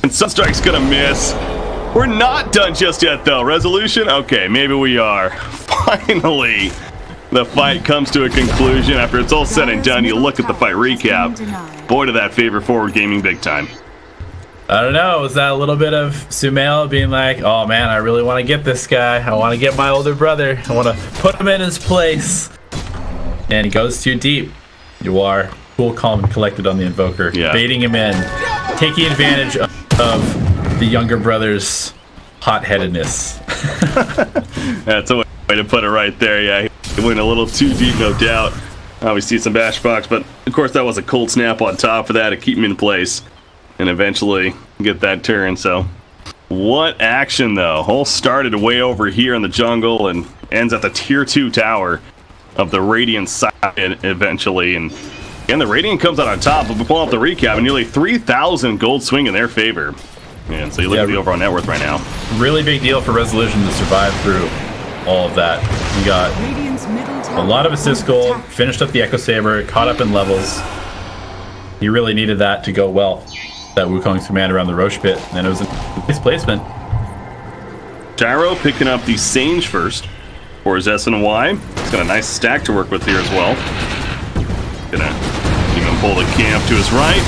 And Sunstrike's gonna miss. We're not done just yet, though. Resolution? Okay, maybe we are. Finally, the fight comes to a conclusion. After it's all said and done, you look at the fight recap. Boy, did that favor Forward Gaming big time. I don't know. Was that a little bit of Sumail being like, oh man, I really want to get this guy. I want to get my older brother. I want to put him in his place. And he goes too deep. You are cool, calm, and collected on the Invoker. Yeah. Baiting him in. Taking advantage of the younger brother's hot-headedness. That's a way to put it right there. Yeah, he went a little too deep, no doubt. We see some bash box, but of course that was a cold snap on top of that to keep him in place and eventually get that turn. So what action though. Hole started way over here in the jungle and ends at the tier 2 tower of the Radiant side eventually. And again, the Radiant comes out on top, but we're pulling up the recap and nearly 3,000 gold swing in their favor. And so you look at the overall net worth right now. Really big deal for Resolution to survive through all of that. You got a lot of assist gold, finished up the Echo Saber, caught up in levels. He really needed that to go well. That Wukong's command around the Roche pit, and it was a nice placement. Gyro picking up the Sage first for his SNY. He's got a nice stack to work with here as well. Gonna even pull the camp to his right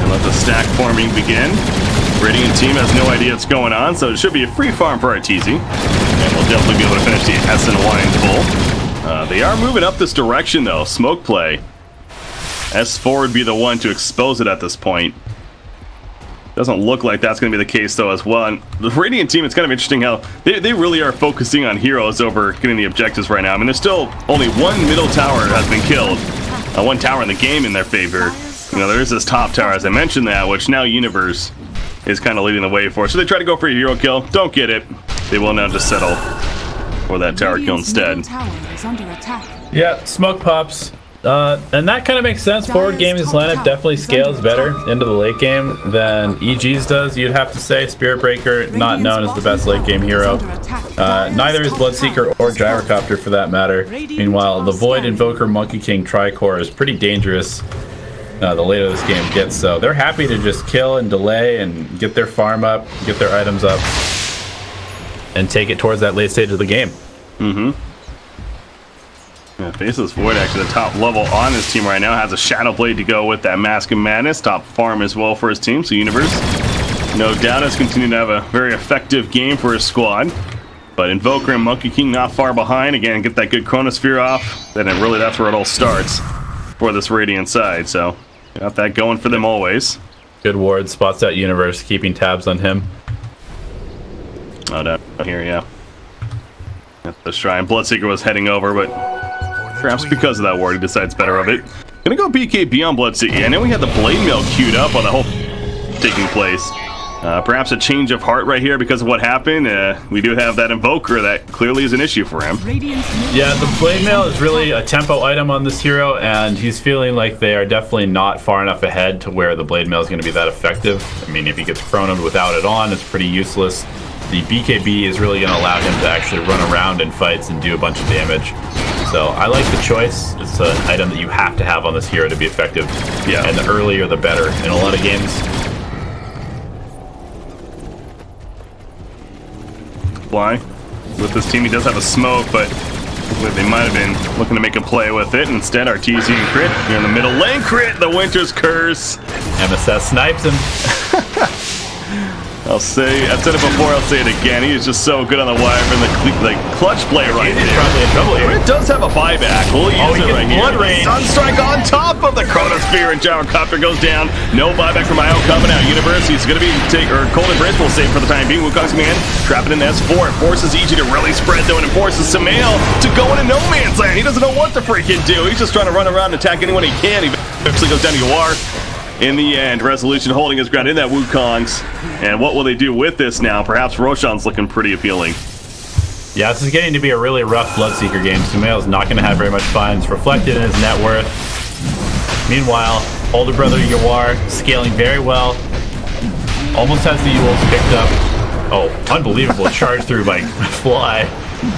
and let the stack farming begin. Radiant team has no idea what's going on, so it should be a free farm for Arteezy. And we'll definitely be able to finish the SNY in full. They are moving up this direction though. Smoke play. S4 would be the one to expose it at this point. Doesn't look like that's going to be the case though as well. And the Radiant team, it's kind of interesting how they really are focusing on heroes over getting the objectives right now. I mean, there's still only one middle tower has been killed. One tower in the game in their favor. You know, there is this top tower, as I mentioned that, which now Universe is kind of leading the way for. So they try to go for a hero kill. Don't get it. They will now just settle for that tower kill instead. Yeah, smoke pops. And that kind of makes sense. Forward Gaming's lineup definitely scales better into the late game than EG's does, you'd have to say. Spirit Breaker, not known as the best late game hero. Neither is Bloodseeker or Gyrocopter for that matter. Meanwhile, the Void Invoker Monkey King Tricore is pretty dangerous the later this game gets. So they're happy to just kill and delay and get their farm up, get their items up, and take it towards that late stage of the game. Yeah, Faceless Void actually the top level on his team right now. Has a Shadow Blade to go with that Mask of Madness. Top farm as well for his team. So Universe, no doubt, has continued to have a very effective game for his squad. But Invoker and Monkey King not far behind. Again, get that good Chronosphere off. Then really that's where it all starts for this Radiant side. So got that going for them always. Good ward, spots out Universe, keeping tabs on him. Oh, down here, yeah. At the shrine. Bloodseeker was heading over, but perhaps because of that ward, he decides better of it. Gonna go BKB on Bloodseeker. I know we had the Blade Mail queued up on the whole taking place. Perhaps a change of heart right here because of what happened. We do have that Invoker that clearly is an issue for him. Yeah, the Blade Mail is really a tempo item on this hero, and he's feeling like they are definitely not far enough ahead to where the Blade Mail is going to be that effective. I mean, if he gets chronoed without it on, it's pretty useless. The BKB is really going to allow him to actually run around in fights and do a bunch of damage. So I like the choice. It's an item that you have to have on this hero to be effective. Yeah. And the earlier the better in a lot of games. Fly with this team. He does have a smoke, but they might have been looking to make a play with it. Instead, Arteezy and crit. Here in the middle lane, crit, the Winter's Curse. MSS snipes him. I've said it before, I'll say it again. He is just so good on the wire and the clutch play right there. He's probably in trouble here. It does have a buyback. We'll use it right here. Blood Rain. Sunstrike on top of the Chronosphere, and Gyrocopter goes down. No buyback from IO coming out. Universe, he's going to be Cold Embrace will save for the time being. Wukong's command, trapping in S4. It forces EG to really spread though, and it forces Sumail to go into no man's land. He doesn't know what to freaking do. He's just trying to run around and attack anyone he can. He eventually goes down to Yawar. In the end, Resolution holding his ground in that Wukong's. And what will they do with this now? Perhaps Roshan's looking pretty appealing. Yeah, this is getting to be a really rough Bloodseeker game. Sumail's not going to have very much fun. It's reflected in his net worth. Meanwhile, older brother Yawar scaling very well. Almost has the Yules picked up. Oh, unbelievable charge through by Fly.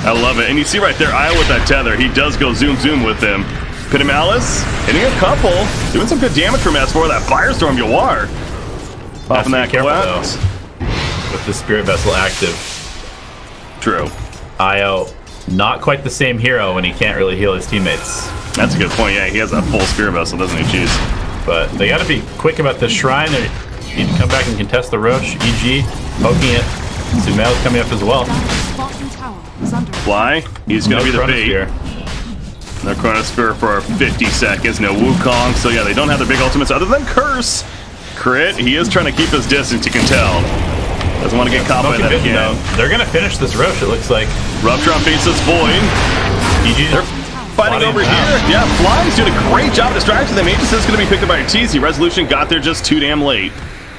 I love it. And you see right there, Io with that tether. He does go zoom with him. Pit Malice hitting a couple, doing some good damage from S4. That Firestorm Yawar. Popping that careful, quest. though, with the Spirit Vessel active. True. Io, not quite the same hero when he can't really heal his teammates. That's a good point. Yeah, he has a full Spirit Vessel, doesn't he? Jeez. But they got to be quick about this shrine. They need to come back and contest the Roche. EG poking it. Sumail's coming up as well. Fly. He's going to be the bait. No Chronosphere for 50 seconds. No Wukong. So yeah, they don't have their big ultimates other than Curse. Crit. He is trying to keep his distance, you can tell. Doesn't want to get caught by that again. They're going to finish this Roche, it looks like. Rupture on faces Void. They're fighting over here. Yeah, Fly's doing a great job distracting them. Aegis is going to be picked up by TZ. Resolution got there just too damn late.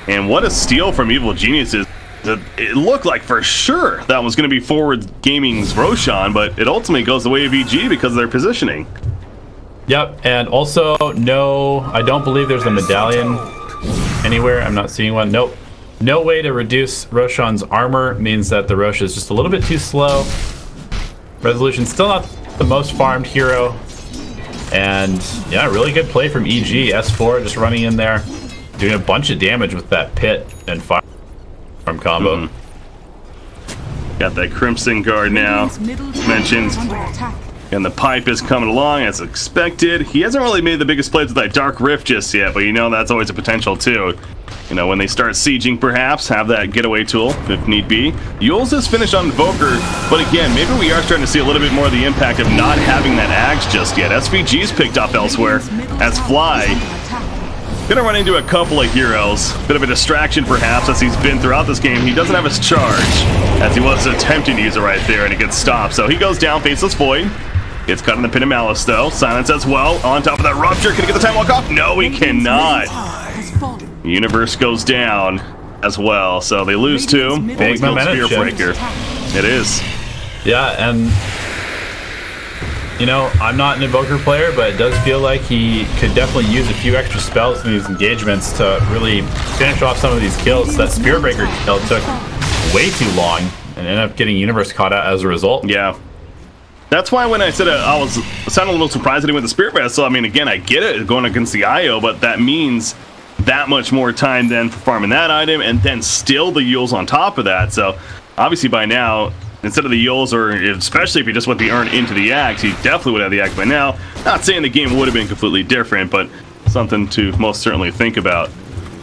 And what a steal from Evil Geniuses. It looked like for sure that was going to be Forward Gaming's Roshan, but it ultimately goes the way of EG because of their positioning. Yep, and also, no, I don't believe there's a medallion anywhere. I'm not seeing one. Nope. No way to reduce Roshan's armor means that the Roche is just a little bit too slow. Resolution still not the most farmed hero. And yeah, really good play from EG. S4 just running in there, doing a bunch of damage with that pit and fire combo. Got that Crimson Guard now, mentioned. And the pipe is coming along as expected. He hasn't really made the biggest plays with that Dark Rift just yet, but you know that's always a potential too. You know, when they start sieging, perhaps, have that getaway tool if need be. Yules is finished on Invoker, but again, maybe we are starting to see a little bit more of the impact of not having that Axe just yet. SVG's picked up elsewhere as Fly. Gonna run into a couple of heroes. Bit of a distraction, perhaps, as he's been throughout this game. He doesn't have his charge, as he was attempting to use it right there, and it gets stopped. So he goes down, Faceless Void. Gets caught in the Pin of Malice, though. Silence as well. On top of that Rupture. Can he get the time walk off? No, he cannot. Universe goes down as well. So they lose two. Big Spear Breaker. It is. Yeah, and you know, I'm not an Invoker player, but it does feel like he could definitely use a few extra spells in these engagements to really finish off some of these kills. That Spear Breaker kill took way too long and ended up getting Universe caught out as a result. Yeah. That's why when I said I was sounding a little surprised that he went the Spirit Vessel. I mean, again, I get it going against the IO, but that means that much more time then for farming that item, and then still the Yules on top of that. So obviously by now, instead of the Yules, or especially if he just went the Urn into the Axe, he definitely would have the Axe by now. Not saying the game would have been completely different, but something to most certainly think about.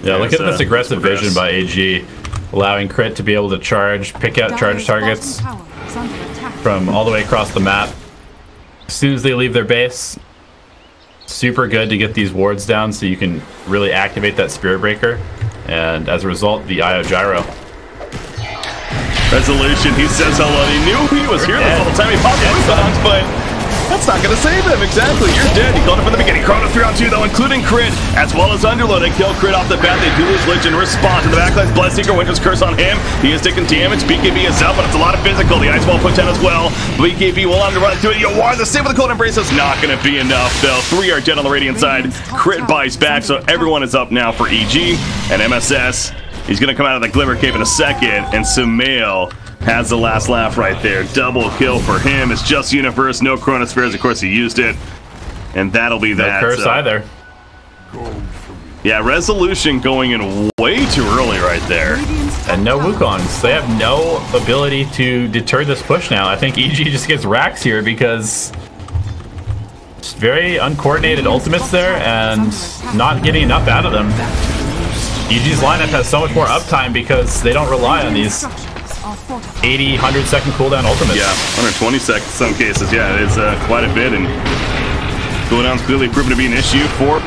Yeah, look at this aggressive vision by AG, allowing Crit to be able to charge, pick out charge targets from all the way across the map. As soon as they leave their base, super good to get these wards down so you can really activate that Spirit Breaker, and as a result, the IO Gyro. Resolution, he says hello. He knew he was here this whole time. He popped Wukong's, but that's not going to save him. Exactly, you're dead. He called it from the beginning. Chrono 3 on 2, though, including Crit, as well as Underload. They kill Crit off the bat. They do lose Lich in response to the backlash. Bloodseeker, Winter's Curse on him. He is taking damage. BKB is out, but it's a lot of physical. The Ice Wall put down as well. BKB will on to run through it. Yawar, the save with the Cold Embrace is not going to be enough, though. 3 are dead on the Radiant side. Crit buys back, so everyone is up now for EG and MSS. He's going to come out of the Glimmer Cave in a second, and Sumail has the last laugh right there. Double kill for him. It's just Universe, no Chronospheres. Of course, he used it, and that'll be that. No curse either. Yeah, Resolution going in way too early right there. And no Wukongs. They have no ability to deter this push now. I think EG just gets racks here because it's very uncoordinated ultimates there and not getting enough out of them. EG's lineup has so much more uptime because they don't rely on these 80, 100 second cooldown ultimates. Yeah, 120 seconds in some cases. Yeah, it's quite a bit, and cooldown's clearly proven to be an issue for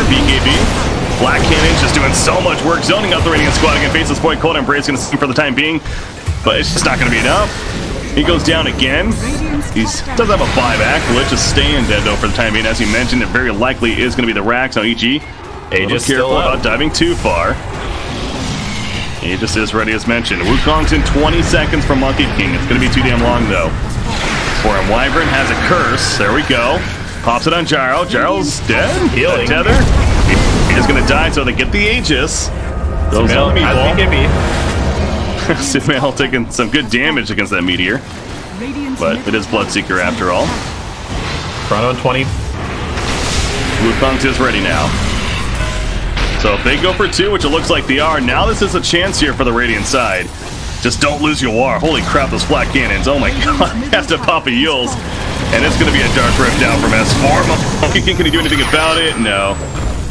BKB. Black Cannon's just doing so much work, zoning out the Radiant squad against Faceless Void. Cold Embrace going to see for the time being, but it's just not going to be enough. He goes down again. He does have a buyback. Lich is staying dead, though, for the time being. As you mentioned, it very likely is going to be the Rax on EG. Aegis careful about diving too far. Aegis is ready, as mentioned. Wukong's in 20 seconds from Monkey King. It's going to be too damn long, though. For him, Wyvern has a curse. There we go. Pops it on Gyro. Gyro's dead. Healing. Tether. He's going to die, so they get the Aegis. Those on the meatball. Sumail taking some good damage against that meteor, but it is Bloodseeker after all. Chrono 20. Wukong is ready now. So if they go for 2, which it looks like they are, now this is a chance here for the Radiant side. Just don't lose your war. Holy crap, those flat cannons. Oh my god, has to pop a Yules. And it's going to be a Dark Rift down from S4. Monkey King, can he do anything about it? No.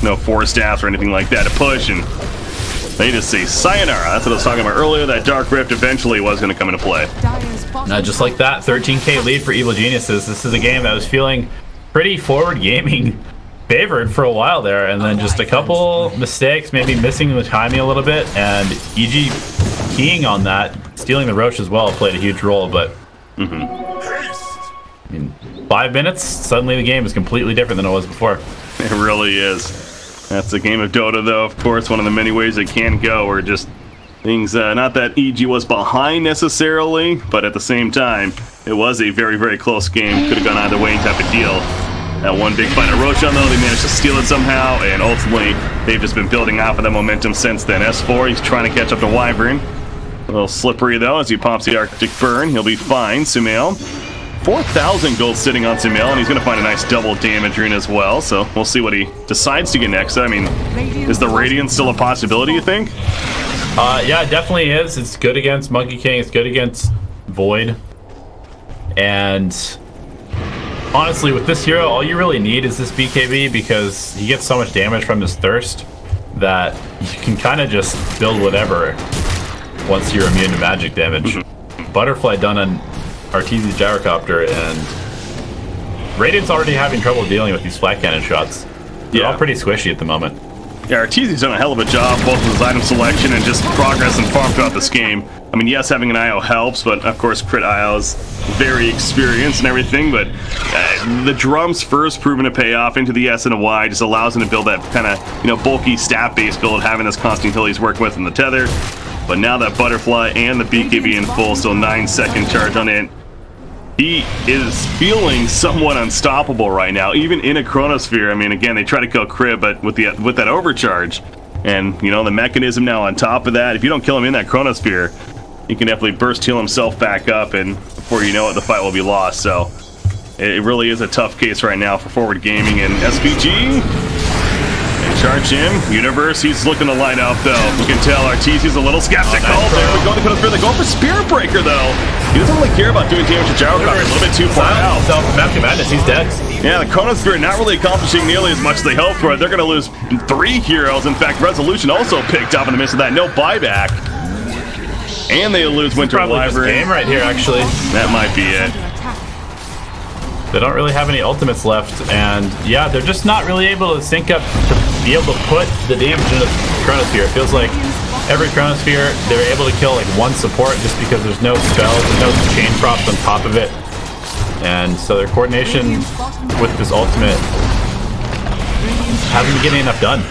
No Force Staffs or anything like that to push, and they just say sayonara. That's what I was talking about earlier. That Dark Rift eventually was going to come into play. Just like that, 13k lead for Evil Geniuses. This is a game that was feeling pretty forward gaming favored for a while there, and then just a couple mistakes, maybe missing the timing a little bit, and EG keying on that, stealing the Roche as well, played a huge role. But I mean, 5 minutes, suddenly the game is completely different than it was before. It really is. That's a game of Dota, though, of course, one of the many ways it can go, where just things, not that EG was behind necessarily, but at the same time, it was a very, very close game. Could have gone either way type of deal. That one big fight at Roshan, though, they managed to steal it somehow, and ultimately, they've just been building off of that momentum since then. S4, he's trying to catch up to Wyvern. A little slippery, though, as he pops the Arctic Burn. He'll be fine. Sumail. 4,000 gold sitting on Sumail, and he's going to find a nice double damage rune as well, so we'll see what he decides to get next. I mean, is the Radiant still a possibility, you think? Yeah, it definitely is. It's good against Monkey King. It's good against Void. And honestly, with this hero, all you really need is this BKB, because he gets so much damage from his Thirst that you can kind of just build whatever once you're immune to magic damage. Butterfly done on Arteezy's Gyrocopter, and Radiant's already having trouble dealing with these flat cannon shots. They're all pretty squishy at the moment. Yeah, Arteezy's done a hell of a job, both with his item selection and just progress and farm throughout this game. I mean, yes, having an IO helps, but of course, Crit IO is very experienced and everything, but the drums first proven to pay off into the S and a Y, just allows him to build that kind of, you know, bulky stat-based build, having this constant heal he's working with in the Tether. But now that Butterfly and the BKB in full, still 9-second charge on it, he is feeling somewhat unstoppable right now, even in a Chronosphere. I mean, again, they try to kill Crib, but with that overcharge, and you know the mechanism now on top of that, if you don't kill him in that Chronosphere, he can definitely burst heal himself back up, and before you know it, the fight will be lost. So it really is a tough case right now for forward gaming. And SPG. Charge him. Universe, he's looking to light up, though. You can tell Arteezy's a little skeptical. There we go. They put us through. They go for Spirit Breaker, though. He doesn't really care about doing damage to Gyrocopter. A little bit too far out. Matthew Madness, he's dead. Yeah, the Chronosphere not really accomplishing nearly as much as they hoped for. They're going to lose 3 heroes. In fact, Resolution also picked up in the midst of that. No buyback. And they lose Winter Wyvern. Game right here, actually. That might be it. They don't really have any ultimates left, and yeah, they're just not really able to sync up to be able to put the damage into the Chronosphere. It feels like every Chronosphere, they're able to kill like one support just because there's no spells, there's no chain props on top of it. And so their coordination with this ultimate hasn't been getting enough done.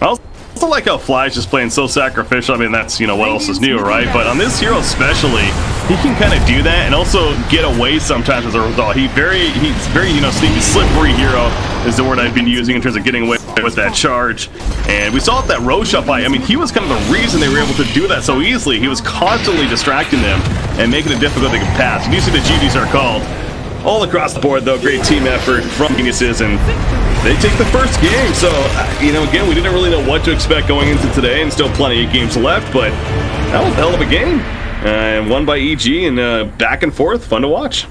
I also like how Fly's just playing so sacrificial. I mean, that's, you know, what else is new, right? But on this hero especially, he can kind of do that and also get away sometimes as a result. He's very, you know, sneaky, slippery hero is the word I've been using in terms of getting away with that charge. And we saw that Roshan fight. I mean, he was kind of the reason they were able to do that so easily. He was constantly distracting them and making it difficult to pass. You see the GGs are called all across the board, though. Great team effort from Geniuses, and they take the first game. So, you know, again, we didn't really know what to expect going into today, and still plenty of games left, but that was a hell of a game. And won by EG, and back and forth, fun to watch.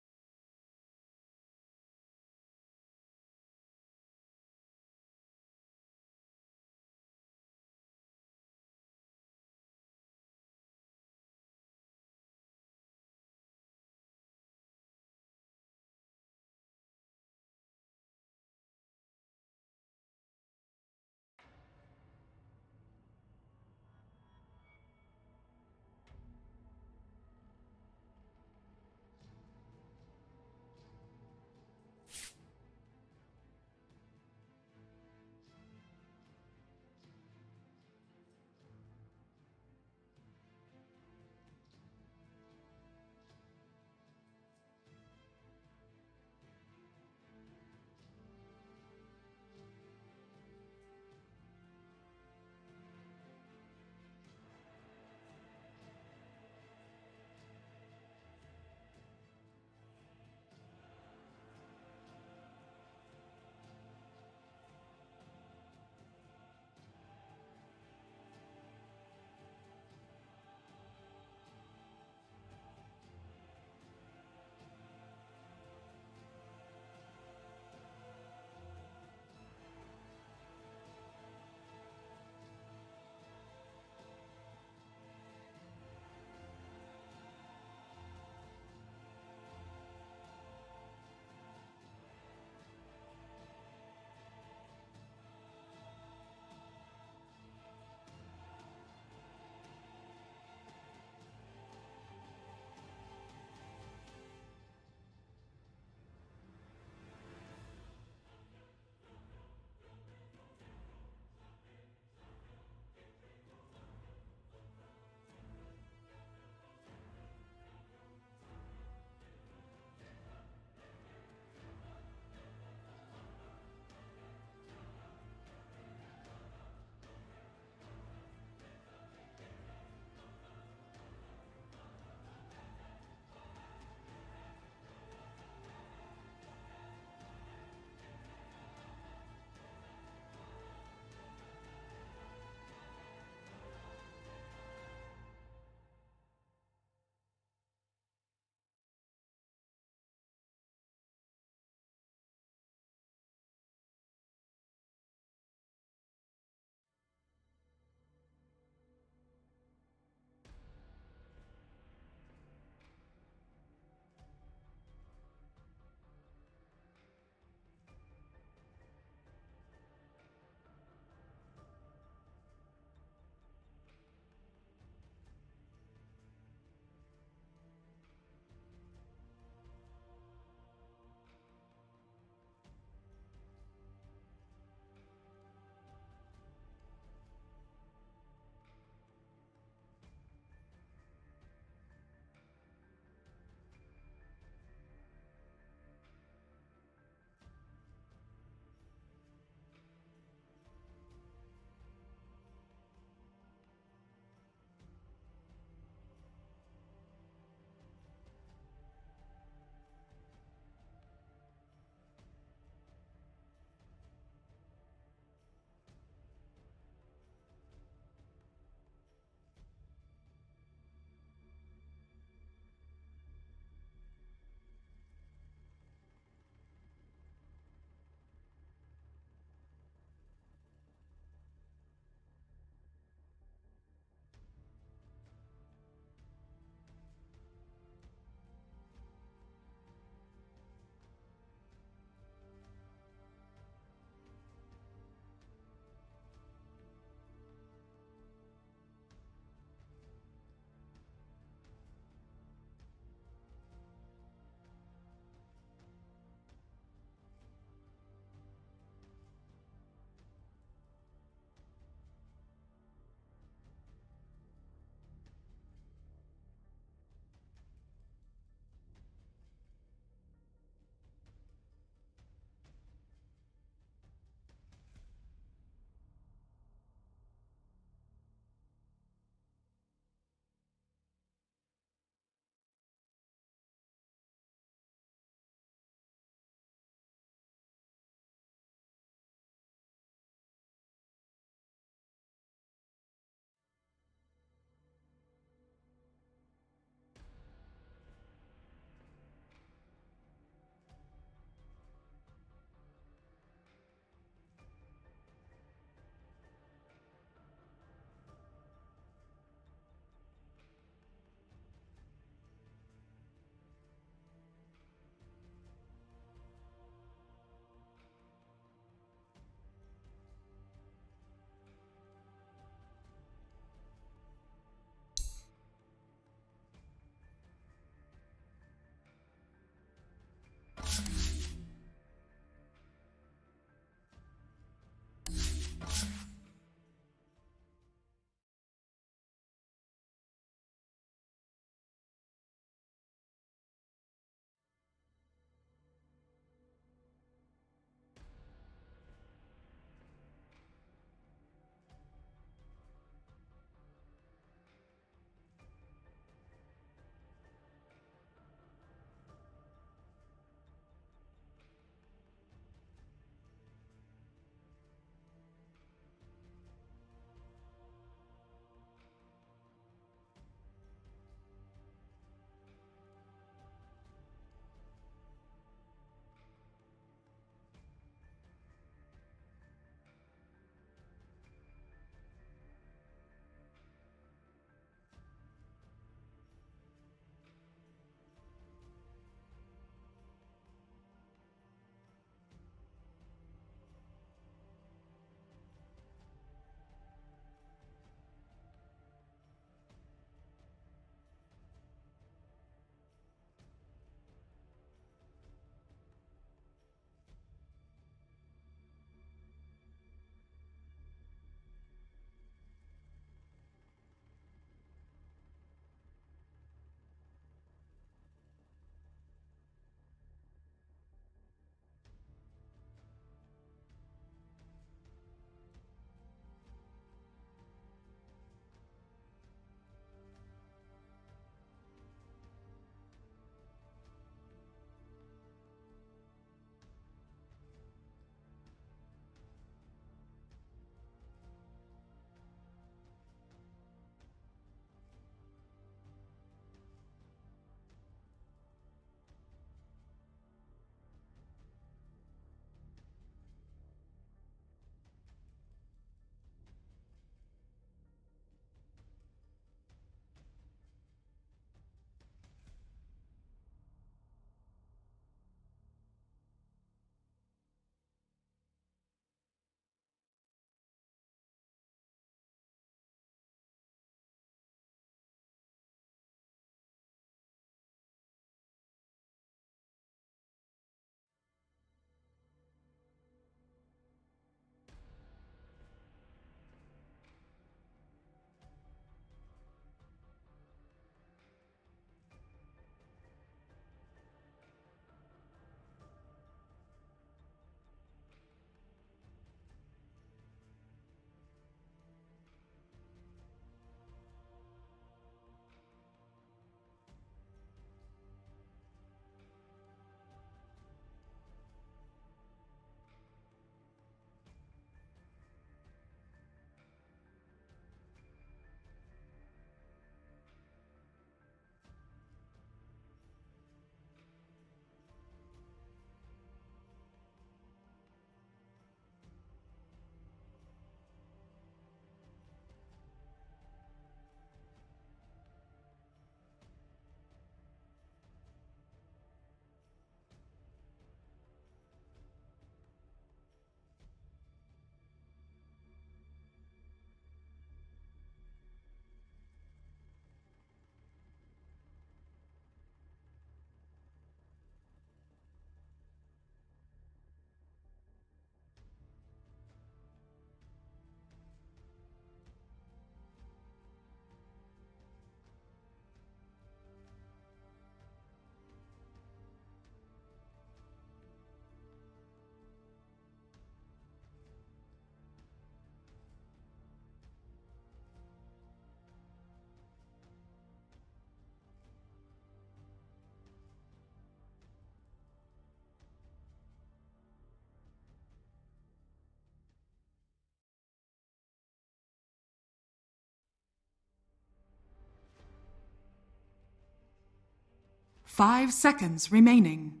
5 seconds remaining.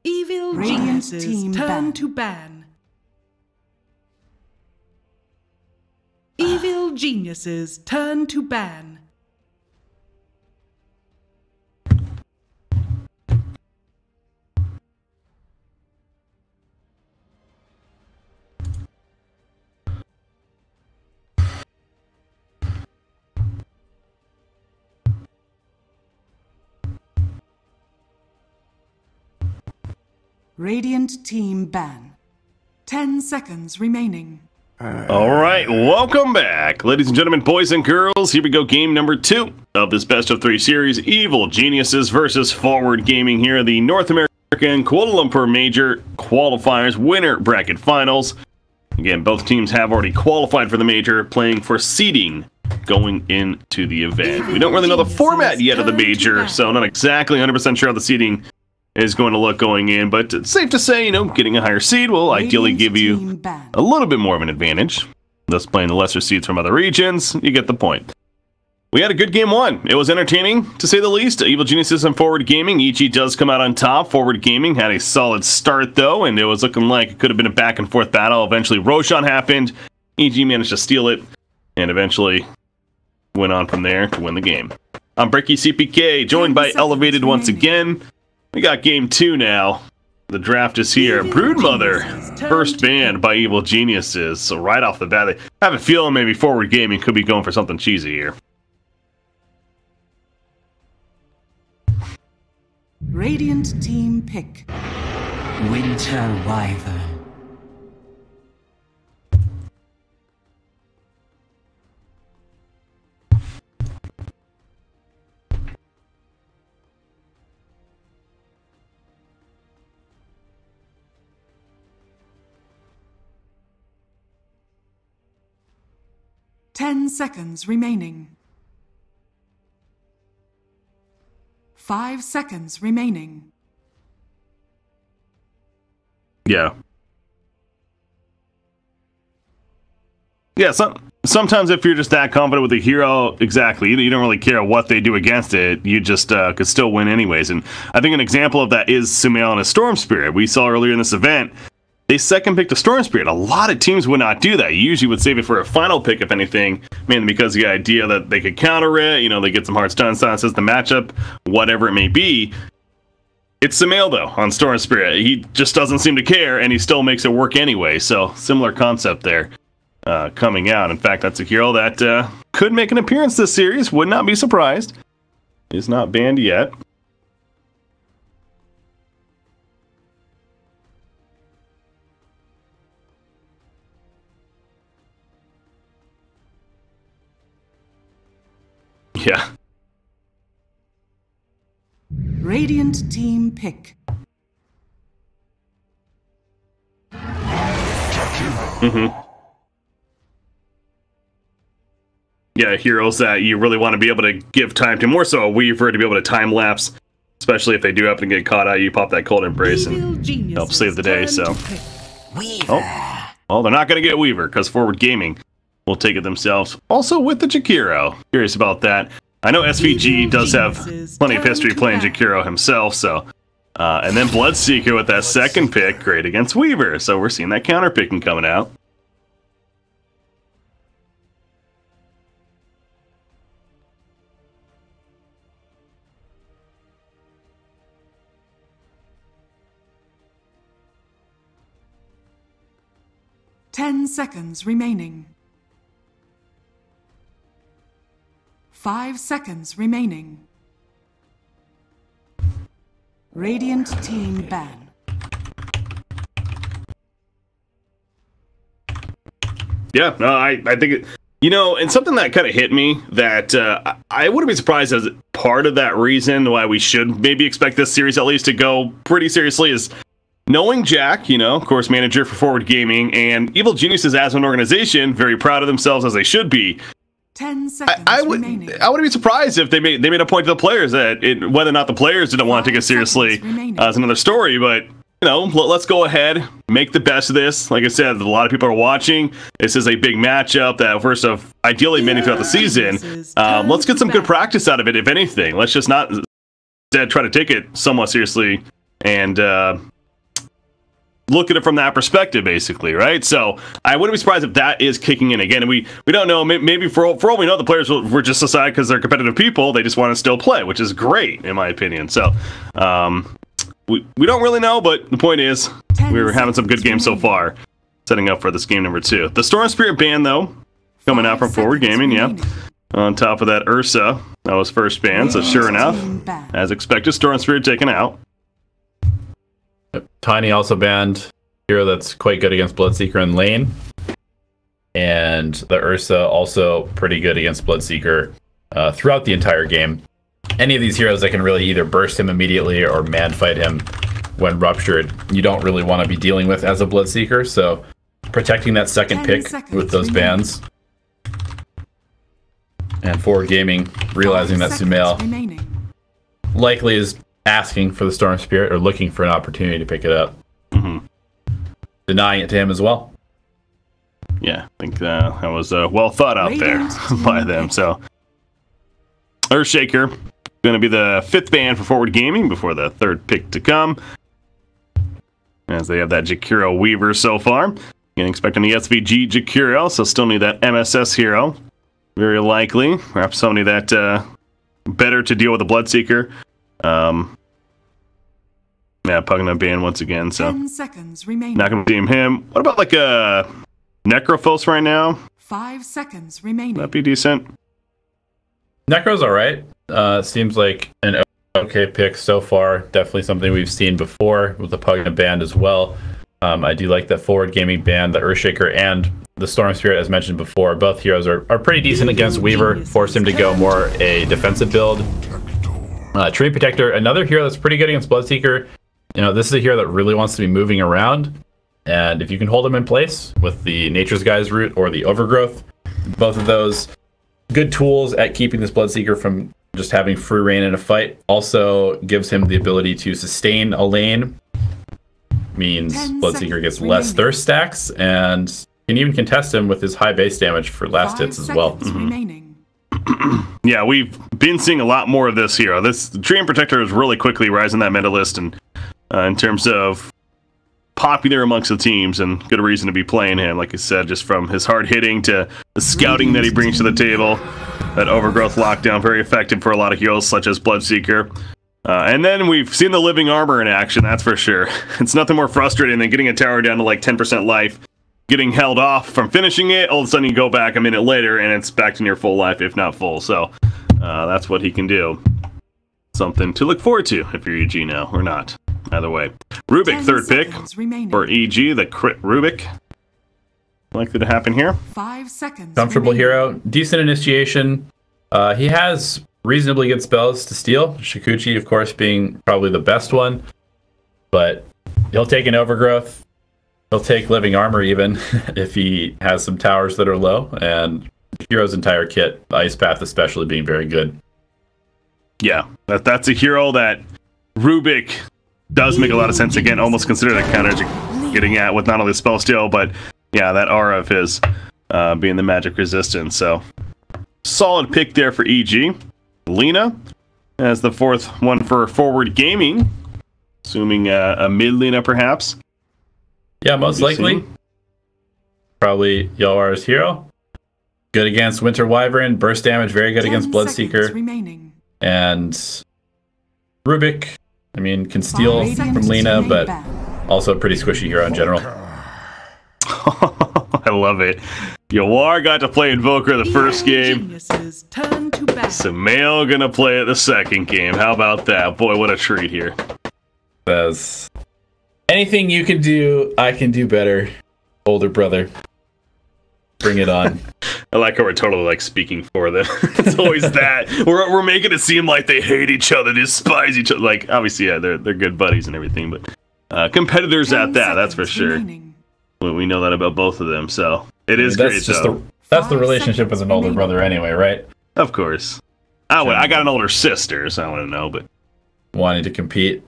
Evil Geniuses turn to ban. Evil Geniuses turn to ban. Radiant team ban. 10 seconds remaining. All right, welcome back. Ladies and gentlemen, boys and girls, here we go. Game number 2 of this best of 3 series. Evil Geniuses versus Forward Gaming here. The North American Kuala Lumpur Major Qualifiers Winner Bracket Finals. Again, both teams have already qualified for the Major, playing for seeding going into the event. We don't really know the format yet of the Major, so not exactly 100% sure how the seeding is going to look going in, but it's safe to say, getting a higher seed will ideally give you a little bit more of an advantage. Thus, playing the lesser seeds from other regions, you get the point. We had a good game 1. It was entertaining, to say the least. Evil Geniuses and Forward Gaming, EG does come out on top. Forward Gaming had a solid start, though, and it was looking like it could have been a back-and-forth battle. Eventually, Roshan happened. EG managed to steal it, and eventually went on from there to win the game. I'm Bricky CPK, joined by Elevated once again. We got game 2 now. The draft is here. Broodmother, first banned by Evil Geniuses. So right off the bat, I have a feeling maybe Forward Gaming could be going for something cheesy here. Radiant team pick. Winter Wyvern. Ten seconds remaining. 5 seconds remaining. Yeah. Yeah, sometimes if you're just that confident with a hero, exactly, you don't really care what they do against it. You just could still win anyways. And I think an example of that is Sumail and a Storm Spirit. We saw earlier in this event, they second picked a Storm Spirit. A lot of teams would not do that. You usually would save it for a final pick, if anything, mainly because of the idea that they could counter it, they get some hard stun stances, the matchup, whatever it may be. It's Sumail, though, on Storm Spirit. He just doesn't seem to care, and he still makes it work anyway. So, similar concept there coming out. In fact, that's a hero that could make an appearance this series. Would not be surprised. Is not banned yet. Yeah. Radiant team pick. Yeah, heroes that you really want to be able to give time to. More so a Weaver to be able to time lapse, especially if they do happen to get caught out. You pop that Cold Embrace and help save the day. So, well, they're not going to get Weaver because Forward Gaming will take it themselves. Also with the Jakiro. Curious about that. I know SVG does have plenty of history playing Jakiro himself, so. And then Bloodseeker with that second pick, great against Weaver. So we're seeing that counter picking coming out. Ten seconds remaining. 5 seconds remaining. Radiant team ban. Yeah, no, I think it, and something that kind of hit me that I wouldn't be surprised as part of that reason why we should maybe expect this series at least to go pretty seriously is knowing Jack, of course, manager for Forward Gaming, and Evil Geniuses as an organization, very proud of themselves as they should be. 10 seconds remaining. I wouldn't be surprised if they made a point to the players that whether or not the players didn't want to take it seriously is another story, but you know, let's go ahead, make the best of this. Like I said, a lot of people are watching. This is a big matchup that first of ideally many throughout the season. Let's get some good practice out of it, if anything. Let's just not try to take it somewhat seriously and look at it from that perspective, basically, right? So I wouldn't be surprised if that is kicking in again. And we don't know. Maybe for all we know, the players were just decided because they're competitive people, they just want to still play, which is great in my opinion. So we don't really know, but the point is we're having some good games so far, setting up for this game number 2. The Storm Spirit ban, though, coming out from Forward Gaming, yeah. On top of that, Ursa, that was first ban, so sure enough, as expected, Storm Spirit taken out. Tiny also banned hero that's quite good against Bloodseeker in lane. And the Ursa also pretty good against Bloodseeker throughout the entire game. Any of these heroes that can really either burst him immediately or man fight him when ruptured, you don't really want to be dealing with as a Bloodseeker. So protecting that second pick with those bans. And Forward Gaming realizing that Sumail likely is asking for the Storm Spirit or looking for an opportunity to pick it up. Denying it to him as well. Yeah, I think that was well thought out there by them. So Earthshaker going to be the 5th ban for Forward Gaming before the 3rd pick to come, as they have that Jakiro Weaver so far. Again, expecting the SVG Jakiro, so still need that MSS hero. Very likely. Perhaps somebody that better to deal with the Bloodseeker. Yeah, Pugna ban once again, so 10 seconds remaining. Not going to team him. What about like a Necrophos right now? 5 seconds remaining. That'd be decent. Necro's alright. Seems like an okay pick so far. Definitely something we've seen before with the Pugna band as well. I do like the Forward Gaming band, the Earthshaker, and the Storm Spirit, as mentioned before. Both heroes are pretty decent against Weaver. Force him to go more a defensive build. Tree Protector, another hero that's pretty good against Bloodseeker. You know, this is a hero that really wants to be moving around. And if you can hold him in place with the Nature's Guise route or the Overgrowth, both of those good tools at keeping this Bloodseeker from just having free reign in a fight. Also gives him the ability to sustain a lane. Means Bloodseeker gets less thirst stacks and can even contest him with his high base damage for last hits as well. Yeah, we've been seeing a lot more of this hero. This Dream Protector is really quickly rising that meta list, and in terms of popular amongst the teams, and good reason to be playing him. Like I said, just from his hard hitting to the scouting that he brings to the table, that Overgrowth lockdown, very effective for a lot of heroes such as Bloodseeker. And then we've seen the living armor in action, that's for sure. It's nothing more frustrating than getting a tower down to like 10% life, getting held off from finishing it, all of a sudden you go back a minute later and it's back to near full life, if not full. So that's what he can do. Something to look forward to if you're EG now, or not. Either way. Rubik, 3rd pick for EG, the crit Rubik. Likely to happen here. 5 seconds. Comfortable hero, decent initiation. He has reasonably good spells to steal. Shikuchi, of course, being probably the best one. But he'll take an Overgrowth. He'll take Living Armor even if he has some towers that are low. And Hero's entire kit, Ice Path especially, being very good. Yeah, that's a hero that Rubik does make a lot of sense. Again, almost considered a counter getting at with not only spell steal, but yeah, that aura of his being the magic resistance. So solid pick there for EG. Lena as the 4th one for Forward Gaming, assuming a mid Lena perhaps. Yeah, most likely. Probably Yalwar's hero. Good against Winter Wyvern, burst damage, very good against Bloodseeker. And Rubik, I mean, can steal from Lena, but also a pretty squishy hero in general. I love it. Yawar got to play Invoker the first game. Sumail gonna play it the second game. How about that? Boy, what a treat here. Says, anything you can do, I can do better, older brother. Bring it on. I like how we're totally like speaking for them. It's always that. We're making it seem like they hate each other, despise each other. Like, obviously, yeah, they're good buddies and everything, but competitors at that, that's for sure. We know that about both of them, so it is great. That's the relationship with an older brother anyway, right? Of course. I got an older sister, so I want to know, but wanting to compete,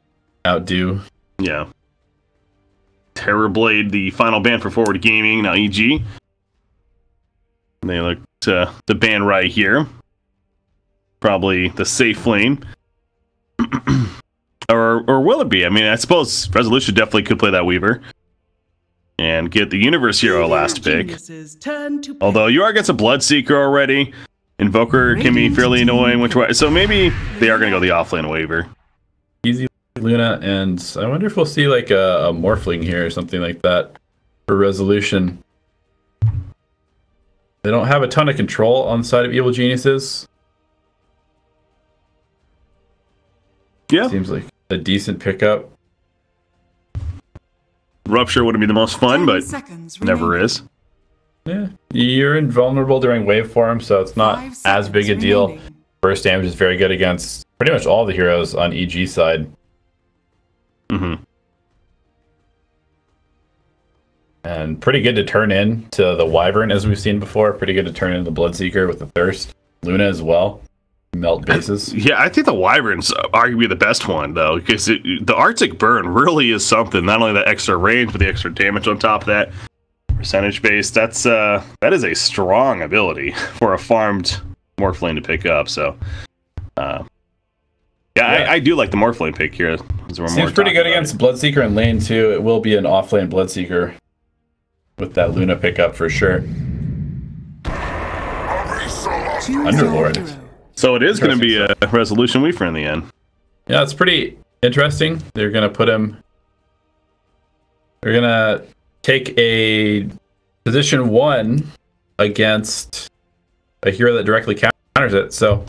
outdo. Yeah. Terrorblade, the final ban for Forward Gaming. Now EG. They look to ban right here. Probably the safe lane. or will it be? I mean, I suppose Resolution definitely could play that Weaver. And get the Universe Hero last pick. Although you are against a Bloodseeker already. Invoker can be fairly annoying, which way. So maybe they are going to go the offlane Weaver. Easy Luna, and I wonder if we'll see like a Morphling here or something like that for Resolution. They don't have a ton of control on the side of Evil Geniuses. Yeah. Seems like a decent pickup. Rupture wouldn't be the most fun, but never is. Yeah, you're invulnerable during waveform, so it's not as big a deal. Burst damage is very good against pretty much all the heroes on EG side. Mm-hmm. And pretty good to turn in to the Wyvern, as we've seen before. Pretty good to turn into the Bloodseeker with the Thirst. Luna as well. Melt bases. Yeah, I think the Wyvern's arguably the best one, though, because the Arctic Burn really is something. Not only the extra range, but the extra damage on top of that. Percentage base, that is a strong ability for a farmed Morphling to pick up. So, yeah. I do like the Morphling pick here. Seems pretty good against Bloodseeker in lane, too. It will be an offlane Bloodseeker with that Luna pickup for sure. Underlord. So it is going to be a Resolution Weaver in the end. Yeah, it's pretty interesting. They're going to put him... They're going to take a position 1 against a hero that directly counters it. So,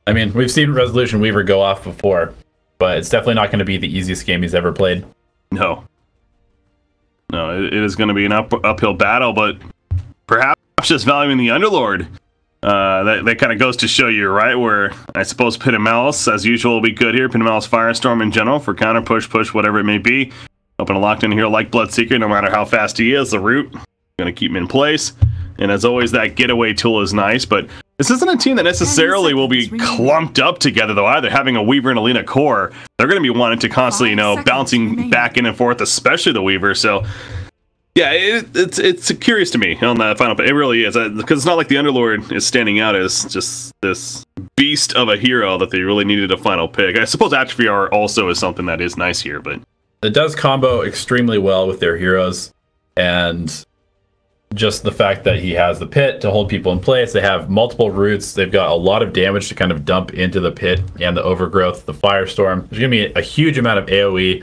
I mean, we've seen Resolution Weaver go off before, but it's definitely not going to be the easiest game he's ever played. No, it is going to be an uphill battle, but perhaps just valuing the Underlord. That kind of goes to show you, right? Where I suppose Pit and Malice, as usual, will be good here. Pit and Malice Firestorm in general for counter, push, whatever it may be. Open a locked in hero like Bloodseeker, no matter how fast he is, the root going to keep him in place. And as always, that getaway tool is nice, but this isn't a team that necessarily will be clumped up together, though, either. Having a Weaver and a Lina core, they're going to be wanting to constantly, bouncing back in and forth, especially the Weaver. So, yeah, it's curious to me on the final pick. It really is, because it's not like the Underlord is standing out as just this beast of a hero that they really needed a final pick. I suppose Atrophy R also is something that is nice here, but it does combo extremely well with their heroes, and just the fact that he has the pit to hold people in place. They have multiple roots. They've got a lot of damage to kind of dump into the pit and the overgrowth, the firestorm. There's going to be a huge amount of AoE,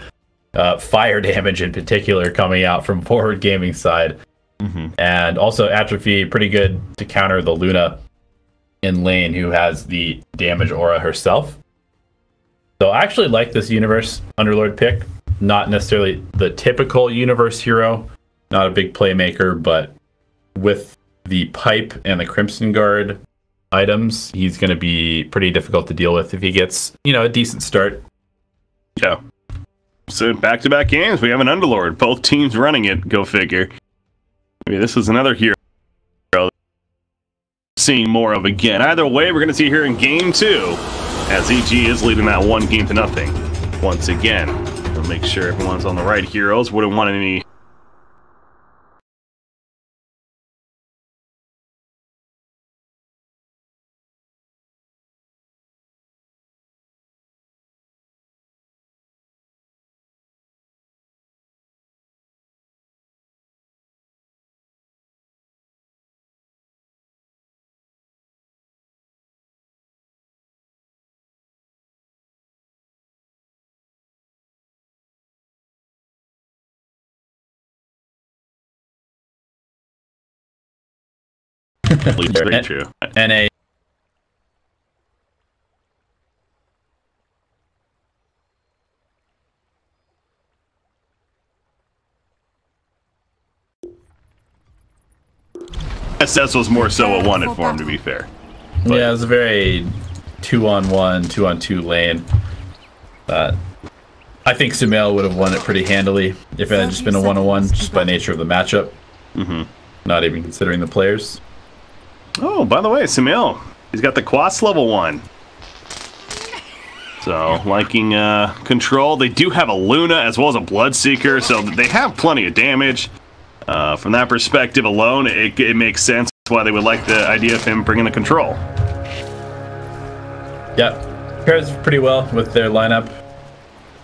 fire damage in particular, coming out from Forward Gaming side. Mm-hmm. And also Atrophy, pretty good to counter the Luna in lane, who has the damage aura herself. So I actually like this Universe Underlord pick. Not necessarily the typical Universe hero, not a big playmaker, but with the Pipe and the Crimson Guard items, he's going to be pretty difficult to deal with if he gets, a decent start. Yeah. So back-to-back games, we have an Underlord. Both teams running it, go figure. Maybe this is another hero seeing more of again. Either way, we're going to see here in game 2, as EG is leading that 1-0 once again. We'll make sure everyone's on the right heroes. Wouldn't want any very true. And SS was more so a wanted for him, to be fair. But yeah, it was a very 2-on-1, 2-on-2 lane. I think Sumail would have won it pretty handily if it had just been a 1-on-1, just by nature of the matchup. Mm-hmm. Not even considering the players. Oh, by the way, Sumail, he's got the Quas level 1. So, liking control. They do have a Luna as well as a Bloodseeker, so they have plenty of damage. From that perspective alone, it makes sense why they would like the idea of him bringing the control. Yeah, pairs pretty well with their lineup.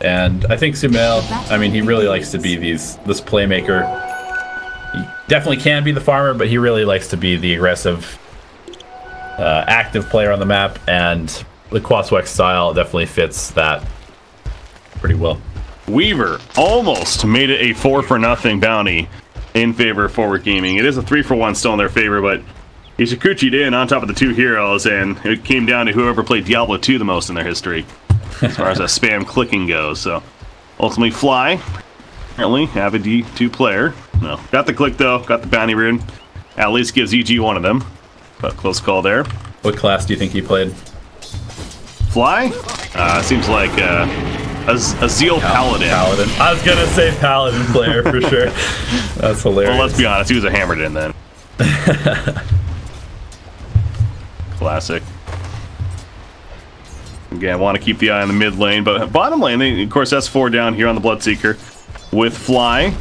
And I think Sumail, I mean, he really likes to be this playmaker. He definitely can be the farmer, but he really likes to be the aggressive, active player on the map, and the Quaswex style definitely fits that pretty well. Weaver almost made it a 4-for-0 bounty in favor of Forward Gaming. It is a 3-for-1 still in their favor, but he Shikuchi'd in on top of the 2 heroes, and it came down to whoever played Diablo 2 the most in their history, as far as that spam clicking goes. So ultimately, Fly, apparently have a D2 player. No, got the click though, got the bounty rune. At least gives EG one of them, but close call there. What class do you think he played? Fly? Seems like a Zeal Paladin. I was gonna say Paladin player for sure. That's hilarious. Well, let's be honest, he was a Hammerden then. Classic. Again, want to keep the eye on the mid lane, but bottom lane, of course, S4 down here on the Bloodseeker with Fly.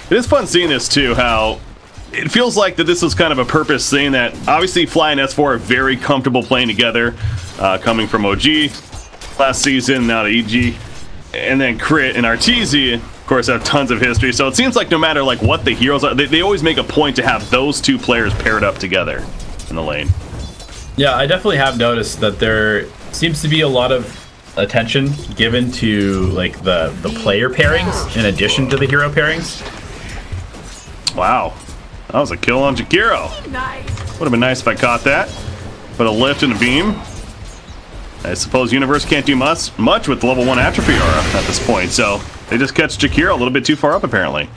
It is fun seeing this too, how it feels like that this was kind of a purpose thing, that obviously Fly and S4 are very comfortable playing together, coming from OG last season, now to EG, and then Crit and Arteezy, of course, have tons of history. So it seems like no matter like what the heroes are, they always make a point to have those 2 players paired up together in the lane. Yeah, I definitely have noticed that there seems to be a lot of attention given to like the player pairings in addition to the hero pairings. Wow, that was a kill on Jakiro. Nice. Would have been nice if I caught that. But a lift and a beam. I suppose Universe can't do much with level 1 Atrophy Aura at this point, so they just catch Jakiro a little bit too far up, apparently.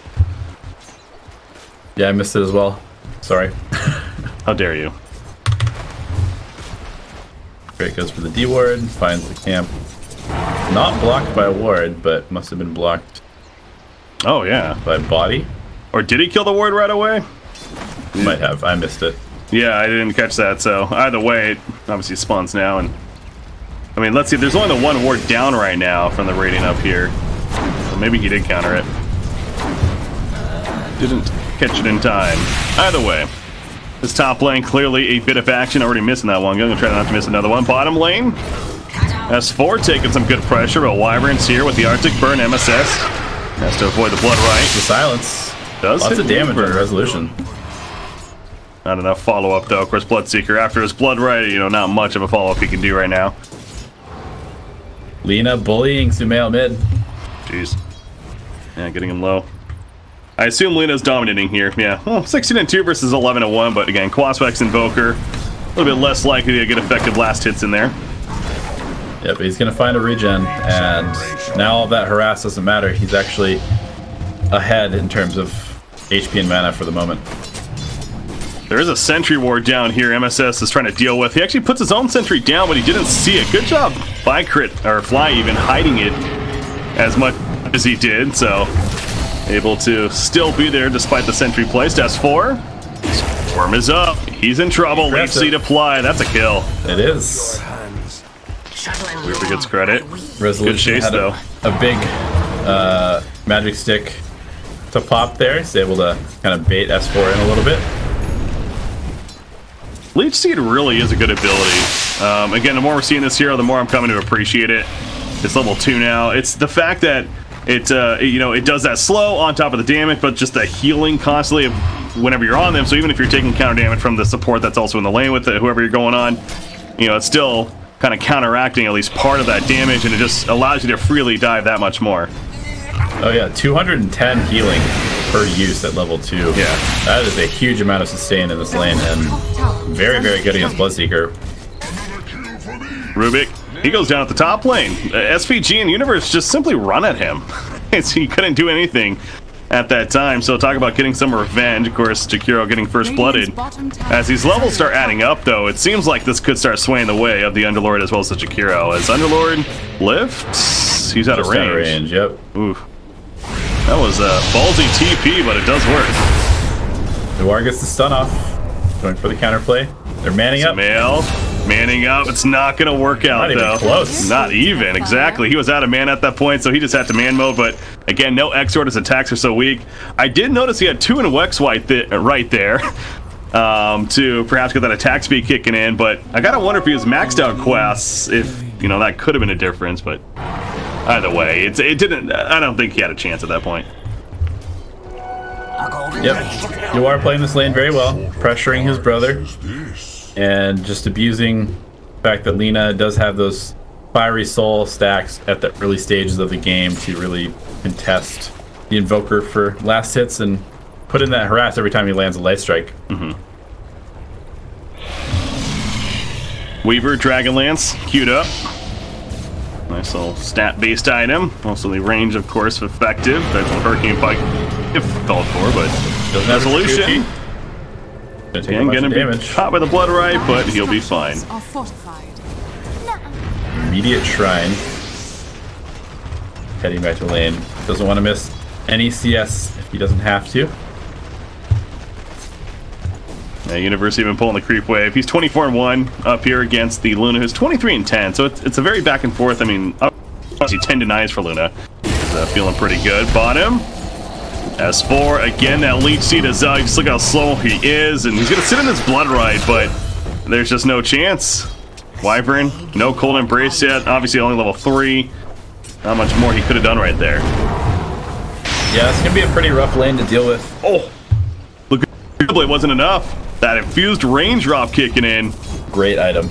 Yeah, I missed it as well. Sorry. How dare you. Great, goes for the D ward, finds the camp. Not blocked by a ward, but must have been blocked. Oh, yeah. By body? Or did he kill the ward right away? Might have. I missed it. Yeah, I didn't catch that, so either way, it obviously spawns now. And I mean, let's see, there's only the 1 ward down right now from the rating up here. So maybe he did counter it. Didn't catch it in time. Either way, this top lane, clearly a bit of action. Already missing that one. Gonna try not to miss another one. Bottom lane, S4 taking some good pressure, but Wyvern's here with the Arctic Burn MSS. Has to avoid the Blood Right. The silence. Does lots of damage on Resolution. Not enough follow-up though. Of course, Bloodseeker, after his Blood Right, you know, not much of a follow-up he can do right now. Lina bullying Sumail mid. Jeez. Yeah, getting him low. I assume Lina's dominating here. Yeah, well, 16-2 versus 11-1, but again, Quaswex Invoker, a little bit less likely to get effective last hits in there. Yeah, but he's going to find a regen, and now all that harass doesn't matter. He's actually ahead in terms of HP and mana for the moment. There is a sentry ward down here MSS is trying to deal with. He actually puts his own sentry down, but he didn't see it. Good job by Crit, or Fly even, hiding it as much as he did, so able to still be there despite the sentry placed. S4, Storm is up. He's in trouble. Late seat apply. That's a kill. It is. Weaver gets credit. Resolution good chase, had though. A big magic stick to pop there. He's able to kind of bait S4 in a little bit. Leech Seed really is a good ability. Again, the more we're seeing this hero, the more I'm coming to appreciate it. It's level 2 now. It's the fact that it you know, it does that slow on top of the damage, but just the healing constantly of whenever you're on them. So even if you're taking counter damage from the support that's also in the lane with it, whoever you're going on, you know, it's still kind of counteracting at least part of that damage, and it just allows you to freely dive that much more. Oh yeah, 210 healing per use at level 2. Yeah. That is a huge amount of sustain in this lane, and very, very good against Bloodseeker. Rubik, he goes down at the top lane. SPG and Universe just simply run at him. He couldn't do anything at that time, so talk about getting some revenge. Of course, Jakiro getting first blooded. As these levels start adding up, though, it seems like this could start swaying the way of the Underlord as well as the Jakiro. As Underlord lifts, he's out of range. Out of range, yep. Oof. That was a ballsy TP, but it does work. Noir gets the stun off. Going for the counterplay. They're manning up. Male. Manning up. It's not going to work out, Not though. even close. Not even, exactly. He was out of mana at that point, so he just had to man mode. But again, no Exort. His attacks are so weak. I did notice he had 2 in Wex White right there to perhaps get that attack speed kicking in. But I got to wonder if he was maxed out quests, if, you know, that could have been a difference. But either way, it didn't. I don't think he had a chance at that point. Yep, you are playing this lane very well, pressuring his brother, and just abusing the fact that Lina does have those fiery soul stacks at the early stages of the game to really contest the Invoker for last hits and put in that harass every time he lands a light strike. Weaver, Dragonlance, queued up. Nice little stat-based item. Also the range, of course, effective. That's what Hurricane Pike if called for, but resolution. Again, gonna be caught by the blood right, but he'll be fine. Immediate Shrine. Heading back to lane. Doesn't want to miss any CS if he doesn't have to. Yeah, University been pulling the creep wave. He's 24-1 up here against the Luna, who's 23-10. So it's a very back and forth. I mean, obviously 10 denies for Luna. He's feeling pretty good. Bottom. S4 again. That leech seed is out. Just look how slow he is, and he's gonna sit in this blood ride, but there's just no chance. Wyvern, no cold embrace yet. Obviously only level 3. Not much more he could have done right there. Yeah, it's gonna be a pretty rough lane to deal with. Oh, look, it wasn't enough. That infused range drop kicking in. Great item.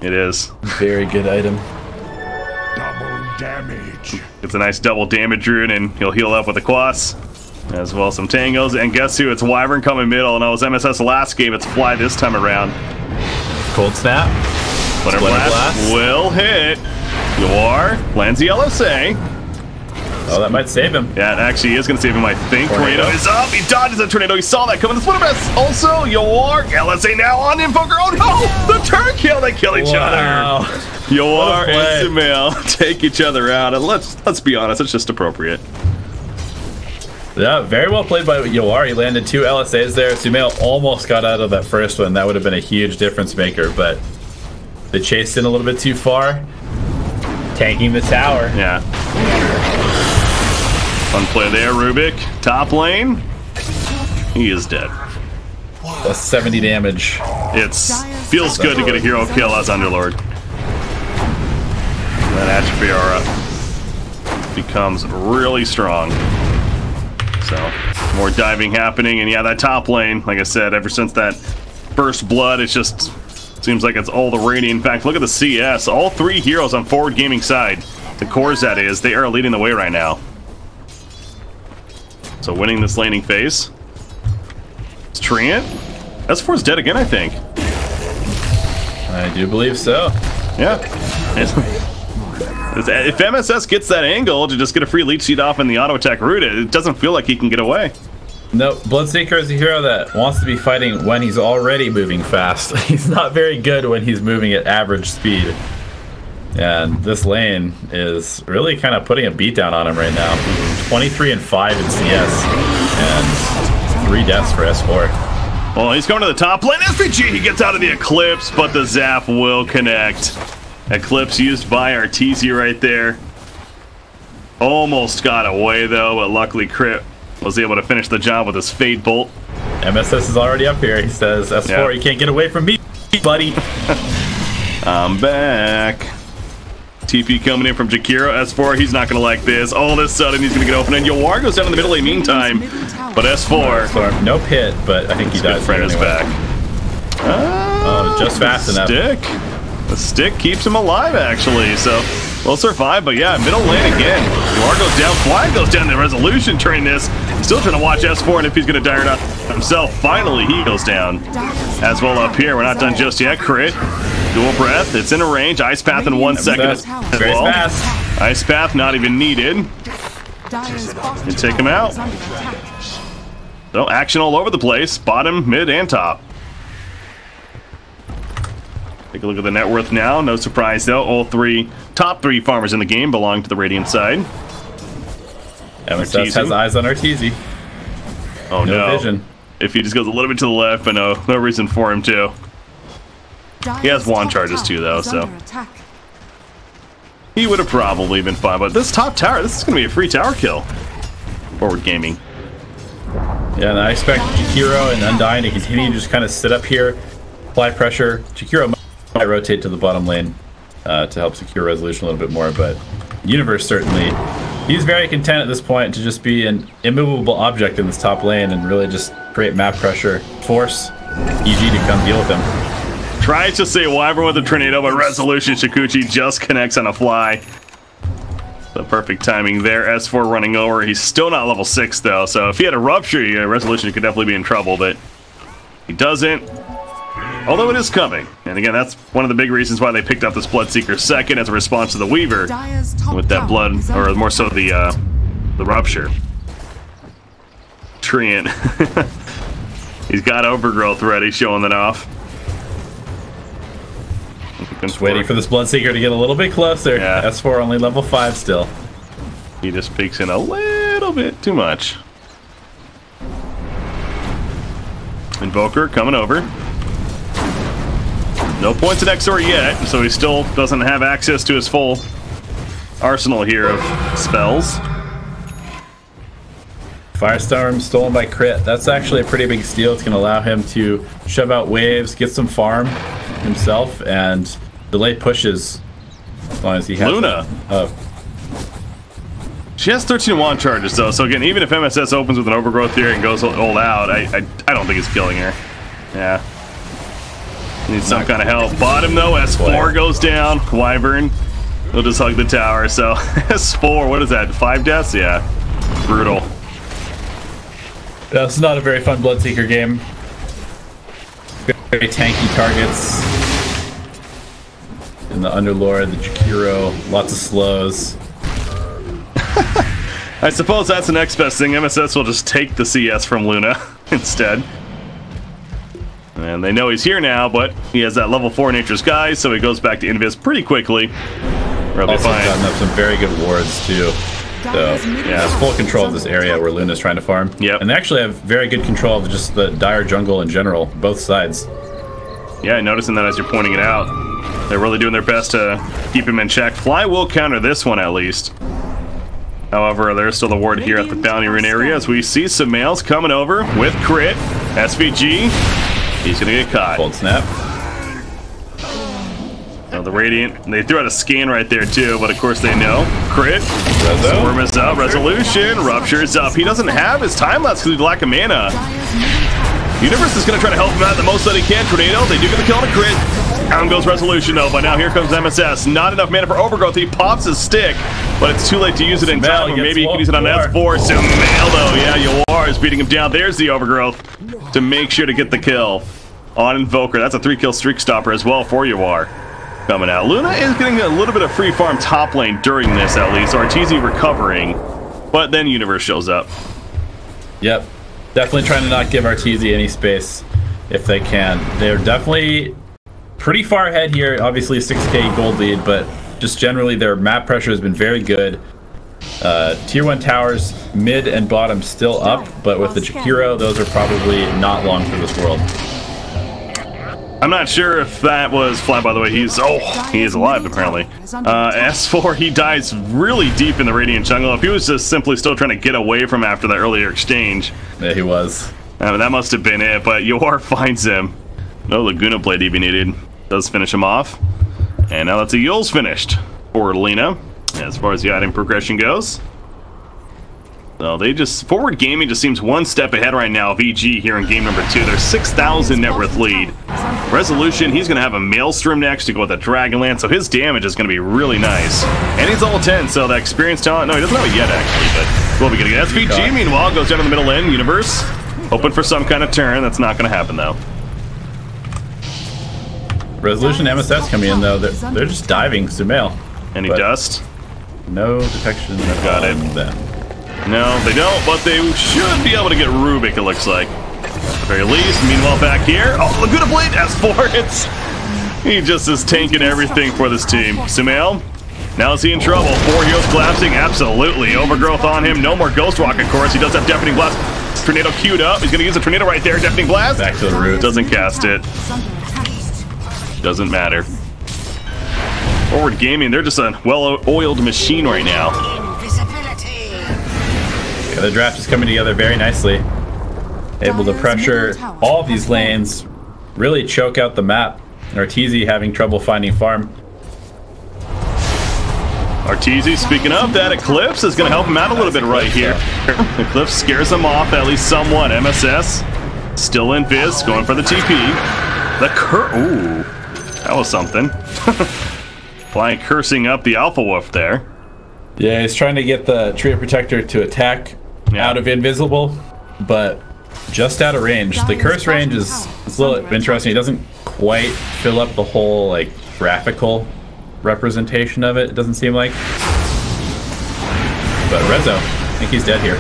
It is. Very good item. Double damage. It's a nice double damage rune, and he'll heal up with the Quas. As well as some tangles. And guess who? It's Wyvern coming middle. And it was MSS last game. It's Fly this time around. Cold Snap. Splinter Blast will hit. You are. Lands the LSA. Oh, that might save him. Yeah, it actually is going to save him, I think. Tornado is up. He dodges the Tornado. He saw that coming. The Splinter Blast also. Yoar. LSA now on Invoker. Oh no! The turn kill. They kill each other. Yoar and Sumail take each other out. And let's be honest. It's just appropriate. Yeah, very well played by Yoar. He landed 2 LSAs there. Sumail almost got out of that first one. That would have been a huge difference maker, but they chased in a little bit too far. Tanking the tower. Yeah. Fun play there, Rubik. Top lane. He is dead. That's 70 damage. It feels good to get a hero kill as Underlord. That Atrophy aura becomes really strong. So, more diving happening, and yeah, that top lane, like I said, ever since that first blood, it's just seems like it's all the Radiant. In fact, look at the CS. All 3 heroes on Forward Gaming side, the cores that is, they are leading the way right now. So winning this laning phase. It's Treant. S4's dead again, I think. I do believe so. Yeah. If MSS gets that angle to just get a free leech seed off in the auto attack route, it doesn't feel like he can get away. No, Bloodseeker is a hero that wants to be fighting when he's already moving fast. He's not very good when he's moving at average speed. And this lane is really kind of putting a beat down on him right now. 23 and 5 in CS and 3 deaths for S4. Well, he's going to the top lane. SPG, he gets out of the Eclipse, but the Zap will connect. Eclipse used by Arteezy right there. Almost got away though, but luckily Crit was able to finish the job with his Fade Bolt. MSS is already up here. He says, S4, yeah. You can't get away from me, buddy. I'm back. TP coming in from Jakiro. S4, he's not going to like this. All of a sudden, he's going to get open. And Yoar goes down in the middle lane meantime. But S4. No pit, but I think he dies. His friend is back. Oh, just fast enough. The stick keeps him alive, actually. So, we'll survive. But yeah, middle lane again. Yoar goes down. Fly goes down. The resolution train this. He's still trying to watch S4 and if he's going to die or not himself. Finally, he goes down. As well up here. We're not done just yet. Crit. Dual breath, it's in a range. Ice Path in 1 second as well. Ice Path not even needed. You take him out. So action all over the place, bottom, mid, and top. Take a look at the net worth now. No surprise though. All top three farmers in the game belong to the Radiant side. MSS has eyes on Arteezy. Oh no. Vision. If he just goes a little bit to the left, but no reason for him to. He has wand charges too, though, so he would have probably been fine. But this top tower, this is going to be a free tower kill. Forward gaming. Yeah, and I expect Jakiro and Undying to continue to just kind of sit up here, apply pressure. Jakiro might rotate to the bottom lane to help secure resolution a little bit more, but Universe certainly, he's very content at this point to just be an immovable object in this top lane and really just create map pressure, force EG to come deal with him. Tries to say Wyvern with a tornado, but resolution Shukuchi just connects on a fly. The perfect timing there. S4 running over. He's still not level 6 though, so if he had a rupture, resolution could definitely be in trouble, but he doesn't. Although it is coming. And again, that's one of the big reasons why they picked up this Bloodseeker second as a response to the Weaver with that blood, or more so the rupture. Treant. He's got Overgrowth ready, showing that off. Just waiting for this Bloodseeker to get a little bit closer. Yeah. S4 only level 5 still. He just peeks in a little bit too much. Invoker coming over. No points at Exor yet, so he still doesn't have access to his full arsenal here of spells. Firestorm stolen by crit. That's actually a pretty big steal. It's going to allow him to shove out waves, get some farm himself, and delay pushes as long as he has Luna. She has 13 wand charges though, so again, even if MSS opens with an Overgrowth here and goes all out, I don't think it's killing her. Yeah. Needs some kind of help. Bottom though, S4 goes down. Wyvern will just hug the tower. So S4, what is that? 5 deaths? Yeah. Brutal. That's not a very fun Bloodseeker game. Very tanky targets. In the Underlord, the Jakiro, lots of slows. I suppose that's the next best thing. MSS will just take the CS from Luna instead. And they know he's here now, but he has that level 4 Nature's Guise, so he goes back to Invis pretty quickly. Probably also fine. gotten up some very good wards too. So yeah, it's full control of this area where Luna's trying to farm. Yep. And they actually have very good control of just the dire jungle in general, both sides. Yeah, noticing that as you're pointing it out. They're really doing their best to keep him in check. Fly will counter this one at least. However, there's still the ward here at the Bounty Rune area as we see some males coming over with crit. SVG, he's gonna get caught. Cold snap. Now the Radiant, they threw out a scan right there too, but of course they know. Crit, Storm is up, Resolution, Rupture is up. He doesn't have his time lapse because he lack of mana. Universe is going to try to help him out the most that he can. Tornado, they do get the kill on a crit. Down goes Resolution though, but now here comes MSS. Not enough mana for Overgrowth. He pops his stick, but it's too late to use it in time, or maybe he can use it on S4. Sumail though, yeah, Yawar is beating him down. There's the Overgrowth to make sure to get the kill on Invoker. That's a 3-kill streak stopper as well for Yawar. Coming out. Luna is getting a little bit of free farm top lane during this at least. Arteezy recovering, but then Universe shows up. Yep. Definitely trying to not give Arteezy any space if they can. They're definitely pretty far ahead here. Obviously a 6k gold lead, but just generally their map pressure has been very good. Tier 1 towers, mid and bottom still up, but with the Jakiro, those are probably not long for this world. I'm not sure if that was Fly, by the way. He is alive, apparently. S4, he dies really deep in the Radiant jungle. If he was just simply still trying to get away from after that earlier exchange. Yeah, he was. That must have been it, but Yor finds him. No Laguna Blade even needed. Does finish him off. And now that's a Yule's finished for Lena, as far as the item progression goes. So they just, Forward Gaming just seems one step ahead right now of EG here in game number 2. There's 6,000 net worth lead. Resolution, he's going to have a Maelstrom next to go with a Dragonlance, so his damage is going to be really nice. And he's level 10, so that experience talent, no, he doesn't have it yet actually, but we'll be getting it. SVG, meanwhile, goes down to the middle lane. Universe, hoping for some kind of turn. That's not going to happen though. Resolution MSS coming in though, they're just diving Sumail. Any dust? No detection. Got it. Then. No, they don't, but they should be able to get Rubik, it looks like. At the very least. Meanwhile, back here. Oh, Laguna Blade S4. He just is tanking everything for this team. Sumail, now is he in trouble? 4 heroes collapsing? Absolutely. Overgrowth on him. No more Ghost Rock, of course. He does have Deafening Blast. Tornado queued up. He's going to use a Tornado right there. Deafening Blast. Back to the root. Doesn't cast it. Doesn't matter. Forward Gaming, they're just a well-oiled machine right now. Yeah, the draft is coming together very nicely. Able to pressure all of these lanes, really choke out the map. Arteezy having trouble finding farm. Arteezy, speaking of, that Eclipse is going to help him out a little bit right here. Eclipse scares him off at least somewhat. MSS still in Viz, going for the TP. Ooh, that was something. Flying, cursing up the Alpha Wolf there. Yeah, he's trying to get the Trio Protector to attack out of invisible, but just out of range. The curse range is a little interesting. It doesn't quite fill up the whole like graphical representation of it. It doesn't seem like. But Rezo, I think he's dead here.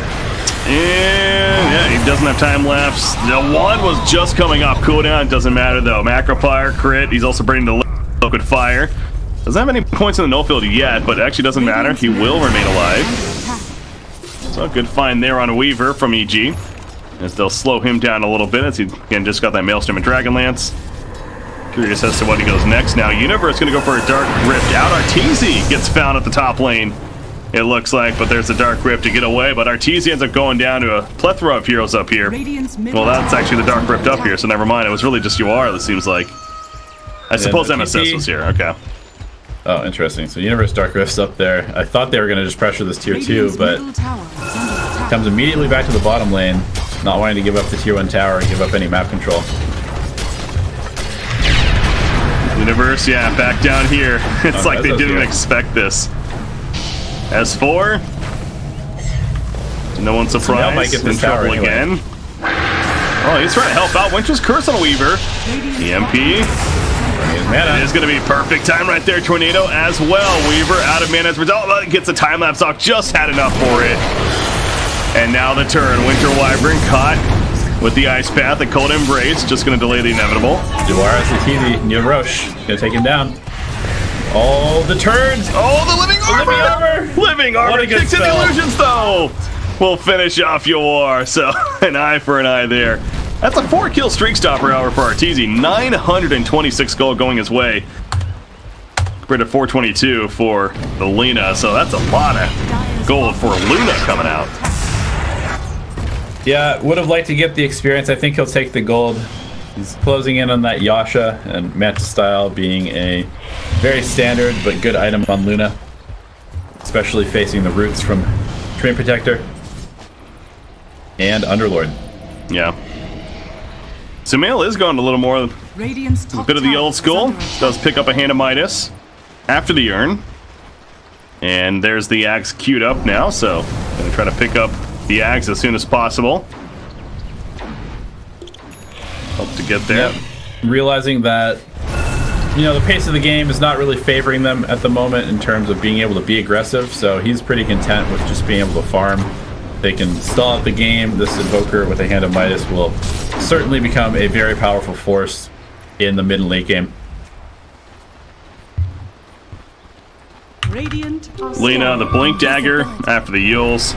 And yeah, he doesn't have time lapse. The one was just coming off cooldown. Doesn't matter though. Macro fire, crit. He's also bringing the liquid fire. Doesn't have any points in the no field yet, but it actually doesn't matter. He will remain alive. So good find there on Weaver from EG. As they'll slow him down a little bit as he again just got that Maelstrom and Dragonlance. Curious as to what he goes next now. Universe gonna go for a Dark Rift out. Arteezy gets found at the top lane, it looks like, but there's a Dark Rift to get away. But Arteezy ends up going down to a plethora of heroes up here. Well, that's actually the Dark Rift up here, so never mind. It was really just UR, it seems like. I suppose MSS was here, okay. Oh, interesting. So Universe Dark Rift's up there. I thought they were gonna just pressure this tier 2, but comes immediately back to the bottom lane, not wanting to give up the tier 1 tower and give up any map control. Universe, yeah, back down here. It's like they didn't expect this. S4. No one's surprised. Might get in trouble again. Oh, he's trying to help out. Winter's Curse on Weaver. EMP. It is going to be perfect time right there. Tornado as well. Weaver out of mana as a result. Gets a time lapse off. Just had enough for it. And now the turn. Winter Wyvern caught with the Ice Path. The Cold Embrace. Just going to delay the inevitable. Duara Satini, Neil Roche. Going to take him down. Oh, the turns. Oh, the Living Armor. Living Armor kicks in the illusions, though. We'll finish off your. So, an eye for an eye there. That's a 4-kill streak stopper hour for Arteezy. 926 gold going his way. Compared to 422 for the Luna. So that's a lot of gold for Luna coming out. Yeah, would have liked to get the experience. I think he'll take the gold. He's closing in on that Yasha and Manta style being a very standard but good item on Luna. Especially facing the roots from Treant Protector and Underlord. Yeah. Sumail is going a little more, a bit of the old school. Does pick up a Hand of Midas after the Urn. And there's the Axe queued up now, so gonna try to pick up the Axe as soon as possible. Hope to get there. Yep. Realizing that, you know, the pace of the game is not really favoring them at the moment in terms of being able to be aggressive, so he's pretty content with just being able to farm. They can stall out the game. This Invoker with a Hand of Midas will certainly become a very powerful force in the mid and late game. Lena, the Blink Dagger after the Yules.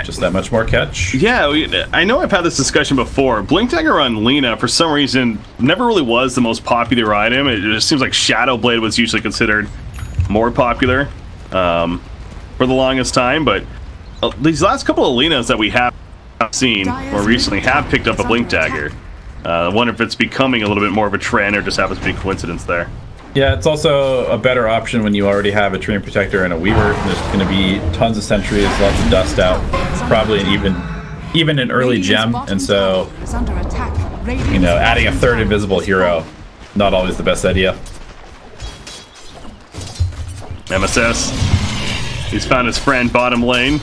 Just that much more catch. Yeah, I know I've had this discussion before. Blink Dagger on Lena, for some reason, never really was the most popular item. It just seems like Shadow Blade was usually considered more popular for the longest time, but these last couple of Lenas that we have seen more recently have picked up a Blink Dagger. I wonder if it's becoming a little bit more of a trend or just happens to be a coincidence there. Yeah, it's also a better option when you already have a Treant Protector and a Weaver. There's going to be tons of sentries, lots of dust out, probably even an early gem, and so, you know, adding a third invisible hero, not always the best idea. MSS, he's found his friend bottom lane.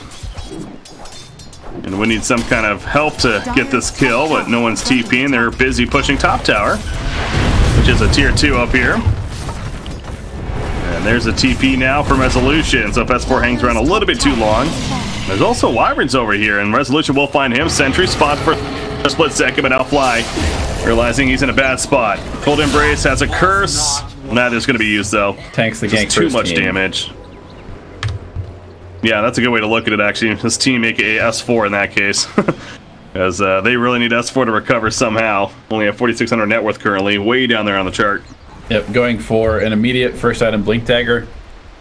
And we need some kind of help to get this kill, but no one's TPing. They're busy pushing top tower, which is a tier 2 up here. And there's a TP now from Resolution, so if S4 hangs around a little bit too long. There's also Wyverns over here, and Resolution will find him. Sentry spot for a split second, but now Fly, realizing he's in a bad spot. Cold Embrace has a curse. Neither's going to be used, though. Tanks the gank. Too much damage. Yeah, that's a good way to look at it, actually. This team, aka S4 in that case. As they really need S4 to recover somehow. Only have 4,600 net worth currently, way down there on the chart. Yep, going for an immediate first item Blink Dagger.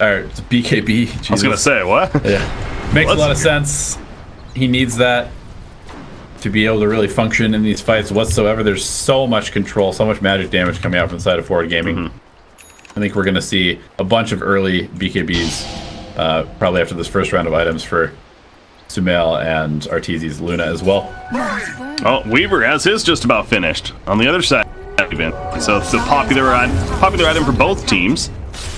Or it's BKB. Jesus. I was gonna say, what? Yeah. Makes a lot of sense. He needs that to be able to really function in these fights whatsoever. There's so much control, so much magic damage coming out from the side of Forward Gaming. I think we're gonna see a bunch of early BKBs probably after this first round of items for Sumail and Arteezy's Luna as well. Oh, Weaver has his just about finished. On the other side, even. So it's a popular item for both teams.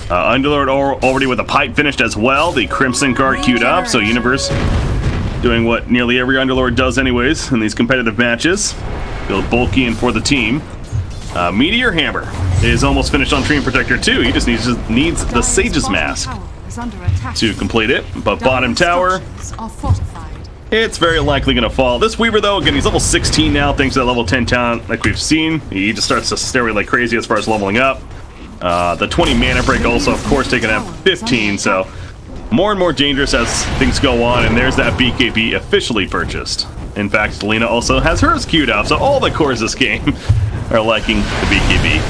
Underlord already with a pipe finished as well. The Crimson card queued up, so Universe doing what nearly every Underlord does anyways in these competitive matches. Build bulky and for the team. Meteor Hammer is almost finished on Dream Protector 2. He just needs the Sage's Mask to complete it. But bottom tower, it's very likely going to fall. This Weaver, though, again, he's level 16 now, thanks to that level 10 talent like we've seen. He just starts to steroid like crazy as far as leveling up. The 20 mana break also, of course, taking up 15, so more and more dangerous as things go on, and there's that BKB officially purchased. In fact, Lena also has hers queued up, so all the cores this game are liking the BKB.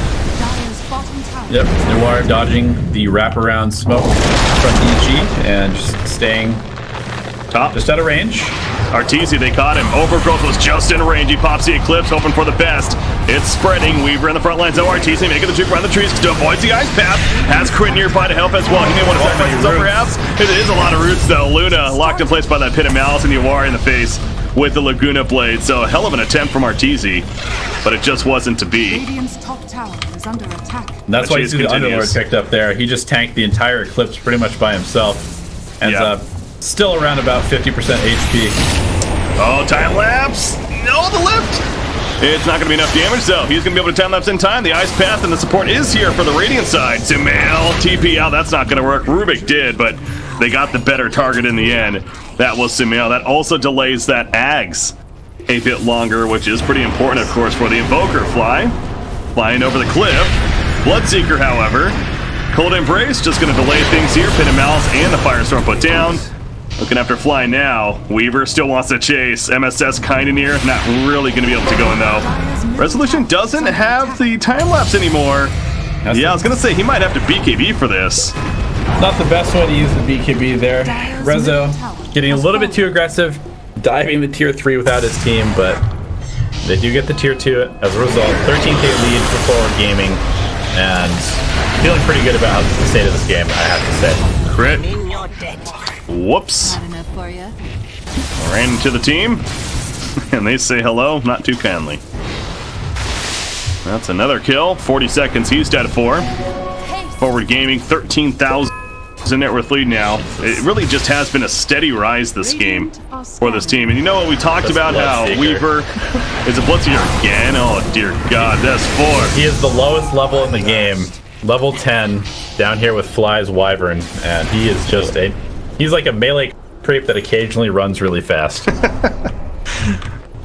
Yep, Noir dodging the wraparound smoke from EG and just staying top, just out of range. Arteezy, they caught him. Overgrowth was just in range. He pops the Eclipse, hoping for the best. It's spreading. Weaver in the front lines. Oh, Arteezy making the juke around the trees to avoid the ice path. Has Crit nearby to help as well. He may want to sacrifice himself perhaps. It is a lot of roots though. Luna locked in place by that Pit of Malice and Yawari in the face with the Laguna Blade. So a hell of an attempt from Arteezy, but it just wasn't to be. Top tower is under attack. And that's why you see the Underlord picked up there. He just tanked the entire Eclipse pretty much by himself. Ends up still around about 50% HP. Oh, time lapse! No, the lift! It's not going to be enough damage, though. He's going to be able to time lapse in time. The Ice Path and the support is here for the Radiant side. Sumail, TP out. That's not going to work. Rubik did, but they got the better target in the end. That was Sumail. That also delays that Ags a bit longer, which is pretty important, of course, for the Invoker flying over the cliff. Bloodseeker, however, Cold Embrace just going to delay things here. Pit of Malice and the Firestorm put down. Looking after Fly now. Weaver still wants to chase. MSS kind of near. Not really going to be able to go in, though. Resolution doesn't have the time lapse anymore. Yeah, I was going to say, he might have to BKB for this. Not the best way to use the BKB there. Rezo getting a little bit too aggressive, diving the tier 3 without his team, but they do get the tier 2 as a result. 13k lead for Forward Gaming, and feeling pretty good about the state of this game, I have to say. Crit. Whoops. Ran into the team, and they say hello, not too kindly. That's another kill. 40 seconds, he's dead at 4. Forward Gaming, 13,000 net worth lead now. It really just has been a steady rise this game for this team. And you know what we talked about, how Weaver is a Bloodseeker again? Oh, dear God, that's 4. He is the lowest level in the game. Level 10, down here with Fly's Wyvern, and he is just he's like a melee creep that occasionally runs really fast.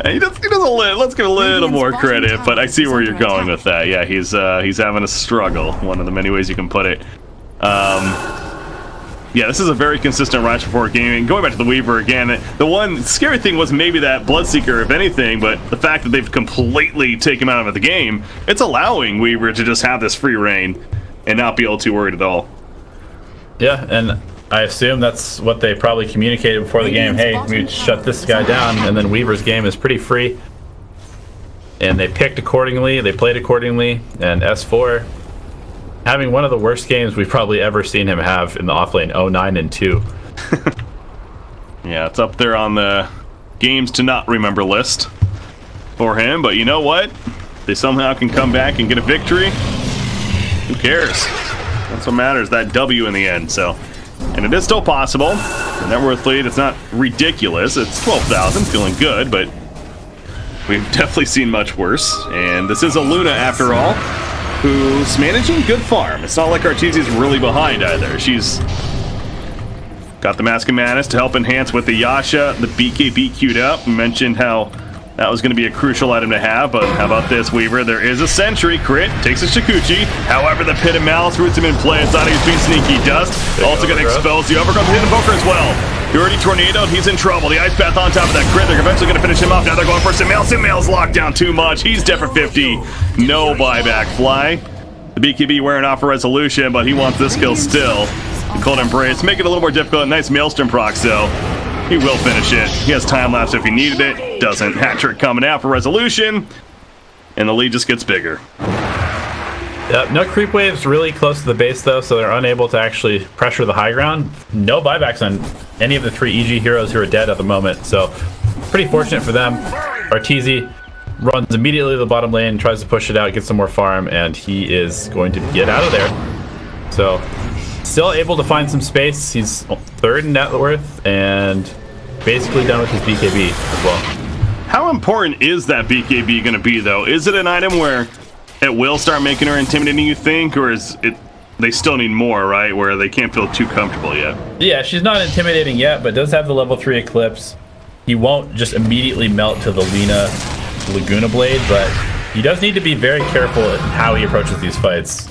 He does let's give a little more credit, but I see where you're going with that. Yeah, he's having a struggle, one of the many ways you can put it. Yeah, this is a very consistent rise for Forward Gaming. Going back to the Weaver again, the one scary thing was maybe that Bloodseeker, if anything, but the fact that they've completely taken him out of the game, it's allowing Weaver to just have this free reign and not be all too worried at all. Yeah, and I assume that's what they probably communicated before the game. Hey, we shut this guy down, and then Weaver's game is pretty free. And they picked accordingly, they played accordingly, and S4 having one of the worst games we've probably ever seen him have in the offlane, 0-9 and 2. Yeah, it's up there on the games to not remember list for him, but you know what? They somehow can come back and get a victory. Who cares? That's what matters, that W in the end, so. And it is still possible. The net worth lead, it's not ridiculous. It's 12,000, feeling good, but we've definitely seen much worse. And this is a Luna after all, who's managing good farm. It's not like Arteezy's really behind either. She's got the Mask of Madness to help enhance with the Yasha, the BKB queued up. We mentioned how That was going to be a crucial item to have, but how about this, Weaver? There is a sentry. Crit takes a Shikuchi. However, the Pit of Malice roots him in play. Thought he was being sneaky. Dust also going to expose the overgrowth in the Invoker as well. He already tornadoed. He's in trouble. The Ice Path on top of that crit. They're eventually going to finish him off. Now they're going for Sumail. Sumail's locked down too much. He's dead for 50. No buyback. Fly. The BKB wearing off for resolution, but he wants this kill still. Cold Embrace. Make it a little more difficult. Nice Maelstrom procs, though. He will finish it. He has time lapse if he needed it. Doesn't. Hat trick coming out for resolution. And the lead just gets bigger. Yep, no creep waves really close to the base, though, so they're unable to actually pressure the high ground. No buybacks on any of the 3 EG heroes who are dead at the moment, so pretty fortunate for them. Arteezy runs immediately to the bottom lane, tries to push it out, get some more farm, and he is going to get out of there. So, still able to find some space. He's 3rd in net worth, and basically done with his BKB as well. How important is that BKB going to be, though? Is it an item where it will start making her intimidating, you think, or is it they still need more, right, where they can't feel too comfortable yet? Yeah, she's not intimidating yet, but does have the level 3 Eclipse. He won't just immediately melt to the Lina Laguna Blade, but he does need to be very careful in how he approaches these fights.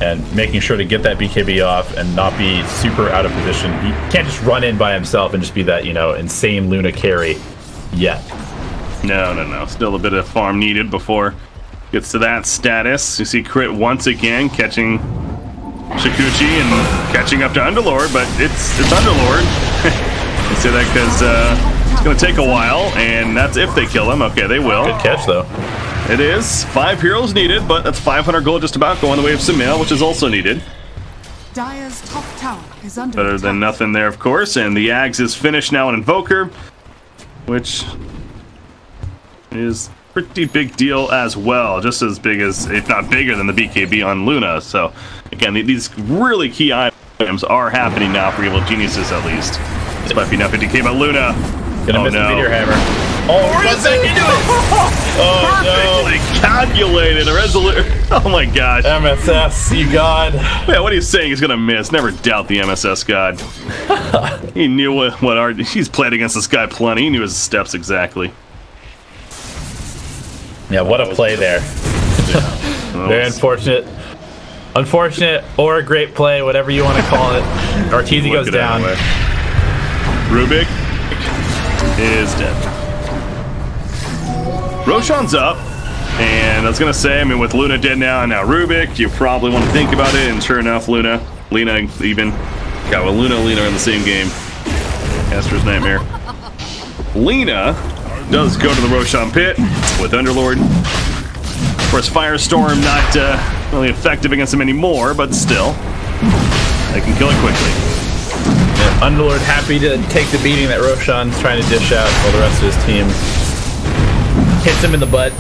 And making sure to get that BKB off and not be super out of position. He can't just run in by himself and just be that, you know, insane Luna carry yet. No. Still a bit of farm needed before gets to that status. You see Crit once again catching Shikuchi and catching up to Underlord, but it's Underlord. I say that because it's going to take a while, and that's if they kill him. Okay, they will. Good catch, though. It is. 5 heroes needed, but that's 500 gold just about going the way of Sumail, which is also needed. Dire's top tower is under Better than nothing there, of course, and the Ags is finished now on Invoker, which is pretty big deal as well, just as big as, if not bigger than the BKB on Luna. So, again, these really key items are happening now for Evil Geniuses, at least. This might be enough 50k, but Luna... Gonna miss the Meteor Hammer. Oh, where is it? Perfectly calculated. A resolution. Oh my gosh. MSS, you god. Yeah, what are you saying? He's gonna miss. Never doubt the MSS god. He knew what art. He's played against this guy plenty. He knew his steps exactly. Yeah, what a play there. Very unfortunate. Unfortunate or a great play, whatever you want to call it. Arteezy goes down. Rubik is dead. Roshan's up, and I was gonna say, I mean, with Luna dead now and now Rubik, you probably want to think about it, and sure enough, Lena even got with Lena in the same game. Caster's Nightmare. Lena does go to the Roshan pit with Underlord. Of course, Firestorm not really effective against him anymore, but still, they can kill it quickly. Underlord happy to take the beating that Roshan's trying to dish out while the rest of his team hits him in the butt.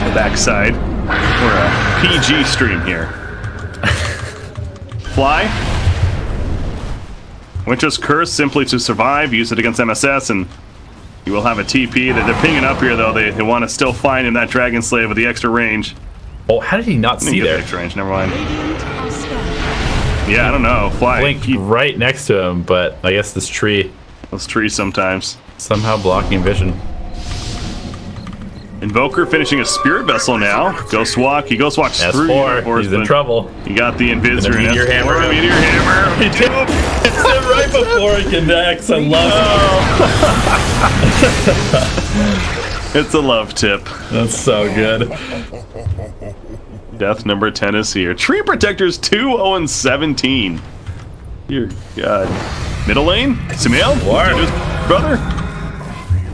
The backside. We're a PG stream here. Fly. Winter's Curse, simply to survive. Use it against MSS, and you will have a TP. They're pinging up here, though. They want to still find him that Dragon Slave with the extra range. Oh, how did he not see there? Extra range, never mind. Yeah, I don't know. Fly. Blinked right next to him, but I guess this tree. Those trees sometimes. Somehow blocking vision. Invoker finishing a Spirit Vessel now. Ghost Walk. He Ghost Walks through. S4. He's in trouble. You got the Invisor. Meteor Hammer. Meteor Hammer. He did it right before he connects. I love it. It's a love tip. That's so good. Death number 10 is here. Tree Protectors 2-0-17. Dear God. Middle lane. Sumail. Brother.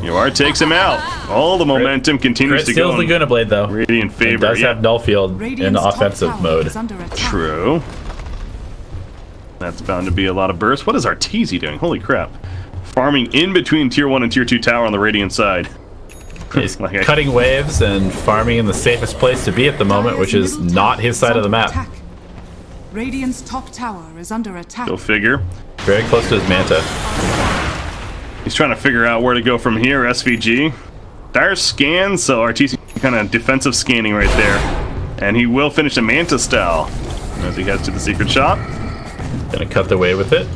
Yoar takes him out. All the momentum continues to go. Steals Laguna Blade, though. Radiant favor. It does have Nullfield in offensive mode. True. That's bound to be a lot of burst. What is Arteezy doing? Holy crap. Farming in between Tier 1 and Tier 2 tower on the Radiant side. He's cutting waves and farming in the safest place to be at the moment, which is not his side of the map. Radiant's top tower is under attack. Go figure. Very close to his Manta. He's trying to figure out where to go from here. SVG. Dire scan, so Arteezy kind of defensive scanning right there. And he will finish a Manta style as he heads to the secret shop. Gonna cut the way with it.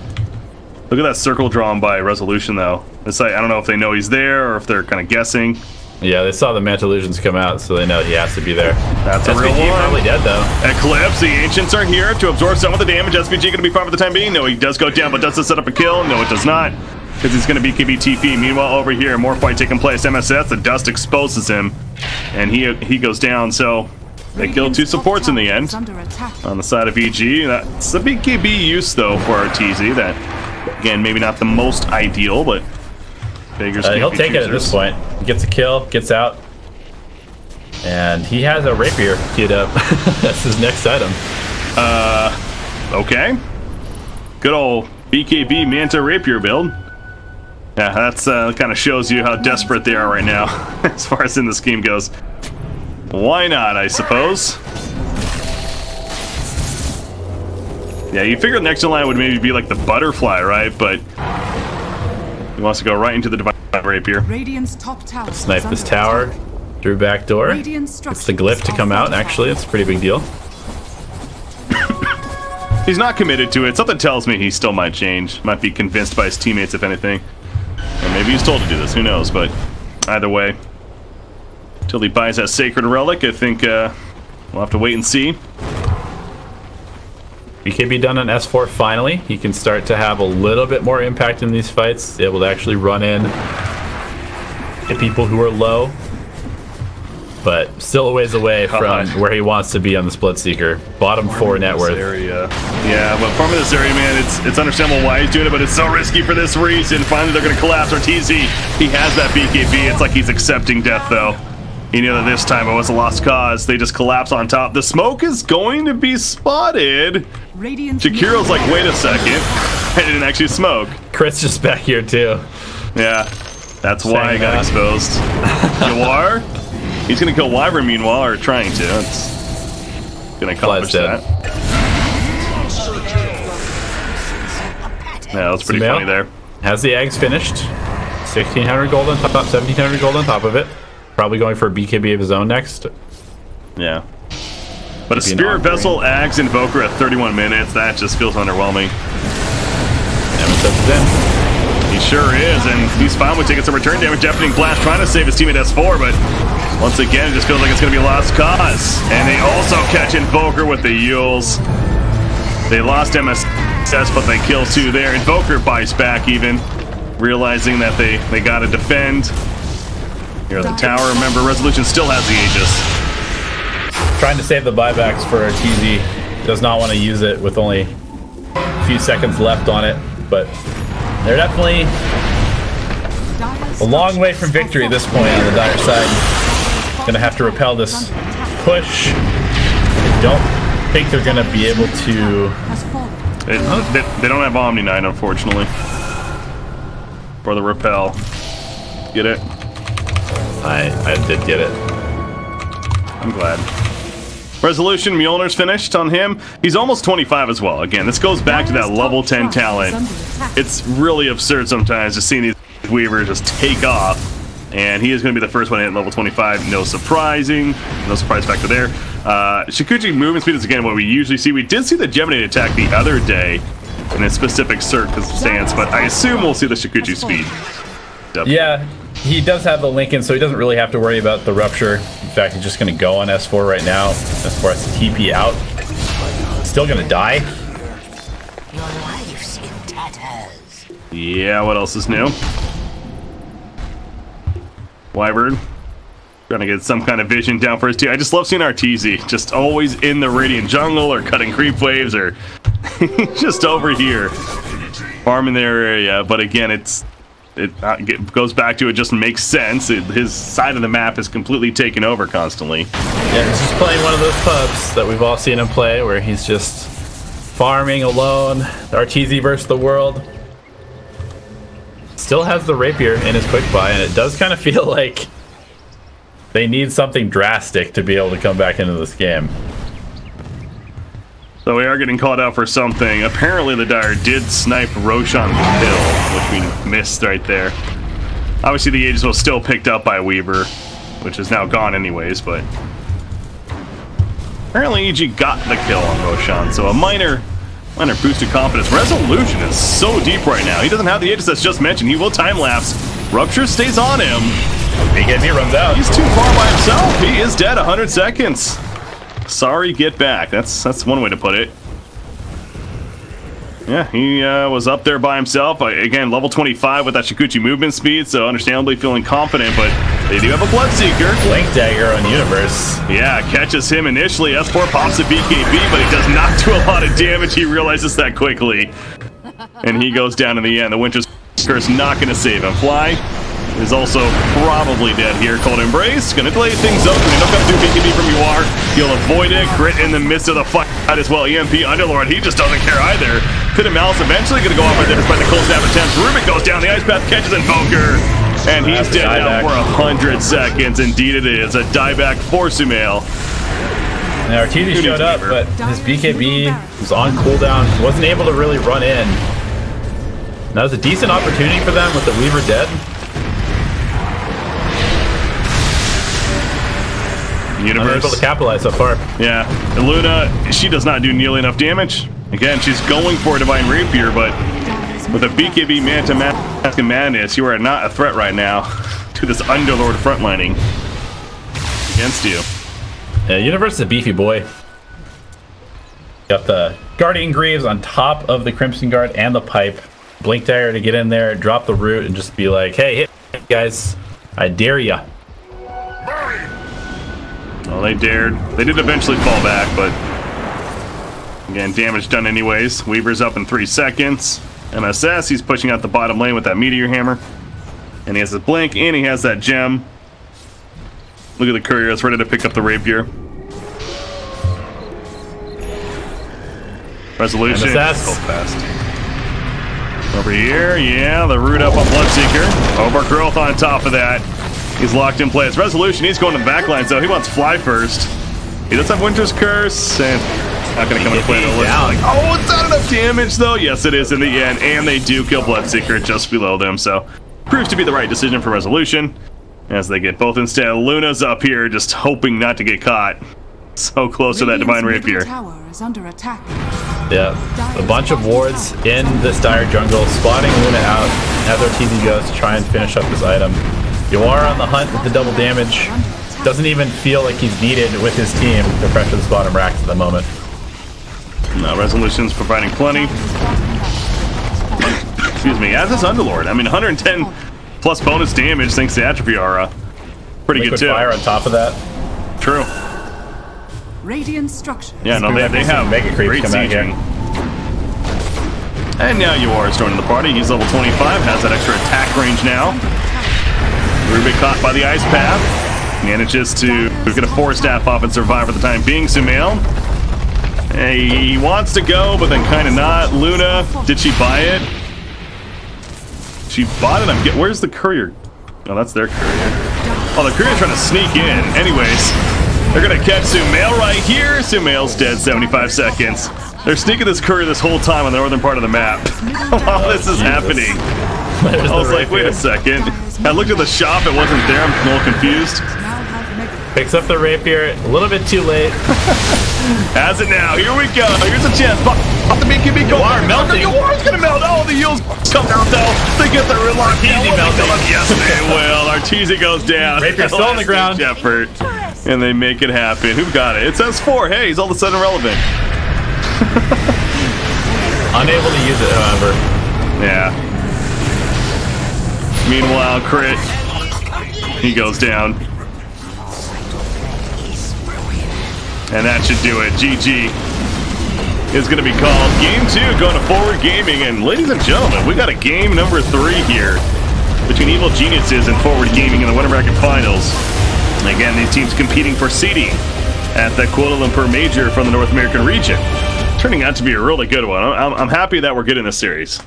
Look at that circle drawn by Resolution, though. It's like, I don't know if they know he's there or if they're kind of guessing. Yeah, they saw the Manta Illusions come out, so they know he has to be there. That's a real SVG one. probably dead, though. Eclipse, the Ancients are here to absorb some of the damage. SVG going to be fine for the time being. No, he does go down, but does this set up a kill? No, it does not, because he's going to be BKB TP. Meanwhile, over here, more fight taking place. MSS, the dust exposes him, and he goes down, so they kill 2 supports in the end. On the side of EG, that's the BKB use, though, for RTZ. That, again, maybe not the most ideal, but beggars can't he'll be take choosers. it at this point. He gets a kill, gets out, and he has a rapier queued up. That's his next item. Okay. Good old BKB Manta Rapier build. Yeah, that's kind of shows you how desperate they are right now, as far as in this game goes. Why not, I suppose? Yeah, you figure the next in line would maybe be like the butterfly, right? But he wants to go right into the Divine Rapier. Radiant's top tower. Snipe this tower through back door. It's the glyph to come out, actually. It's a pretty big deal. He's not committed to it. Something tells me he still might change. Might be convinced by his teammates, if anything. Or maybe he's told to do this. Who knows? But either way, until he buys that Sacred Relic, I think we'll have to wait and see. BKB done on S4 finally. He can start to have a little bit more impact in these fights. Able to actually run in, hit people who are low. But still a ways away from where he wants to be on the Split Seeker. Bottom 4 net worth. Area. Yeah, but farming this area, man, it's understandable why he's doing it, but it's so risky for this reason. Finally, they're going to collapse. RTZ, he has that BKB. It's like he's accepting death, though. He knew that this time it was a lost cause. They just collapse on top. The smoke is going to be spotted. Jakiro's like, wait a second. I didn't actually smoke. Chris just back here, too. Yeah, that's why I got exposed. Noir? He's gonna kill Wyvern meanwhile, or trying to. It's gonna accomplish that. Yeah, that was pretty funny there. Has the eggs finished. 1,600 gold on top, 1,700 gold on top of it. Probably going for a BKB of his own next. Yeah. But a Spirit Vessel, Ags, Invoker at 31 minutes, that just feels underwhelming. MSS is in. He sure is, and he's fine with taking some return damage. Deafening Blast trying to save his teammate S4, but once again, it just feels like it's going to be a lost cause. And they also catch Invoker with the Yules. They lost MSS, but they kill 2 there. Invoker buys back even, realizing that they got to defend. Here at the tower, remember, Resolution still has the Aegis. Trying to save the buybacks for TZ. Does not want to use it with only a few seconds left on it, but they're definitely a long way from victory at this point on the Dire side. Gonna have to repel this push. I don't think they're gonna be able to. They don't have Omni Knight, unfortunately, for the repel. Get it? I did get it. I'm glad. Resolution, Mjolnir's finished on him. He's almost 25 as well. Again, this goes back to that level 10 talent. It's really absurd sometimes just seeing these Weavers just take off. And he is going to be the first one to hit level 25. No surprising. No surprise factor there. Shikuchi movement speed is, again, what we usually see. We did see the Geminate attack the other day in a specific circumstance, but I assume we'll see the Shikuchi speed. Definitely. Yeah, he does have the Lincoln, so he doesn't really have to worry about the Rupture. In fact, he's just going to go on S4 right now. S4 has to TP out. Still going to die. Your life's in tatters. Yeah, what else is new? Wyvern. Trying to get some kind of vision down for his team. I just love seeing RTZ just always in the Radiant jungle or cutting creep waves or just over here farming their area. But again, it goes back to it just makes sense. His side of the map is completely taken over constantly. Yeah, he's just playing one of those pubs that we've all seen him play where he's just farming alone. RTZ versus the world. Still has the rapier in his quick buy, and it does kind of feel like they need something drastic to be able to come back into this game. So we are getting called out for something. Apparently the Dire did snipe Roshan kill, which we missed right there. Obviously the Aegis was still picked up by Weaver, which is now gone anyways, but apparently EG got the kill on Roshan, so a minor Minor boost of confidence. Resolution is so deep right now. He doesn't have the Aegis that's just mentioned. He will time lapse. Rupture stays on him. BKB runs out. He's too far by himself. He is dead. 100 seconds. Sorry, get back. That's one way to put it. Yeah, he was up there by himself. Again, level 25 with that Shikuchi movement speed, so understandably feeling confident, but they do have a Bloodseeker. Blink Dagger on Universe. Yeah, catches him initially. S4 pops a BKB, but he does not do a lot of damage. He realizes that quickly. And he goes down in the end. The Winter's Curse not going to save him. Fly is also probably dead here. Cold Embrace, gonna delay things up. We don't come through BKB from UR. He'll avoid it. Crit in the midst of the fight as well. EMP Underlord, he just doesn't care either. Pit of Malice eventually gonna go off right there despite the cold snap attempts. Rubik goes down, the Ice Path catches Invoker. And he's dead now for 100 seconds. Indeed it is. A dieback for Sumail. Now Arteezy showed up, but his BKB was on cooldown. Wasn't able to really run in. That was a decent opportunity for them with the Weaver dead. Universe. Unable to capitalize so far. Yeah, and Luna, she does not do nearly enough damage. Again, she's going for a Divine Rapier, but with a BKB Manta Mask and Madness, you are not a threat right now to this Underlord frontlining against you. Yeah, Universe is a beefy boy. Got the Guardian Greaves on top of the Crimson Guard and the Pipe. Blink Dagger to get in there, drop the root, and just be like, hey, hit me, guys. I dare ya. Well, they dared. They did eventually fall back, but again, damage done anyways. Weaver's up in 3 seconds. MSS, he's pushing out the bottom lane with that Meteor Hammer. And he has his Blink, and he has that Gem. Look at the Courier, it's ready to pick up the Rapier. Resolution. MSS. So fast. Over here, yeah, the root up on Bloodseeker. Overgrowth on top of that. He's locked in place. Resolution, he's going to the back line, so he wants Fly first. He does have Winter's Curse, and not going to come into play. Like, oh, it's not enough damage, though. Yes, it is in the end, and they do kill Bloodseeker just below them, so proves to be the right decision for Resolution. As they get both instead. Luna's up here, just hoping not to get caught. So close to that Divine Rapier. Tower is under attack. Yeah, a bunch of wards in this dire jungle, spotting Luna out as Arteezy goes to try and finish up this item. You are on the hunt with the double damage. Doesn't even feel like he's needed with his team to pressure the bottom racks at the moment. No, Resolution's providing plenty. Excuse me, as is Underlord. I mean, 110 plus bonus damage thanks to Atrophy Aura. Pretty Liquid good too. Fire on top of that. True. Radiant structure. Yeah, no, they have Mega Creeps great come out sieging. here. And now UR is joining the party. He's level 25, has that extra attack range now. Rubik caught by the Ice Path. Manages to get a 4-staff off and survive for the time being. Sumail. He wants to go, but then kind of not. Luna, did she buy it? She bought it. Where's the Courier? Oh, that's their Courier. Oh, the Courier's trying to sneak in. Anyways, they're going to catch Sumail right here. Sumail's dead, 75 seconds. They're sneaking this Courier this whole time on the northern part of the map. While this is happening. I was like, wait a second. I looked at the shop, it wasn't there. I'm a little confused. Picks up the Rapier, a little bit too late. Has it now. Here we go. Here's a chance. Pop the BKB. Go on. Melting. UR's gonna melt. Oh, the Yules come down though. They get the real Arteezy melting. Yes, they will. Arteezy goes down. Rapier still on the ground. Effort. And they make it happen. Who got it? It says 4. Hey, he's all of a sudden relevant. Unable to use it, however. Yeah. Meanwhile, Crit. He goes down. And that should do it. GG is going to be called. Game 2 going to Forward Gaming. And ladies and gentlemen, we got a game number 3 here between Evil Geniuses and Forward Gaming in the Winter Bracket Finals. And again, these teams competing for seeding at the Kuala Lumpur Major from the North American region. Turning out to be a really good one. I'm happy that we're getting this series.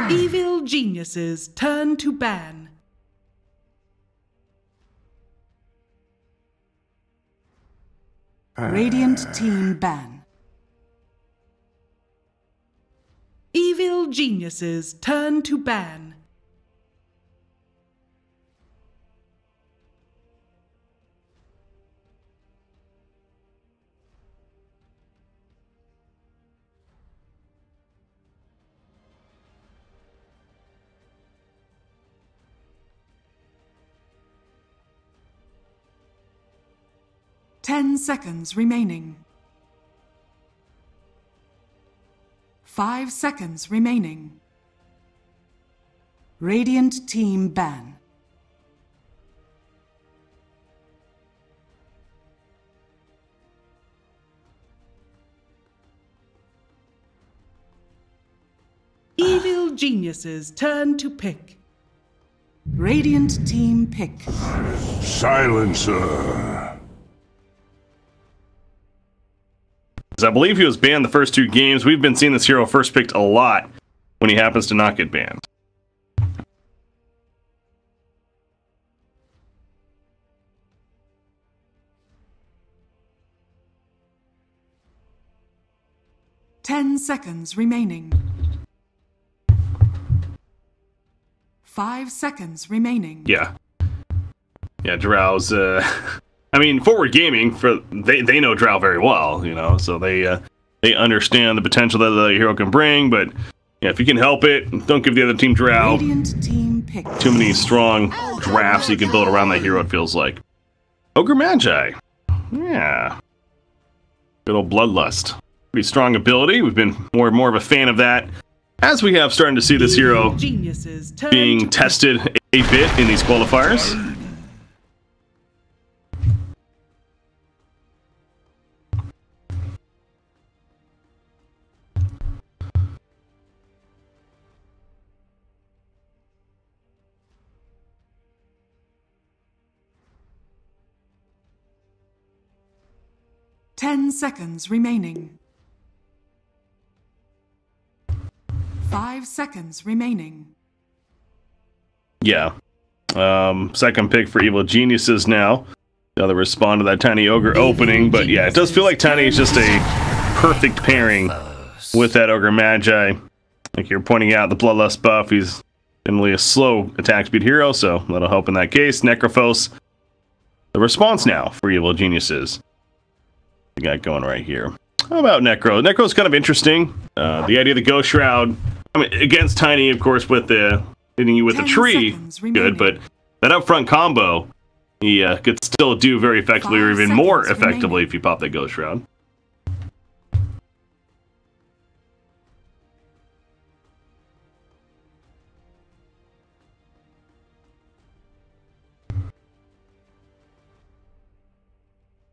Evil geniuses turn to ban. Radiant team ban. Evil geniuses turn to ban. Ten seconds remaining. 5 seconds remaining. Radiant team ban. Evil geniuses turn to pick. Radiant team pick. Silencer. I believe he was banned the first 2 games. We've been seeing this hero first picked a lot when he happens to not get banned. Ten seconds remaining. 5 seconds remaining. Yeah. Yeah, Drow's I mean, Forward Gaming, they know Drow very well, you know, so they understand the potential that the hero can bring, but yeah, if you can help it, don't give the other team Drow too many strong drafts you can build around that hero, it feels like. Ogre Magi. Yeah. Good old Bloodlust. Pretty strong ability. We've been more and more of a fan of that, as we have starting to see this hero being tested a bit in these qualifiers. Ten seconds remaining. 5 seconds remaining. Yeah. Second pick for Evil Geniuses now. Now they respond to that Tiny Ogre opening, but yeah, it does feel like Tiny is just a perfect pairing with that Ogre Magi. Like you're pointing out, the Bloodlust buff, he's generally a slow attack speed hero, so that'll help in that case. Necrophos, the response now for Evil Geniuses. We got going right here. How about Necro? Necro's kind of interesting. The idea of the Ghost Shroud, I mean, against Tiny, of course, with the hitting you with the tree, good, but that upfront combo, he could still do very effectively, or even more effectively if you pop that Ghost Shroud.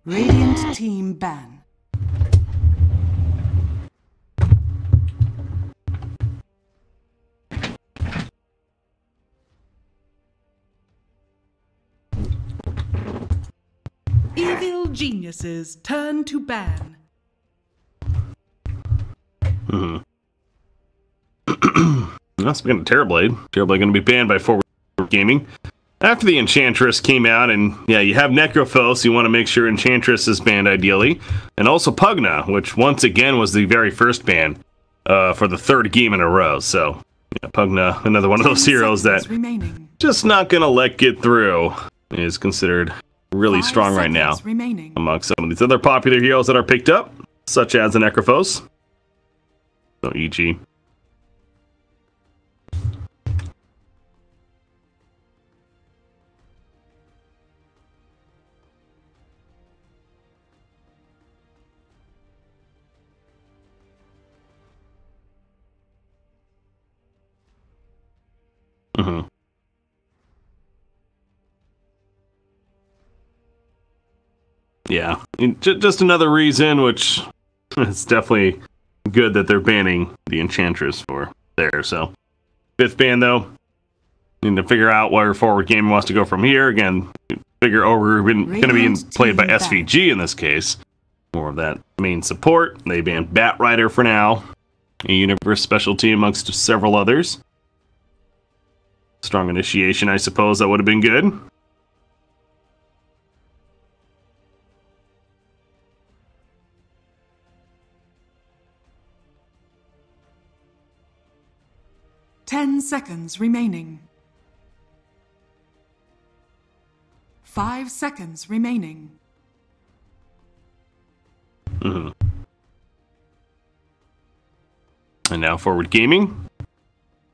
Radiant team ban. Evil geniuses turn to ban. Speaking of Terrorblade, Terrorblade going to be banned by Forward Gaming. After the Enchantress came out, and yeah, you have Necrophos, you want to make sure Enchantress is banned ideally, and also Pugna, which once again was the very first ban for the 3rd game in a row. So yeah, Pugna, another one of those heroes that just not going to let get through, is considered really strong right now amongst some of these other popular heroes that are picked up, such as the Necrophos. So e.g. Yeah, just another reason, which it's definitely good that they're banning the Enchantress for there. So, 5th ban though. Need to figure out where forward gaming wants to go from here. Again, figure Ogre going to be played by SVG in this case. More of that main support. They banned Bat Rider for now. A universe specialty amongst several others. Strong initiation, I suppose that would have been good. Ten seconds remaining. 5 seconds remaining. Mm-hmm. And now forward gaming.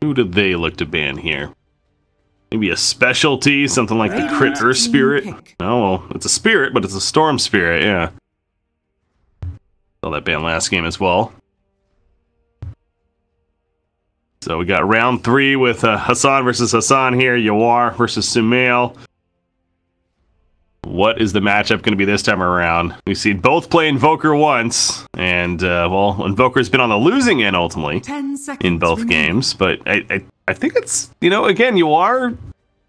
Who do they look to ban here? Maybe a specialty, something like the Crit Earth Spirit. Oh, well, it's a spirit, but it's a Storm Spirit, yeah. Saw that ban last game as well. So we got round 3 with Hassan versus Hassan here. Yawar versus Sumail. What is the matchup going to be this time around? We've seen both play Invoker once, and well, Invoker's been on the losing end ultimately in both games. But I think it's, you know, again, Yawar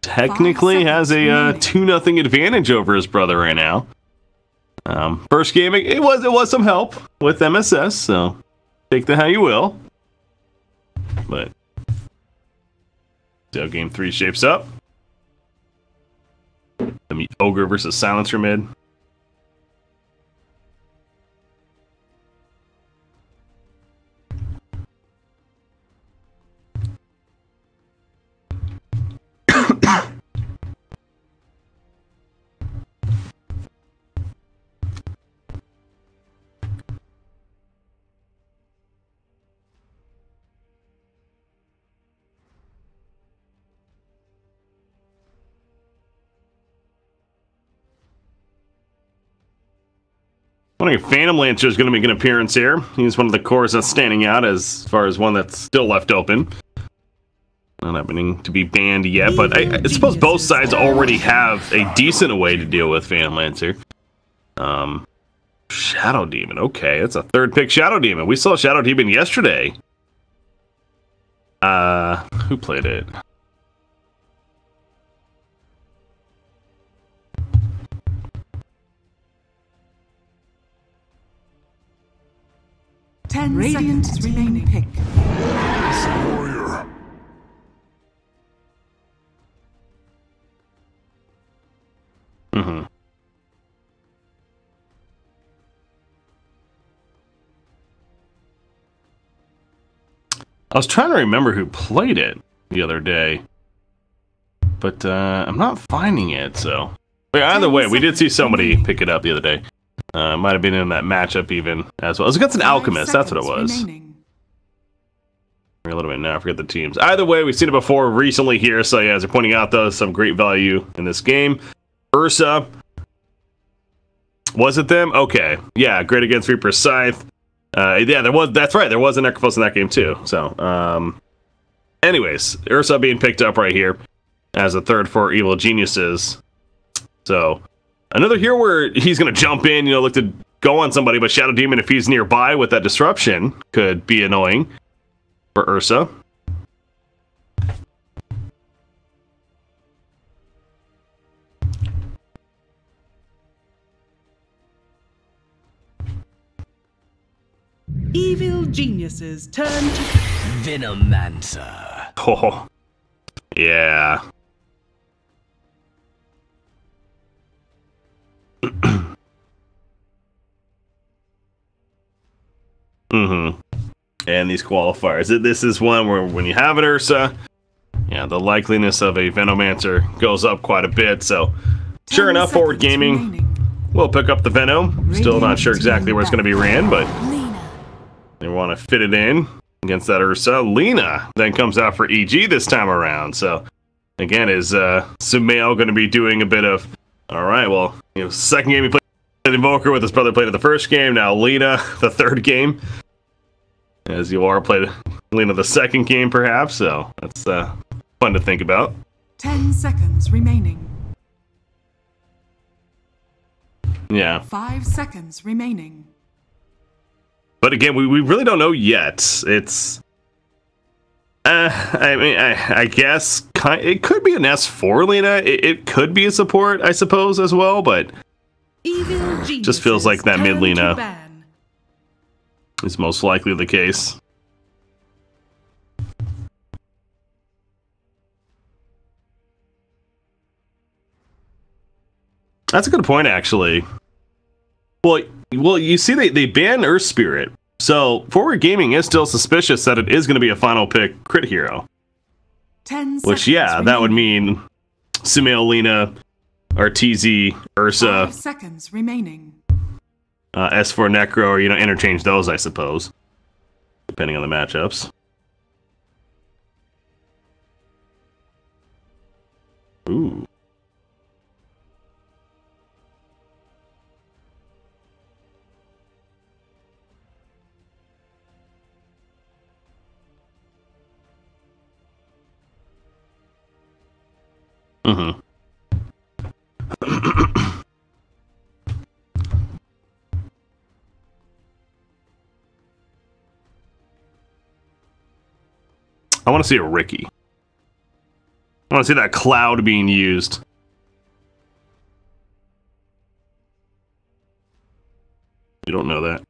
technically has a 2-0 advantage over his brother right now. First game, it was some help with MSS, so take that how you will. But see how game 3 shapes up. The Ogre versus Silencer mid. Wondering if Phantom Lancer is going to make an appearance here. He's one of the cores that's standing out as far as one that's still left open. Not happening to be banned yet, but I suppose both sides already have a decent way to deal with Phantom Lancer. Shadow Demon, okay, that's a 3rd pick Shadow Demon. We saw Shadow Demon yesterday. Who played it? Radiant seconds remaining. Pick. Warrior. Mm-hmm. I was trying to remember who played it the other day, but I'm not finding it, so... But either way, we did see somebody pick it up the other day. Might have been in that matchup even as well. It was against an Alchemist, that's what it was. A little bit now, I forget the teams. Either way, we've seen it before recently here, so yeah, as they're pointing out, though, some great value in this game. Ursa. Was it them? Okay. Yeah, great against Reaper Scythe. Yeah, that's right, there was a Necrophos in that game too. So, anyways, Ursa being picked up right here as a 3rd for Evil Geniuses. So, another here where he's going to jump in, you know, look to go on somebody, but Shadow Demon, if he's nearby with that disruption, could be annoying for Ursa. Evil Geniuses turn to Venomancer. Oh, yeah. Mm-hmm. And these qualifiers. This is one where when you have an Ursa, yeah, the likeliness of a Venomancer goes up quite a bit. So, sure enough, forward gaming will pick up the Venom. Still not sure exactly where it's going to be ran, but they want to fit it in against that Ursa. Lena then comes out for EG this time around. So, again, is Sumail going to be doing a bit of, all right, well, you know, second game he played Invoker with his brother played in the first game. Now Lena, the 3rd game. As you are played Lena the 2nd game, perhaps. So that's fun to think about. 10 seconds remaining. Yeah. 5 seconds remaining. But again, we really don't know yet. It's... I mean, I guess it could be an S4 Lena. It could be a support, I suppose, as well, but... just feels like that mid Lena is most likely the case. That's a good point, actually. Well, you see, they banned Earth Spirit, so Forward Gaming is still suspicious that it is going to be a final pick crit hero. 10 which, yeah, that would mean Sumail, Lena, Arteezy, Ursa. 5 seconds remaining. S4 Necro, or, interchange those, I suppose, depending on the matchups. Ooh. Mm-hmm. I want to see a Ricky. I want to see that cloud being used. You don't know that.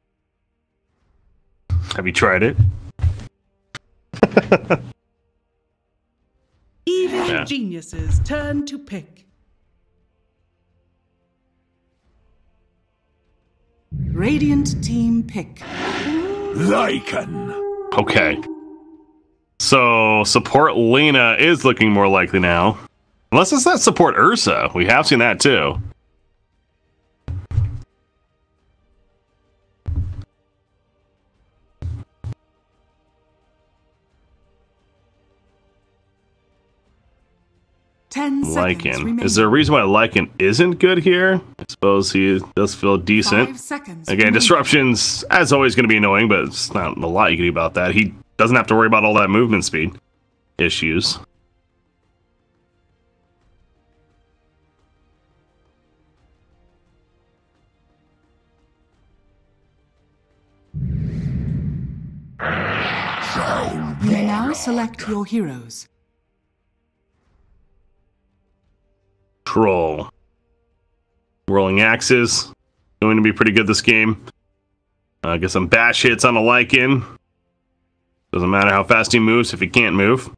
Have you tried it? Evil geniuses turn to pick. Radiant team pick. Lycan. Okay. So, support Lena is looking more likely now. Unless it's that support Ursa. We have seen that too. Lycan. Is there a reason why Lycan isn't good here? I suppose he does feel decent. 5 seconds Again, disruptions, as always, going to be annoying, but it's not a lot you can do about that. He doesn't have to worry about all that movement speed issues. You may now select your heroes. Troll. Rolling axes. Going to be pretty good this game. Get some bash hits on a Lycan. Doesn't matter how fast he moves if he can't move.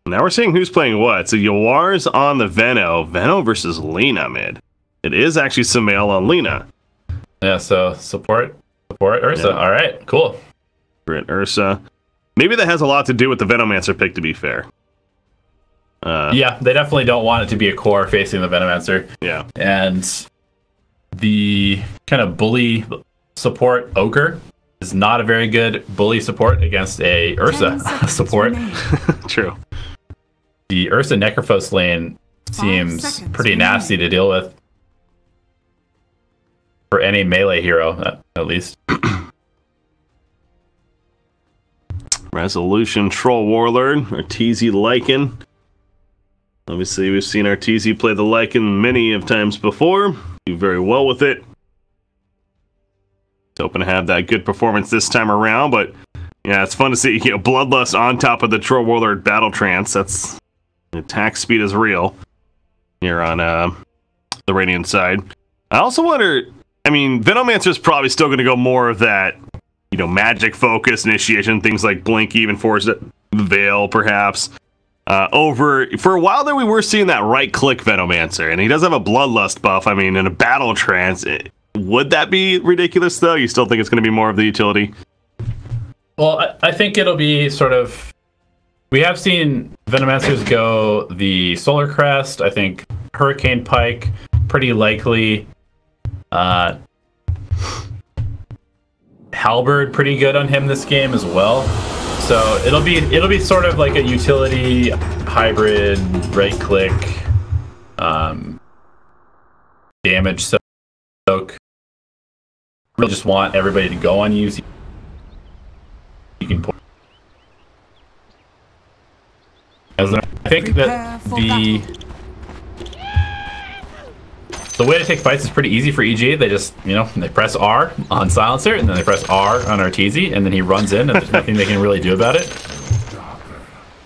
Now we're seeing who's playing what. So Yowar's on the Veno. Veno versus Lena mid. It is actually Sumail on Lena. Yeah, so support Ursa. Yeah. Alright, cool. Crit Ursa. Maybe that has a lot to do with the Venomancer pick, to be fair. Yeah, they definitely don't want it to be a core facing the Venomancer. Yeah. And the kind of bully support Ogre is not a very good bully support against a Ursa support. True. The Ursa Necrophos lane seems pretty nasty to deal with. For any melee hero, at least. Resolution Troll Warlord, Arteezy Lycan. Obviously, we've seen Arteezy play the Lycan many of times before. Do very well with it. Hoping to have that good performance this time around, but yeah, it's fun to see Bloodlust on top of the Troll Warlord Battle Trance. That's attack speed is real here on the Radiant side. I also wonder, I mean, Venomancer is probably still going to go more of that, magic focus, initiation, things like Blink, even Force Veil, perhaps. For a while there, we were seeing that right-click Venomancer, and he does have a Bloodlust buff. I mean, in a Battle Trance, would that be ridiculous, though? You still think it's going to be more of the utility? Well, I think it'll be sort of... We have seen Venomancers go the Solar Crest, I think Hurricane Pike, pretty likely. Halberd, pretty good on him this game as well. So it'll be sort of like a utility hybrid right click damage soak. Really just want everybody to go on use. You can put. I think that the the way to take fights is pretty easy for EG. They just, you know, they press R on Silencer, and then they press R on Arteezy, and then he runs in, and there's nothing they can really do about it.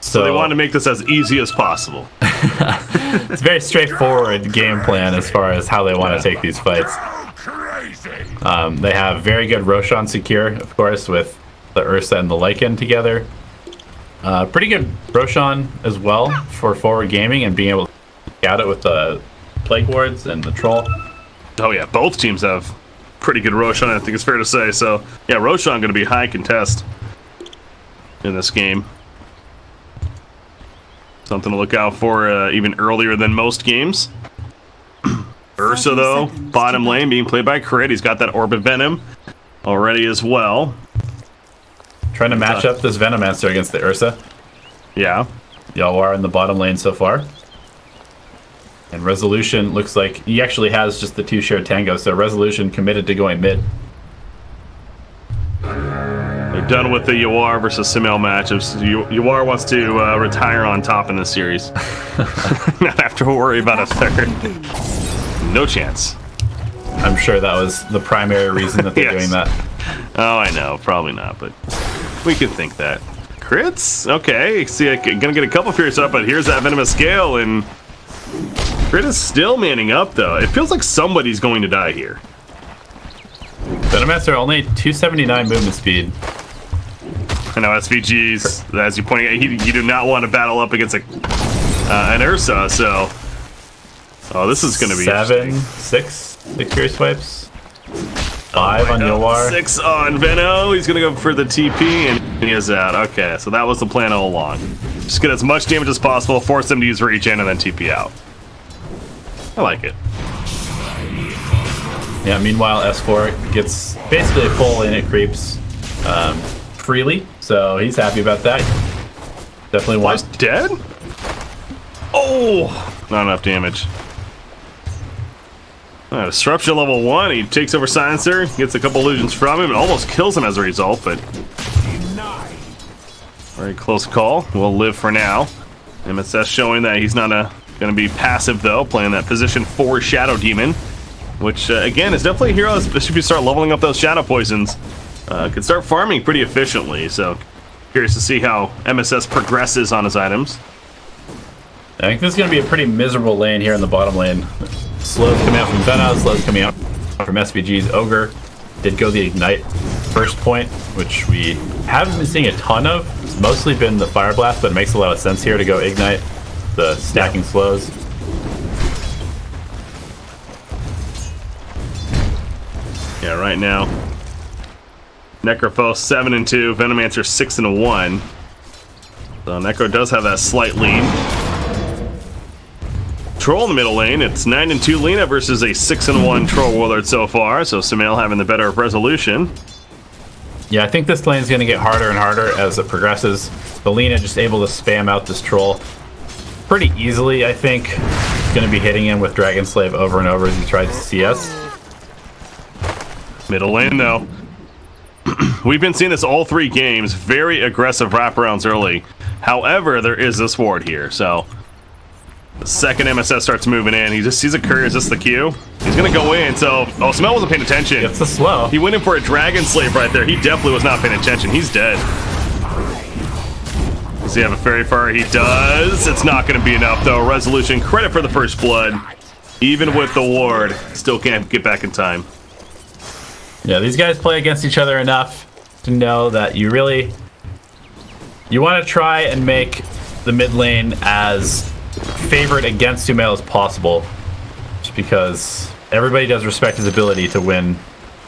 So they wanted to make this as easy as possible. It's a very straightforward game plan as far as how they want to take these fights. They have very good Roshan secure, of course, with the Ursa and the Lycan together. Pretty good Roshan as well for forward gaming and being able to out it with the Plague Wards and the Troll. Oh yeah, both teams have pretty good Roshan, I think it's fair to say. So yeah, Roshan going to be high contest in this game. Something to look out for even earlier than most games. Ursa, though, bottom lane being played by Crit. He's got that Orbit Venom already as well. Trying to match up this Venomancer against the Ursa. Yeah. Y'all are in the bottom lane so far. And Resolution looks like he actually has just the 2 shared tango, so Resolution committed to going mid. They're done with the Yawar versus Simel matchups. Yawar wants to retire on top in this series. Not have to worry about a third. No chance. I'm sure that was the primary reason that they're doing that. Oh, I know. Probably not, but we could think that. Crits? Okay. See, I'm going to get a couple Furious up, but here's that Venomous Scale, and Crit is still manning up, though. It feels like somebody's going to die here. Venomancer only 279 movement speed. I know SVGs, as you pointed out, you do not want to battle up against an Ursa, so... Oh, this is going to be 6 Furious Swipes. 5 on Yawar. 6 on Veno. He's going to go for the TP, and he is out. Okay, so that was the plan all along. Just get as much damage as possible, force them to use reach in, and then TP out. I like it. Yeah, meanwhile, S4 gets basically a full in, it creeps freely, so he's happy about that. Definitely wants... dead? Oh! Not enough damage. Disruption level 1, he takes over Silencer, gets a couple illusions from him, and almost kills him as a result, but... Very close call. We'll live for now. MSS showing that he's not going to be passive, though, playing that position 4 Shadow Demon, which, again, is definitely a hero, especially if you start leveling up those Shadow Poisons. Can start farming pretty efficiently, so curious to see how MSS progresses on his items. I think this is going to be a pretty miserable lane here in the bottom lane. Slows coming out from Venom, slows coming out from SVG's Ogre. Did go the Ignite first point, which we haven't been seeing a ton of. It's mostly been the Fire Blast, but it makes a lot of sense here to go Ignite. The stacking slows. Yeah, right now, Necrophos 7-2, Venomancer 6-1. So Necro does have that slight lead. Troll in the middle lane, it's 9-2 Lena versus a 6-1 Troll Warlord so far, so Sumail having the better Resolution. Yeah, I think this lane is going to get harder and harder as it progresses. The Lena just able to spam out this Troll pretty easily, I think. It's going to be hitting him with Dragon Slave over and over as he tries to CS. Middle lane, though. We've been seeing this all 3 games, very aggressive wraparounds early. However, there is this ward here, so... The second MSS starts moving in, he just sees a courier. Is this the Q? He's gonna go in, so... Oh, Smell wasn't paying attention. It's the slow. He went in for a Dragon Slave right there. He definitely was not paying attention. He's dead. Does he have a Fairy Fire? He does. It's not gonna be enough, though. Resolution, credit for the first blood. Even with the ward, still can't get back in time. Yeah, these guys play against each other enough to know that you really... You want to try and make the mid lane as favored against Sumail as possible, just because everybody does respect his ability to win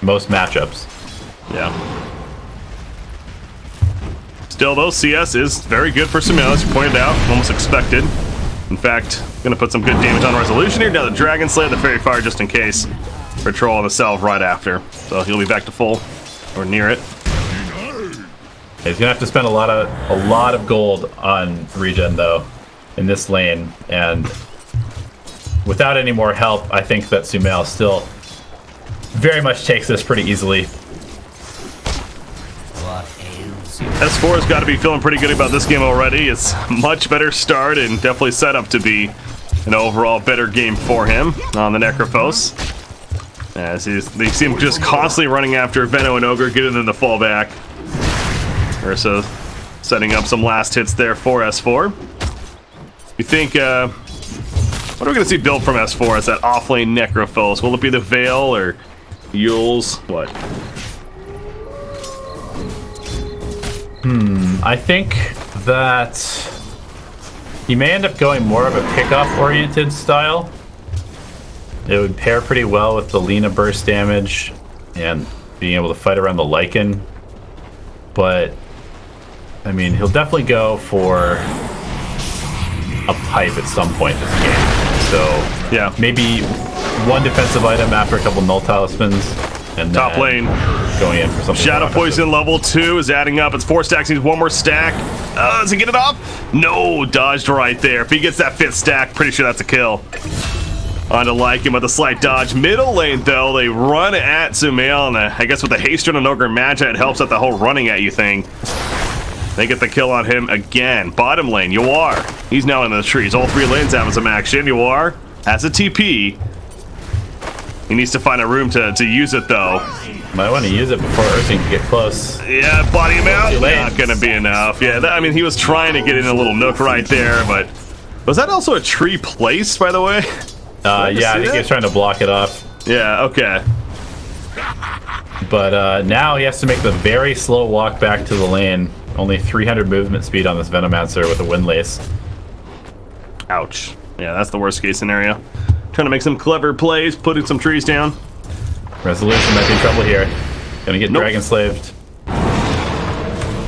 most matchups. Yeah. Still, though, CS is very good for Sumail, as you pointed out, almost expected. In fact, going to put some good damage on Resolution here. Now the Dragon Slayer, the Fairy Fire, just in case. For Troll on the Salve right after, so he'll be back to full, or near it. He's gonna have to spend a lot of gold on regen though in this lane, and without any more help, I think that Sumail still very much takes this pretty easily. S4 has got to be feeling pretty good about this game already. It's a much better start and definitely set up to be an overall better game for him on the Necrophos. As they seem just constantly running after Venno and Ogre, getting them to fall back. Ursa setting up some last hits there for S4. You think, what are we going to see build from S4 as that off-lane Necrophos? Will it be the Veil or Yules? What? I think that he may end up going more of a pickoff-oriented style. It would pair pretty well with the Lina burst damage and being able to fight around the Lycan. But, I mean, he'll definitely go for a pipe at some point this game. So, yeah, maybe one defensive item after a couple null talismans. And top lane going in for something. Shadow Poison level 2 is adding up. It's 4 stacks. Needs one more stack. Does he get it off? No, dodged right there. If he gets that 5th stack, pretty sure that's a kill. On to Lycan with a slight dodge. Middle lane, though, they run at Sumail, and I guess with the haste on Ogre Magi, it helps out the whole running at you thing. They get the kill on him again. Bottom lane, Yawar. He's now in the trees. All 3 lanes having some action. Yawar has a TP. He needs to find a room to use it, though. Might want to use it before Ursa can get close. Yeah, body him out. Not going to be enough. Yeah, I mean, he was trying to get in a little nook right there, but... Was that also a tree placed, by the way? Yeah, I think he was trying to block it off. Yeah, okay. But now he has to make the very slow walk back to the lane. Only 300 movement speed on this Venomancer with a Windlace. Ouch. Yeah, that's the worst case scenario. Trying to make some clever plays, putting some trees down. Resolution might be in trouble here. Gonna get Dragon Slaved.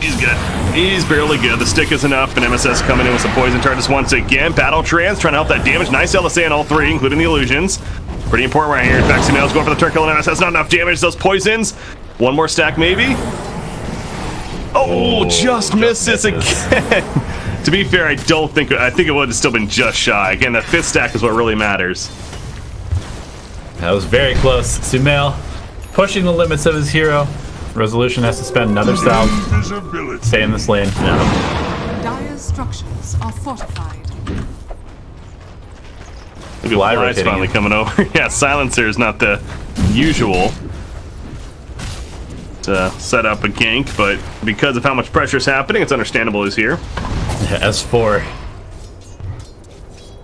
He's good. He's barely good. The stick is enough, and MSS coming in with some poison charges once again. Battle Trance trying to help that damage. Nice LSA on all 3, including the illusions. Pretty important right here. In fact, Sumail's going for the turn kill, and MSS not enough damage. Those poisons. One more stack, maybe. Oh, just misses again. To be fair, I think it would have still been just shy. Again, that 5th stack is what really matters. That was very close. Sumail pushing the limits of his hero. Resolution has to spend another style. Stay in this lane. Yeah. Dire's structures are fortified. Maybe Fly's finally coming over. Yeah, Silencer is not the usual to set up a gank, but because of how much pressure is happening, it's understandable he's here. Yeah, S4.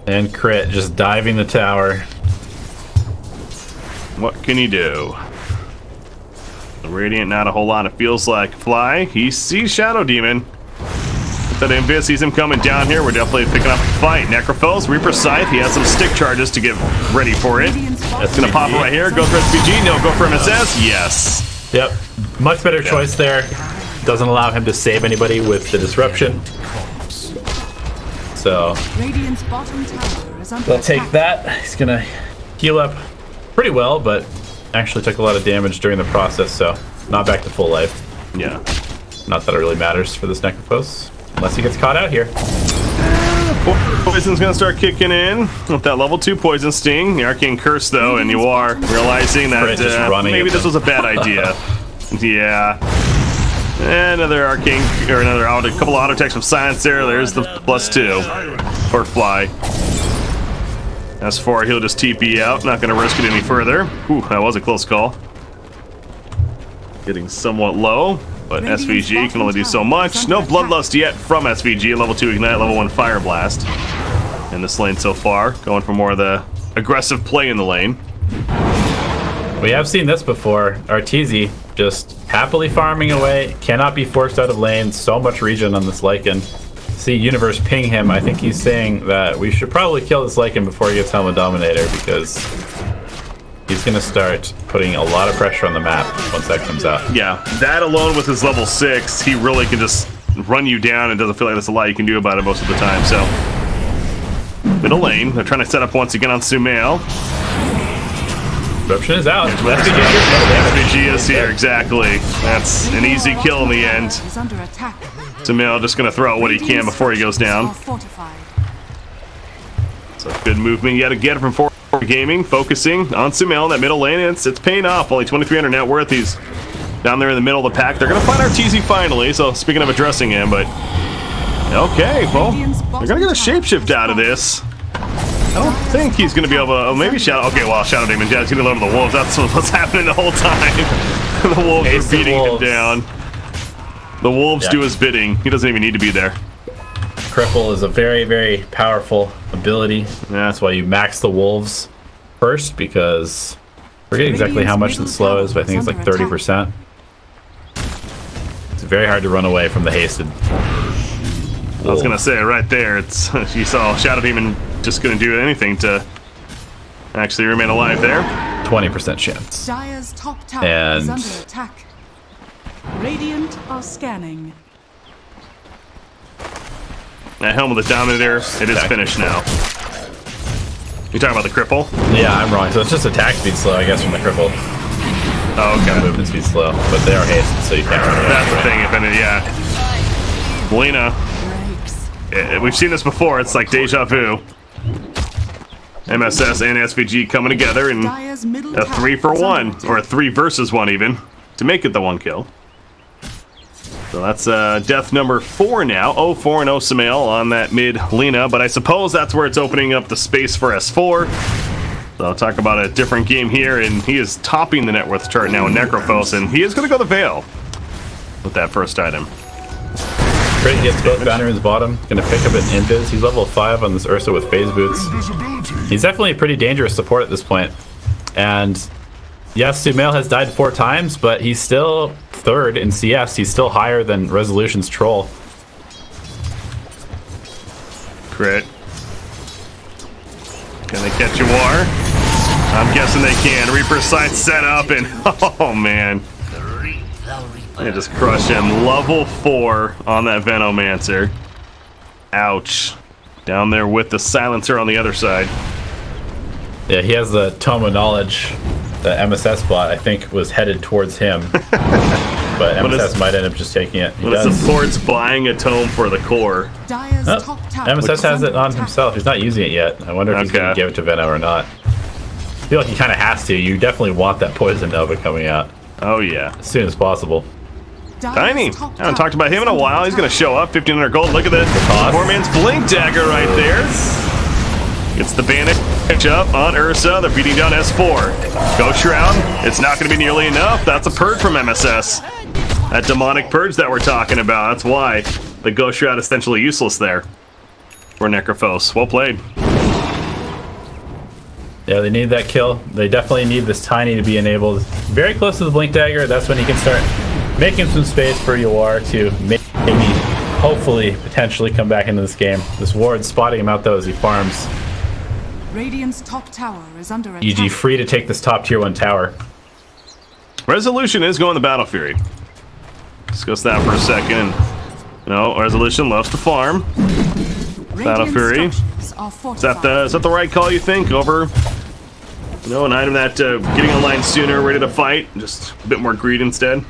And Crit just diving the tower. What can he do? The Radiant, not a whole lot. It feels like Fly. He sees Shadow Demon. That Invis sees him coming down here. We're definitely picking up a fight. Necrophos, Reaper Scythe. He has some stick charges to get ready for it. That's gonna pop right here. Go for SPG. No, go for MSS. Yes. Yep. Much better choice there. Doesn't allow him to save anybody with the disruption. So they'll take that. He's gonna heal up pretty well, but actually took a lot of damage during the process, so not back to full life. Yeah. Not that it really matters for this Necrophos, unless he gets caught out here. Poison's gonna start kicking in with that level 2 poison sting. The Arcane Curse, though, and you are realizing that maybe this was a bad idea. Yeah. And another arcane, or a couple auto attacks from Silencer. There's the +2 for Fly. S4, he'll just TP out. Not going to risk it any further. Ooh, that was a close call. Getting somewhat low, but SVG can only do so much. No Bloodlust yet from SVG. Level 2 Ignite, level 1 Fire Blast. In this lane so far, going for more of the aggressive play in the lane. We have seen this before. Arteezy just happily farming away, cannot be forced out of lane. So much regen on this Lycan. See Universe ping him. I think he's saying that we should probably kill this Lycan before he gets Helmet Dominator, because he's going to start putting a lot of pressure on the map once that comes out. Yeah, that alone with his level 6, he really can just run you down and doesn't feel like there's a lot you can do about it most of the time. So, middle lane, they're trying to set up once again on Sumail. Disruption is out. SVG is here, exactly. That's an easy kill in the end. Sumail just going to throw out what he can before he goes down. So good movement yet again from 4 Gaming, focusing on Sumail in that middle lane. It's paying off. Only 2,300 net worth. He's down there in the middle of the pack. They're going to find Arteezy finally, so speaking of addressing him, but... Okay, well, they're going to get a shapeshift out of this. don't think he's going to be able to... Oh, maybe Shadow... Okay, well, Shadow Demon Jazz getting a load of the Wolves. That's what's happening the whole time. The Wolves are beating him down. The Wolves do his bidding. He doesn't even need to be there. Cripple is a very, very powerful ability. Yeah. That's why you max the Wolves first, because... I forget exactly how much the slow is, but I think it's like 30%. It's very hard to run away from the hasted. I was gonna say right there, it's you saw Shadow Demon just gonna do anything to actually remain alive there. 20% chance. Dire's top tower And is under attack. Radiant are scanning. That Helm of the Dominator, it is finished now. You talking about the cripple? Yeah, I'm wrong. So it's just attack speed slow, I guess, from the cripple. Oh, okay. Movement speed slow, but they are hasted, so you can't run away. That's the thing, if any, yeah. Lena. We've seen this before, it's like deja vu. MSS and SVG coming together in a 3-for-1, or a 3 versus 1 even, to make it the 1 kill. So that's death number 4 now. 0-4 and 0 Samael on that mid Lena, but I suppose that's where it's opening up the space for S4. So I'll talk about a different game here, and he is topping the net worth chart now in Necrophos, and he is going to go the Veil with that first item. Crit gets both Bannerman's bottom, going to pick up an Invis. He's level 5 on this Ursa with phase boots. He's definitely a pretty dangerous support at this point. And yes, Sumail has died 4 times, but he's still 3rd in CS. He's still higher than Resolution's Troll. Crit. Can they catch a war? I'm guessing they can. Reaper sight set up, and oh man. They just crushed him. Level 4 on that Venomancer. Ouch. Down there with the Silencer on the other side. Yeah, he has the Tome of Knowledge. The MSS bot, I think, was headed towards him. But MSS might end up just taking it. But the support's buying a tome for the core. Oh, MSS has it on himself. He's not using it yet. I wonder if he's going to give it to Veno or not. I feel like he kind of has to. You definitely want that Poison Nova coming out. Oh, yeah. As soon as possible. Tiny. I haven't talked about him in a while. He's going to show up. 1,500 gold. Look at this. Poor man's Blink Dagger right there. It's the bandage up on Ursa. They're beating down S4. Ghost Shroud. It's not going to be nearly enough. That's a purge from MSS. That demonic purge that we're talking about. That's why the Ghost Shroud is essentially useless there for Necrophos. Well played. Yeah, they need that kill. They definitely need this Tiny to be enabled. Very close to the Blink Dagger. That's when he can start making some space for Yawar to maybe, hopefully, potentially come back into this game. This Ward's spotting him out though as he farms. Radiant's top tower is under attack. EG free to take this top tier 1 tower. Resolution is going to Battle Fury. Discuss that for a second. You know, Resolution loves to farm. Battle Fury. Is that the right call, you think, over, you know, an item that getting online sooner, ready to fight, just a bit more greed instead?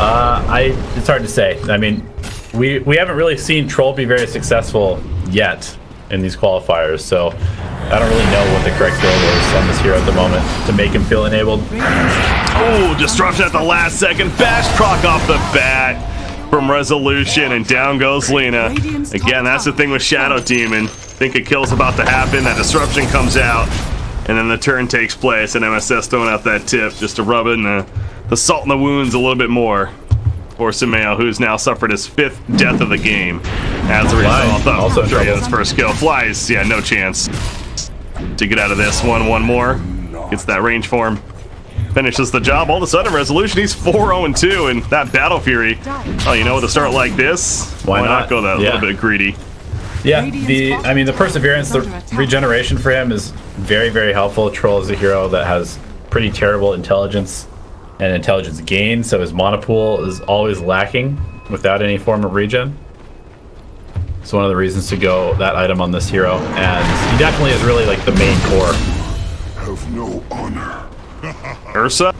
It's hard to say. I mean, we haven't really seen Troll be very successful yet in these qualifiers, so I don't really know what the correct build is on this hero at the moment to make him feel enabled. Oh, disruption at the last second. Bash proc off the bat from Resolution, and down goes Lena. Again, that's the thing with Shadow Demon. Think a kill's about to happen, that disruption comes out, and then the turn takes place, and MSS throwing out that tip just to rub in the salt in the wounds a little bit more for Sumail, who's now suffered his 5th death of the game as a result of also his first kill. Flies, yeah, no chance to get out of this. One more. Gets that range form. Finishes the job. All of a sudden, Resolution, he's 4-0-2, and that Battle Fury. Oh, you know, with a start like this, why not go that little bit greedy? Yeah, I mean, the Perseverance, the regeneration for him is very, very helpful. Troll is a hero that has pretty terrible intelligence and intelligence gain, so his mana pool is always lacking without any form of regen. It's one of the reasons to go that item on this hero, and he definitely is really like the main core. Have no honor. Ursa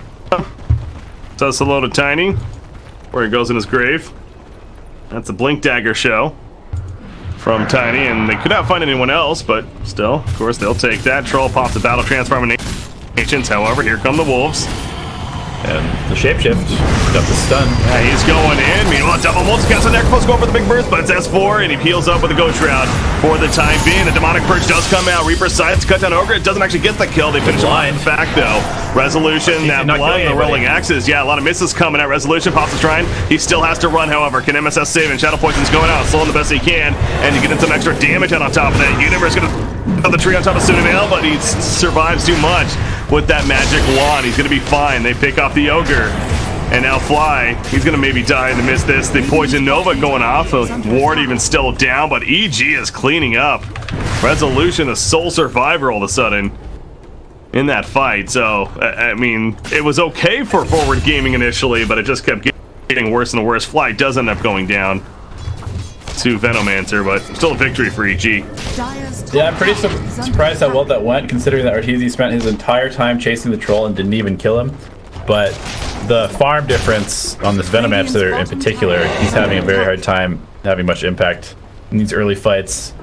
says hello to Tiny, where he goes in his grave. That's a Blink Dagger show from Tiny, and they could not find anyone else, but still, of course, they'll take that. Troll pops a Battle Transformations. However, here come the Wolves. And the shapeshift got the stun. Yeah, he's going in. Meanwhile, double multicast on Necropulse going for the big burst, but it's S4, and he peels up with a Ghost Shroud for the time being. The Demonic Purge does come out. Reaper Scythe to cut down Ogre. It doesn't actually get the kill. They finish line back, though. Resolution, that blind, the rolling axes. Yeah, a lot of misses coming out. Resolution pops the Shrine. He still has to run, however. Can MSS save? And Shadow Poison's going out, slowing the best he can, and you get some extra damage out on top of that. Universe going to put the tree on top of Sunavale, but he survives too much with that magic wand. He's going to be fine. They pick off the Ogre. And now Fly, he's going to maybe die in the midst of this. The Poison Nova going off. Ward even still down, but EG is cleaning up. Resolution, a sole survivor all of a sudden in that fight. So, I mean, it was okay for Forward Gaming initially, but it just kept getting worse and worse. Fly does end up going down to Venomancer, but still a victory for EG. Yeah, I'm pretty surprised how well that went, considering that Arteezy spent his entire time chasing the troll and didn't even kill him. But the farm difference on this Venomancer in particular, he's having a very hard time having much impact in these early fights.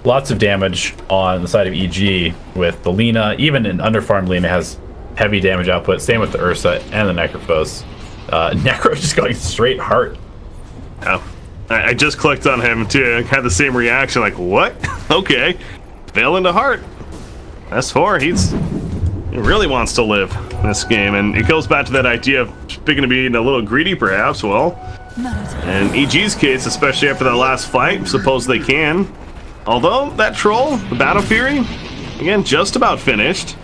Lots of damage on the side of EG with the Lina. Even an underfarmed Lina has heavy damage output. Same with the Ursa and the Necrophos. Necro's just going straight heart. Oh. I just clicked on him to have the same reaction, like, what? Okay. Fell into heart. S4, he really wants to live in this game, and it goes back to that idea of speaking of being a little greedy, perhaps. Well, in EG's case, especially after that last fight, suppose they can. Although, that troll, the Battle Fury, again, just about finished.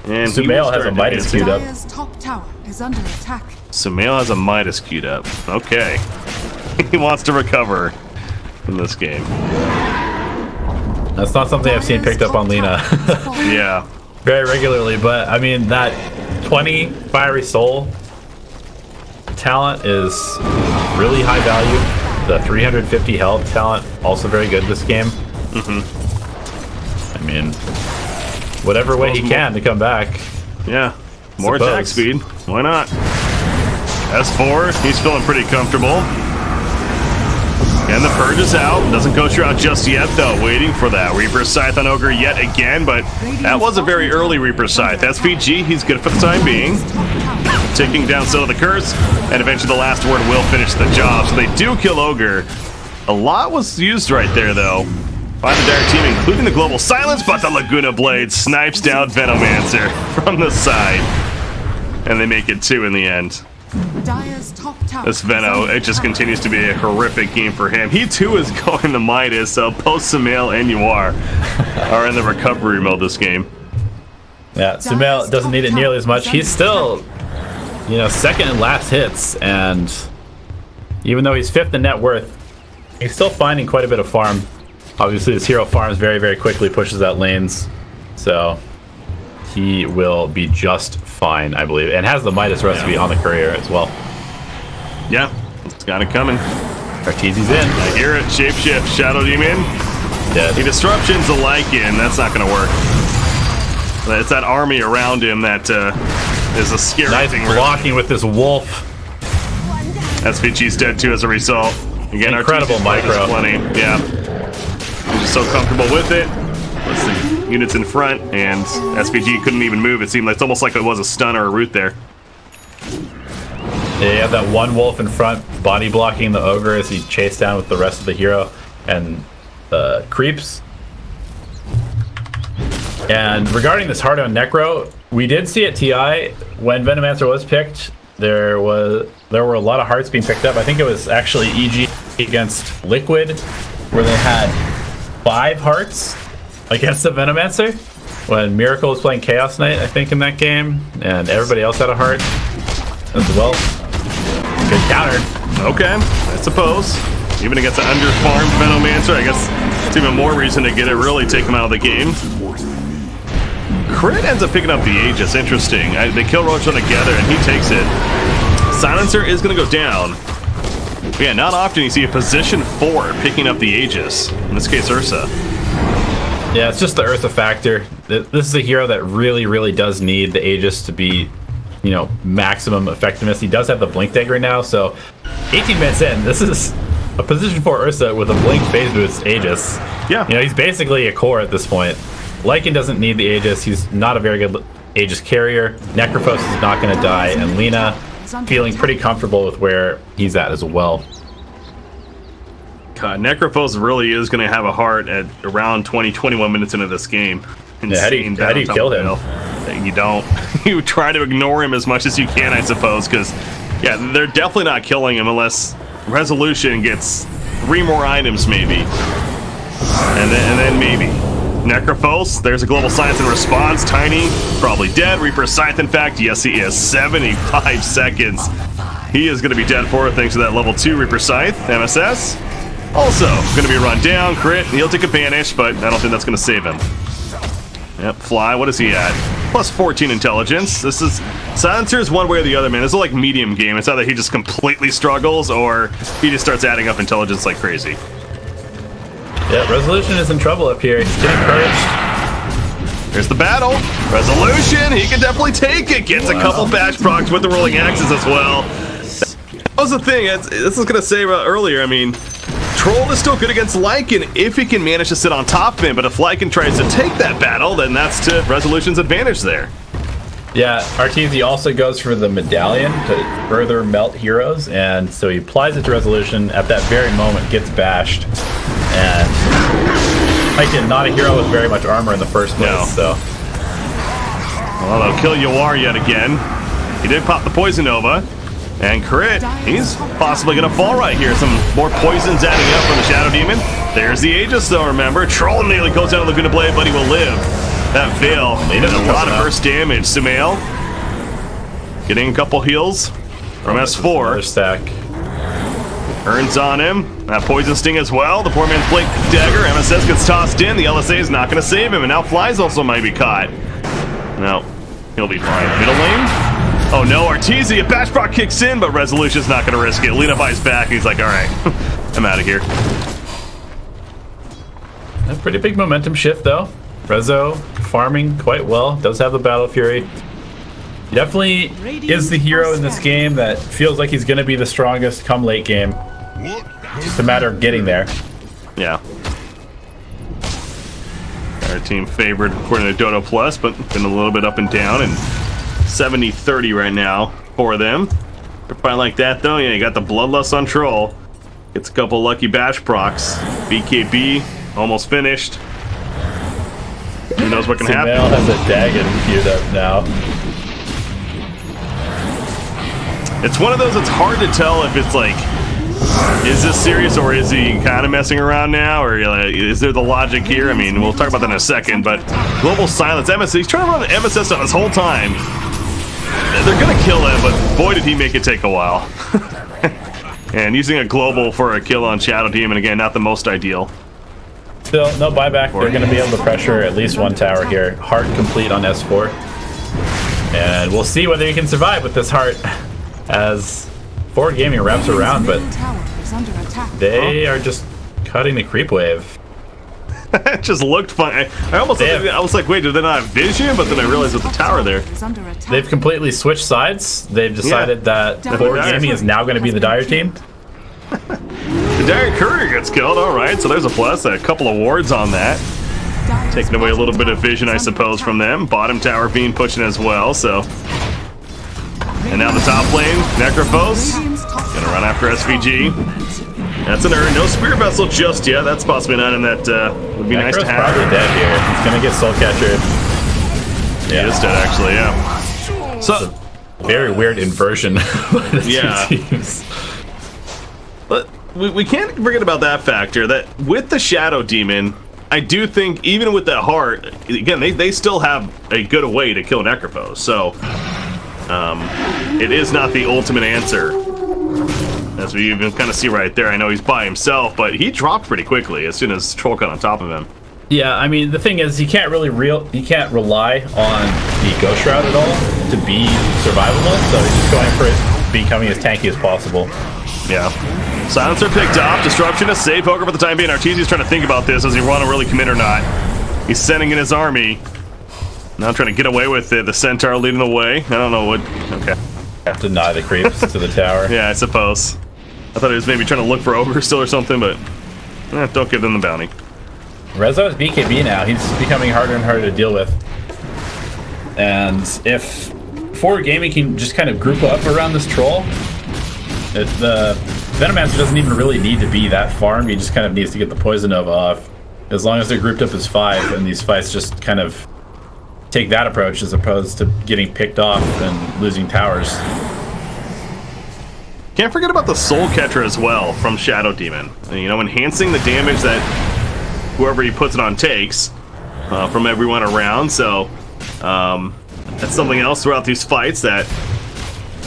And Sumail has a Midas queued up. Top tower is under attack. Sumail has a Midas queued up. Okay. He wants to recover in this game. That's not something I've seen picked up on Lina. Yeah. Very regularly, but I mean, that 20 Fiery Soul talent is really high value. The 350 health talent, also very good this game. I mean, whatever way he can to come back. Yeah. More attack speed. Why not? S4, he's feeling pretty comfortable. And the Purge is out. Doesn't go through out just yet, though. Waiting for that. Reaper Scythe on Ogre yet again, but that was a very early Reaper Scythe. SPG, he's good for the time being. Taking down Soul of the Curse, and eventually the last word will finish the job. So they do kill Ogre. A lot was used right there, though, by the Dire team, including the Global Silence, but the Laguna Blade snipes down Venomancer from the side. And they make it 2 in the end. This Veno, it just continues to be a horrific game for him. He too is going to Midas, so both Sumail and Yuar are in the recovery mode this game. Yeah, Sumail doesn't need it nearly as much. He's still, you know, second in last hits, and even though he's 5th in net worth, he's still finding quite a bit of farm. Obviously, this hero farms very, very quickly, pushes out lanes, so he will be just fine, I believe, and has the Midas recipe on the courier as well. Yeah, it's got it coming. Arteezy's in. I hear it. Shapeshift, Shadow Demon. Dead. The disruption's a Lycan. That's not going to work. It's that army around him that is a scary thing. Nice blocking with this wolf. SVG's dead too as a result. Again, incredible micro. Plenty. Yeah. He's just so comfortable with it. Let's see. Units in front, and SVG couldn't even move. It seemed like it's almost like it was a stun or a root there. Yeah, you have that one wolf in front, body blocking the ogre as he chased down with the rest of the hero and creeps. And regarding this hard on Necro, we did see at TI when Venomancer was picked, there were a lot of hearts being picked up. I think it was actually EG against Liquid, where they had 5 hearts against the Venomancer when Miracle was playing Chaos Knight, I think, in that game, and everybody else had a heart as well. Good counter. Okay, I suppose. Even against an underfarmed Venomancer, I guess it's even more reason to get it, really take him out of the game. Crit ends up picking up the Aegis. Interesting. They kill Roach together, and he takes it. Silencer is going to go down. But yeah, not often you see a position 4 picking up the Aegis. In this case, Ursa. Yeah, it's just the Ursa factor. This is a hero that really, really does need the Aegis to be, you know, maximum effectiveness. He does have the Blink Dagger now, so 18 minutes in, this is a position 4 Ursa with a Blink phase boost Aegis. Yeah. You know, he's basically a core at this point. Lycan doesn't need the Aegis. He's not a very good Aegis Carrier. Necrophos is not going to die, and Lina feeling pretty comfortable with where he's at as well. God, Necrophos really is going to have a heart at around 20-21 minutes into this game. Yeah, how do you kill him? You don't. You try to ignore him as much as you can, I suppose, because, yeah, they're definitely not killing him unless Resolution gets 3 more items, maybe. And then maybe. Necrophos, there's a global science in response. Tiny, probably dead. Reaper Scythe, in fact, yes, he is. 75 seconds. He is going to be dead for it thanks to that level 2 Reaper Scythe. MSS. Also, going to be run down, crit, he'll take a banish, but I don't think that's going to save him. Yep, Fly, what is he at? Plus 14 intelligence. This is... Silencer is one way or the other, man. This is like medium game. It's either he just completely struggles, or he just starts adding up intelligence like crazy. Yeah, Resolution is in trouble up here. He's getting purged. Here's the battle. Resolution, he can definitely take it. Gets a couple bash procs with the rolling axes as well. That was the thing. This is going to say earlier, I mean... Troll is still good against Lycan if he can manage to sit on top of him, but if Lycan tries to take that battle, then that's to Resolution's advantage there. Yeah, Arteezy also goes for the medallion to further melt heroes, and so he applies it to Resolution. At that very moment, gets bashed, and Lycan, not a hero with very much armor in the first place, so... Well, they'll kill Yawar yet again. He did pop the Poison Nova. And crit, he's possibly going to fall right here. Some more poisons adding up from the Shadow Demon. There's the Aegis, though, remember. Troll nearly goes down to Laguna Blade, but he will live. That Veil did a lot of burst damage. Sumail getting a couple heals from S4. Stack. Earns on him. That Poison Sting as well. The poor man's Blade Dagger. MSS gets tossed in. The LSA is not going to save him. And now Flies also might be caught. No, he'll be fine. Middle lane. Oh no, Arteezy, a bash proc kicks in, but Resolution's not going to risk it. Lina buys back, and he's like, alright, I'm out of here. A pretty big momentum shift, though. Rezo farming quite well, does have the Battle Fury. He definitely is the hero in this game that feels like he's going to be the strongest come late game. Just a matter of getting there. Yeah. Our team favored according to Dota Plus, but been a little bit up and down, and 70-30 right now for them. For a fight like that, though, yeah, you got the Bloodlust on Troll. Gets a couple lucky bash procs. BKB almost finished. Who knows what can happen? Sumail has a Dagon queued up now. It's one of those, it's hard to tell if it's like, is this serious or is he kind of messing around now, or is there the logic here? I mean, we'll talk about that in a second, but Global Silence, MSS, he's trying to run an MSS on this whole time. They're going to kill him, but boy did he make it take a while. And using a global for a kill on Shadow Demon, again, not the most ideal. Still, no buyback. They're going to be able to pressure at least one tower here. Heart complete on S4. And we'll see whether he can survive with this heart as Forward Gaming wraps around, but they are just cutting the creep wave. It just looked fun. I was like, wait, did they not have vision? But then I realized with the tower there. They've completely switched sides. They've decided that Forward Gaming is now going to be the Dire team. The Dire Courier gets killed, alright, so there's a plus. A couple of wards on that. Taking away a little bit of vision, I suppose, from them. Bottom tower being pushed in as well, so... And now the top lane, Necrophos. Gonna run after SVG. That's an earn. No Spear Vessel just yet. That's possibly not in that would be nice to have. Probably dead here. He's gonna get Soul Catcher. Yeah, he is dead actually, yeah. So very weird inversion. Yeah. But we can't forget about that factor, that with the Shadow Demon, I do think even with that heart, again, they still have a good way to kill Necrophos. So it is not the ultimate answer. As we even kind of see right there, I know he's by himself, but he dropped pretty quickly as soon as Troll got on top of him. Yeah, I mean, the thing is, you can't rely on the Ghost Shroud at all to be survivable, so he's just going for it becoming as tanky as possible. Yeah. Silencer picked up. Disruption is safe. Poker for the time being. Arteezy's trying to think about this. Does he want to really commit or not? He's sending in his army. Now trying to get away with it. The Centaur leading the way. I don't know what... Okay. Deny the creeps to the tower. Yeah, I suppose. I thought he was maybe trying to look for Ogre still or something, but... don't give them the bounty. Rezo is BKB now. He's becoming harder and harder to deal with. And if Forward Gaming can just kind of group up around this troll, the Venomancer doesn't even really need to be that farm. He just kind of needs to get the Poison Nova off. As long as they're grouped up as 5, and these fights just kind of take that approach as opposed to getting picked off and losing towers. Can't forget about the Soul Catcher as well from Shadow Demon. You know, enhancing the damage that whoever he puts it on takes from everyone around. So that's something else throughout these fights that,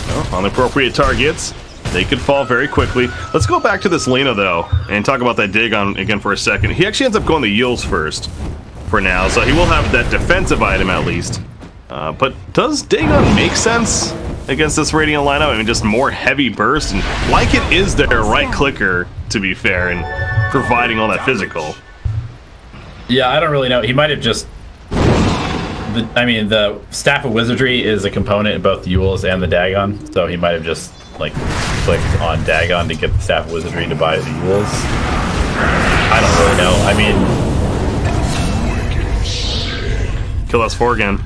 you know, on the appropriate targets, they could fall very quickly. Let's go back to this Lena, though, and talk about that dig on again for a second. He actually ends up going the Yields first for now, so he will have that defensive item at least. But does Dagon make sense against this Radiant lineup? I mean, just more heavy burst, and like it is their right clicker, to be fair, and providing all that physical. Yeah, I don't really know. He might have just... I mean, the Staff of Wizardry is a component in both the Yules and the Dagon, so he might have just, like, clicked on Dagon to get the Staff of Wizardry to buy the Yules. I don't really know. I mean... Kill us 4 again.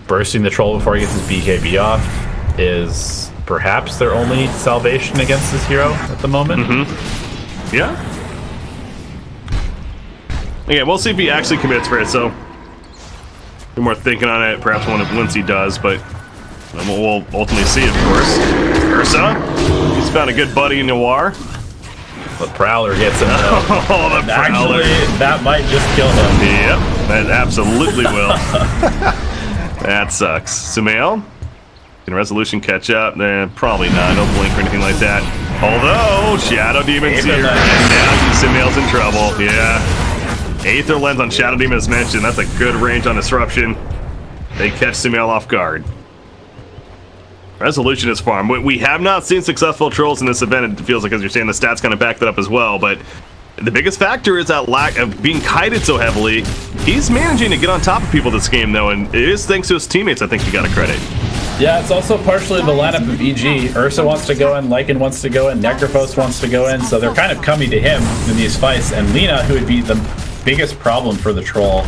Bursting the troll before he gets his BKB off is perhaps their only salvation against this hero at the moment. Mm-hmm. Yeah. Okay, we'll see if he actually commits for it, so... be more thinking on it, perhaps once he does, but we'll ultimately see, of course. Ursa, he's found a good buddy in Noir. The Prowler gets him, though. Oh, the Prowler. Actually, that might just kill him. Yep, that absolutely will. That sucks. Sumail? Can Resolution catch up? Probably not. No blink or anything like that. Although, Shadow Demon's here, and now Sumail's in trouble. Yeah. Aether Lens on Shadow Demon as mentioned. That's a good range on Disruption. They catch Sumail off guard. Resolution is farm. We have not seen successful trolls in this event. It feels like, as you're saying, the stats kind of back that up as well. But the biggest factor is that lack of being kited so heavily. He's managing to get on top of people this game, though, and it is thanks to his teammates, I think you got to credit. Yeah, it's also partially the lineup of EG. Ursa wants to go in, Lycan wants to go in, Necrophos wants to go in, so they're kind of coming to him in these fights. And Lena, who would be the biggest problem for the troll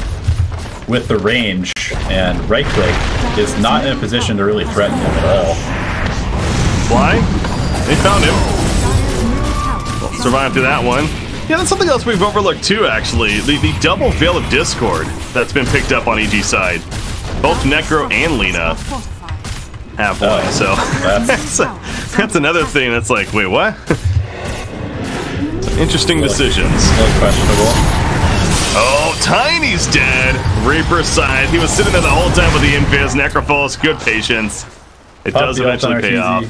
with the range and right click, is not in a position to really threaten him at all. Fly? They found him. Well, survived through that one. Yeah, that's something else we've overlooked too, actually. The double Veil of Discord that's been picked up on EG side. Both Necro and Lena have one, so that's another thing that's like, wait, what? Interesting decisions. Questionable. Oh, Tiny's dead. Reaper side. He was sitting there the whole time with the invis. Necrophos, good patience. It does eventually pay off.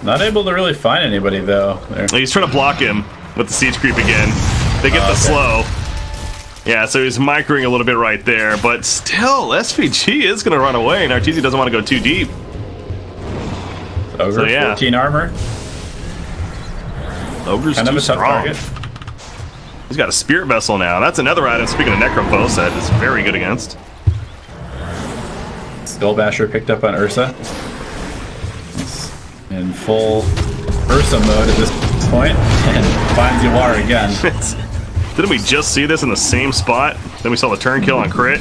Not able to really find anybody though. He's trying to block him with the siege creep again. They get the slow. Yeah, so he's microing a little bit right there, but still, SVG is going to run away, and Arteezy doesn't want to go too deep. Ogre, so, yeah. 14 armor. Ogre's kind too of a tough strong. Target. He's got a Spirit Vessel now. That's another item, speaking of Necrophos, that is very good against. Skullbasher picked up on Ursa. He's in full Ursa mode at this point, and finds Yawar again. Didn't we just see this in the same spot? Then we saw the turn kill on crit.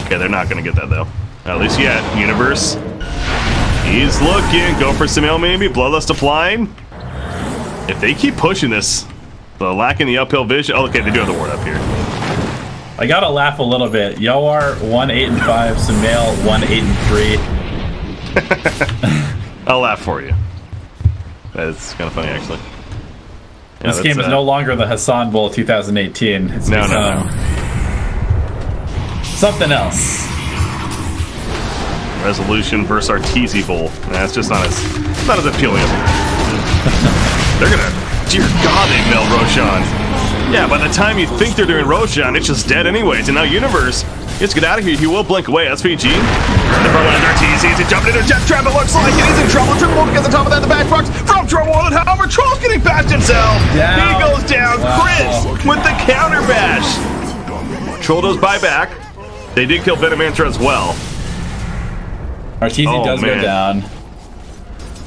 Okay, they're not going to get that, though. At least yet. Universe. He's looking. Go for Sumail, maybe. Bloodlust applied. If they keep pushing this, the lacking the uphill vision. Oh, okay, they do have the ward up here. I gotta laugh a little bit. Yawar 1-8-5, Sumail 1-8-3. I'll laugh for you. That's kind of funny, actually. Yeah, this game is no longer the Hassan Bowl 2018. It's no. Something else. Resolution versus Arteezy Bowl. That's just not as appealing. They're gonna, dear God, they meld Roshan. Yeah, by the time you think they're doing Roshan, it's just dead anyways. And now Universe, let's get out of here. He will blink away. SVG. The front line Arteezy. He's jumping into a Death Trap. It looks like he's in trouble. Triple Wolf gets on top of that. The back box from trouble. And however, Troll's getting past himself. Down. He goes down. Wow. Chris with the counter bash. Troll does buyback. They did kill Venomancer as well. Arteezy does go down.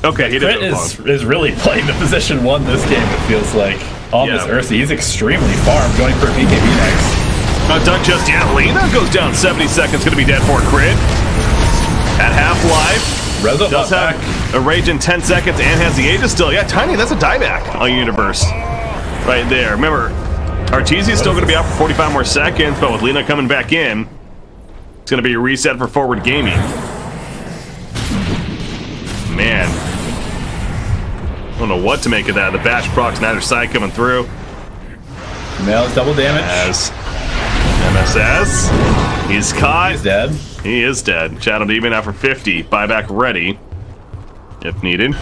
Okay, he Crit is really playing the position 1 this game, it feels like, on this Ursa. He's extremely farm, going for a BKB next. Not done just yet. Lena goes down 70 seconds. Going to be dead for a crit. At half-life. Rezo does have a rage in 10 seconds and has the Aegis still. Yeah, Tiny, that's a dieback on Universe. Right there. Remember, Arteezy's still going to be out for 45 more seconds, but with Lena coming back in, it's going to be a reset for Forward Gaming. Man. I don't know what to make of that. The bash procs, neither side coming through. Male's double damage. As MSS. He's caught. He's dead. He is dead. Shadow Demon out for 50. Buyback ready, if needed.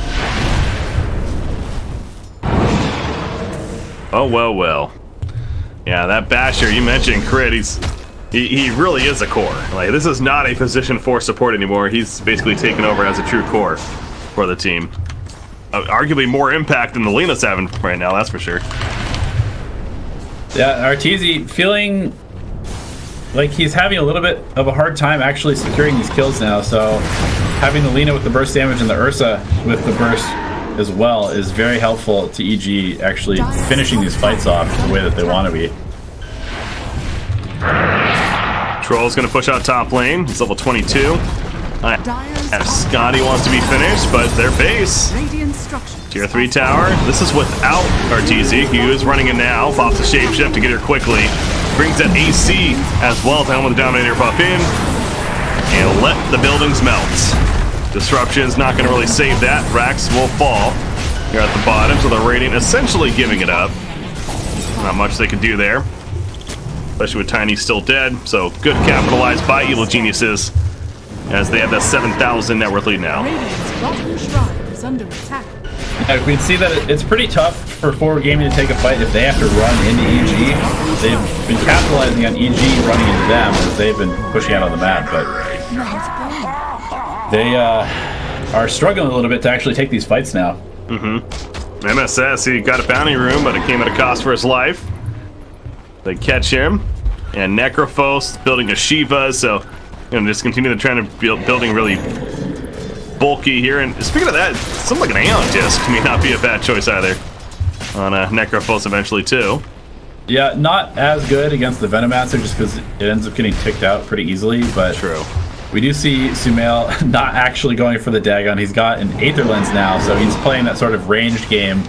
Oh, well. Yeah, that Basher, you mentioned crit, he really is a core. Like, this is not a position for support anymore. He's basically taken over as a true core for the team. Arguably more impact than the Lena's having right now, that's for sure. Yeah, Arteezy feeling like he's having a little bit of a hard time actually securing these kills now, so having the Lena with the burst damage and the Ursa with the burst as well is very helpful to EG actually finishing these fights off the way that they want to be. Troll's gonna push out top lane. He's level 22. Scotty wants to be finished, but their base. Tier 3 tower. This is without Arteezy. He is running in now. Pops the shapeshift to get her quickly. Brings that AC as well to helm with the Dominator buff in. And let the buildings melt. Disruption's not going to really save that. Rax will fall here at the bottom, so the Radiant essentially giving it up. Not much they can do there. Especially with Tiny still dead. So good capitalized by Evil Geniuses as they have that 7,000 net worth lead now. Yeah, we can see that it's pretty tough for Forward Gaming to take a fight if they have to run into EG. They've been capitalizing on EG running into them as they've been pushing out on the map, but they are struggling a little bit to actually take these fights now. MSS, he got a bounty room, but it came at a cost for his life. They catch him, and Necrophos building a Shiva, so just continue the trend of building really bulky here. And speaking of that, something like an Aeon Disc may not be a bad choice either on Necrophos eventually too. Yeah, not as good against the Venomancer just because it ends up getting ticked out pretty easily, but true. We do see Sumail not actually going for the Dagon. He's got an Aether Lens now, so he's playing that sort of ranged game,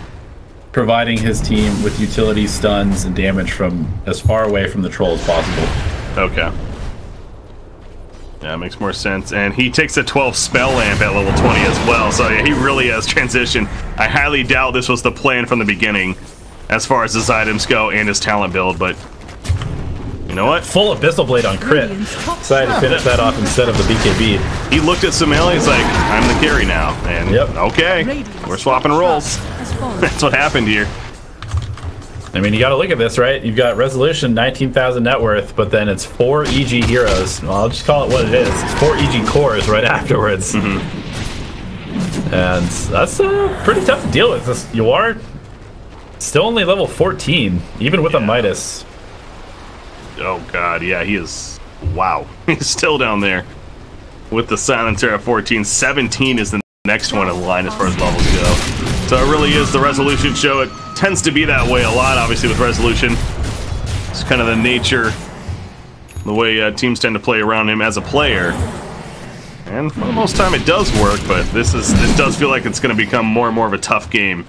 providing his team with utility stuns and damage from as far away from the troll as possible. Okay. Yeah, makes more sense. And he takes a 12 spell lamp at level 20 as well, so yeah, he really has transitioned. I highly doubt this was the plan from the beginning as far as his items go and his talent build, but you know what? Full Abyssal Blade on crit. Decided to finish that off instead of the BKB. He looked at Sumail, he's like, I'm the carry now. And okay, we're swapping roles. That's what happened here. I mean, you got to look at this, right? You've got Resolution, 19,000 net worth, but then it's 4 EG heroes. Well, I'll just call it what it is. It's 4 EG cores right afterwards. And that's pretty tough to deal with. You are still only level 14, even with a Midas. Oh god, yeah, he is. Wow. He's still down there with the Silencer at 14. 17 is the next one in line as far as levels go. So it really is the Resolution show. It tends to be that way a lot, obviously, with Resolution. It's kind of the nature, the way teams tend to play around him as a player. And for the most time it does work, but this does feel like it's going to become more and more of a tough game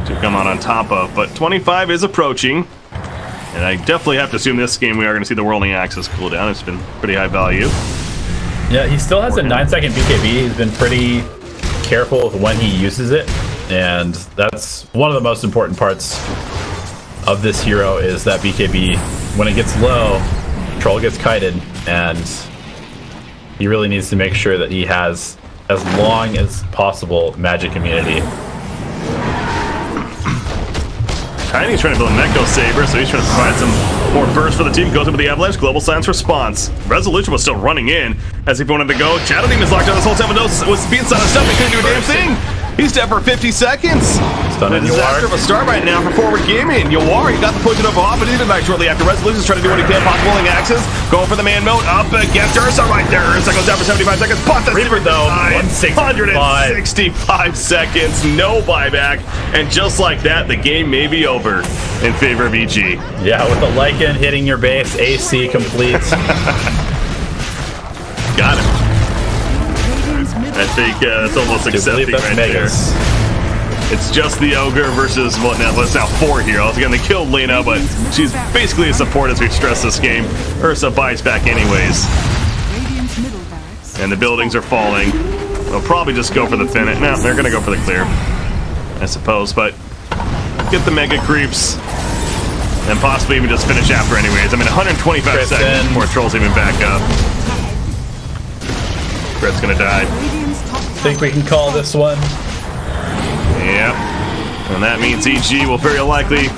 to come out on top of. But 25 is approaching, and I definitely have to assume this game we are going to see the Whirling Axis cooldown. It's been pretty high value. Yeah, he still has a 9-second BKB. He's been pretty careful with when he uses it, and that's one of the most important parts of this hero is that BKB. When it gets low, Troll gets kited, and he really needs to make sure that he has as long as possible magic immunity. Tiny's trying to build a Neko Saber, so he's trying to provide some more burst for the team. Goes into the Avalanche, Global Silence response. Resolution was still running in as if he wanted to go. Shadow Demon's locked down this whole time, but was being silenced up. He couldn't do a damn thing. He's dead for 50 seconds. Stun on Disaster of Yawar. a start right now for Forward Gaming. Yawar, he got the push it over off, but he did back shortly after. Resolution's trying to do what he can. Pop pulling axes. Going for the man mode. Up against Ursa right there. Ursa goes down for 75 seconds. But the Reaper though, 165 seconds. No buyback. And just like that, the game may be over in favor of EG. Yeah, with the Lycan hitting your base, AC complete. Got him. I think it's almost accepting right there. It's just the Ogre versus what now? It's now 4 heroes. Again, they killed Lena, but she's basically a support as we stress this game. Ursa bites back anyways. And the buildings are falling. They'll probably just go for the finish. No, they're going to go for the clear, I suppose. But get the mega creeps. And possibly even just finish after anyways. I mean, 125 seconds before Trolls even back up. Fred's going to die. Think we can call this one. Yep. And that means EG will very likely,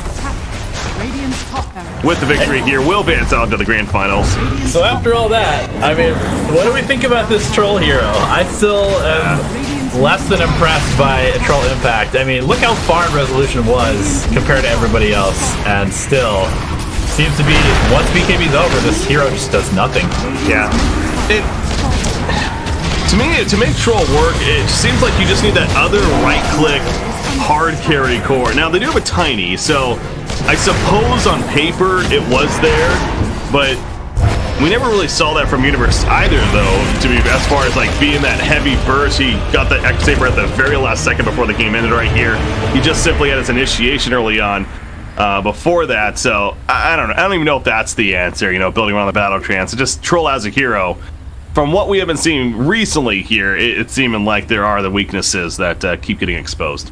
with the victory here, will advance on to the grand finals. So after all that, I mean, what do we think about this troll hero? I still am less than impressed by Troll Impact. I mean, look how far Resolution was compared to everybody else, and still seems to be, once BKB's over, this hero just does nothing. Yeah. To me, to make Troll work, it seems like you just need that other right-click hard carry core. Now, they do have a tiny, so I suppose on paper it was there, but we never really saw that from Universe either, though, to be as far as like being that heavy burst. He got the X-Saber at the very last second before the game ended right here. He just simply had his initiation early on before that, so I don't know. I don't even know if that's the answer, you know, building around the battle trance. It's just Troll as a hero. From what we have been seeing recently here, it's seeming like there are the weaknesses that keep getting exposed.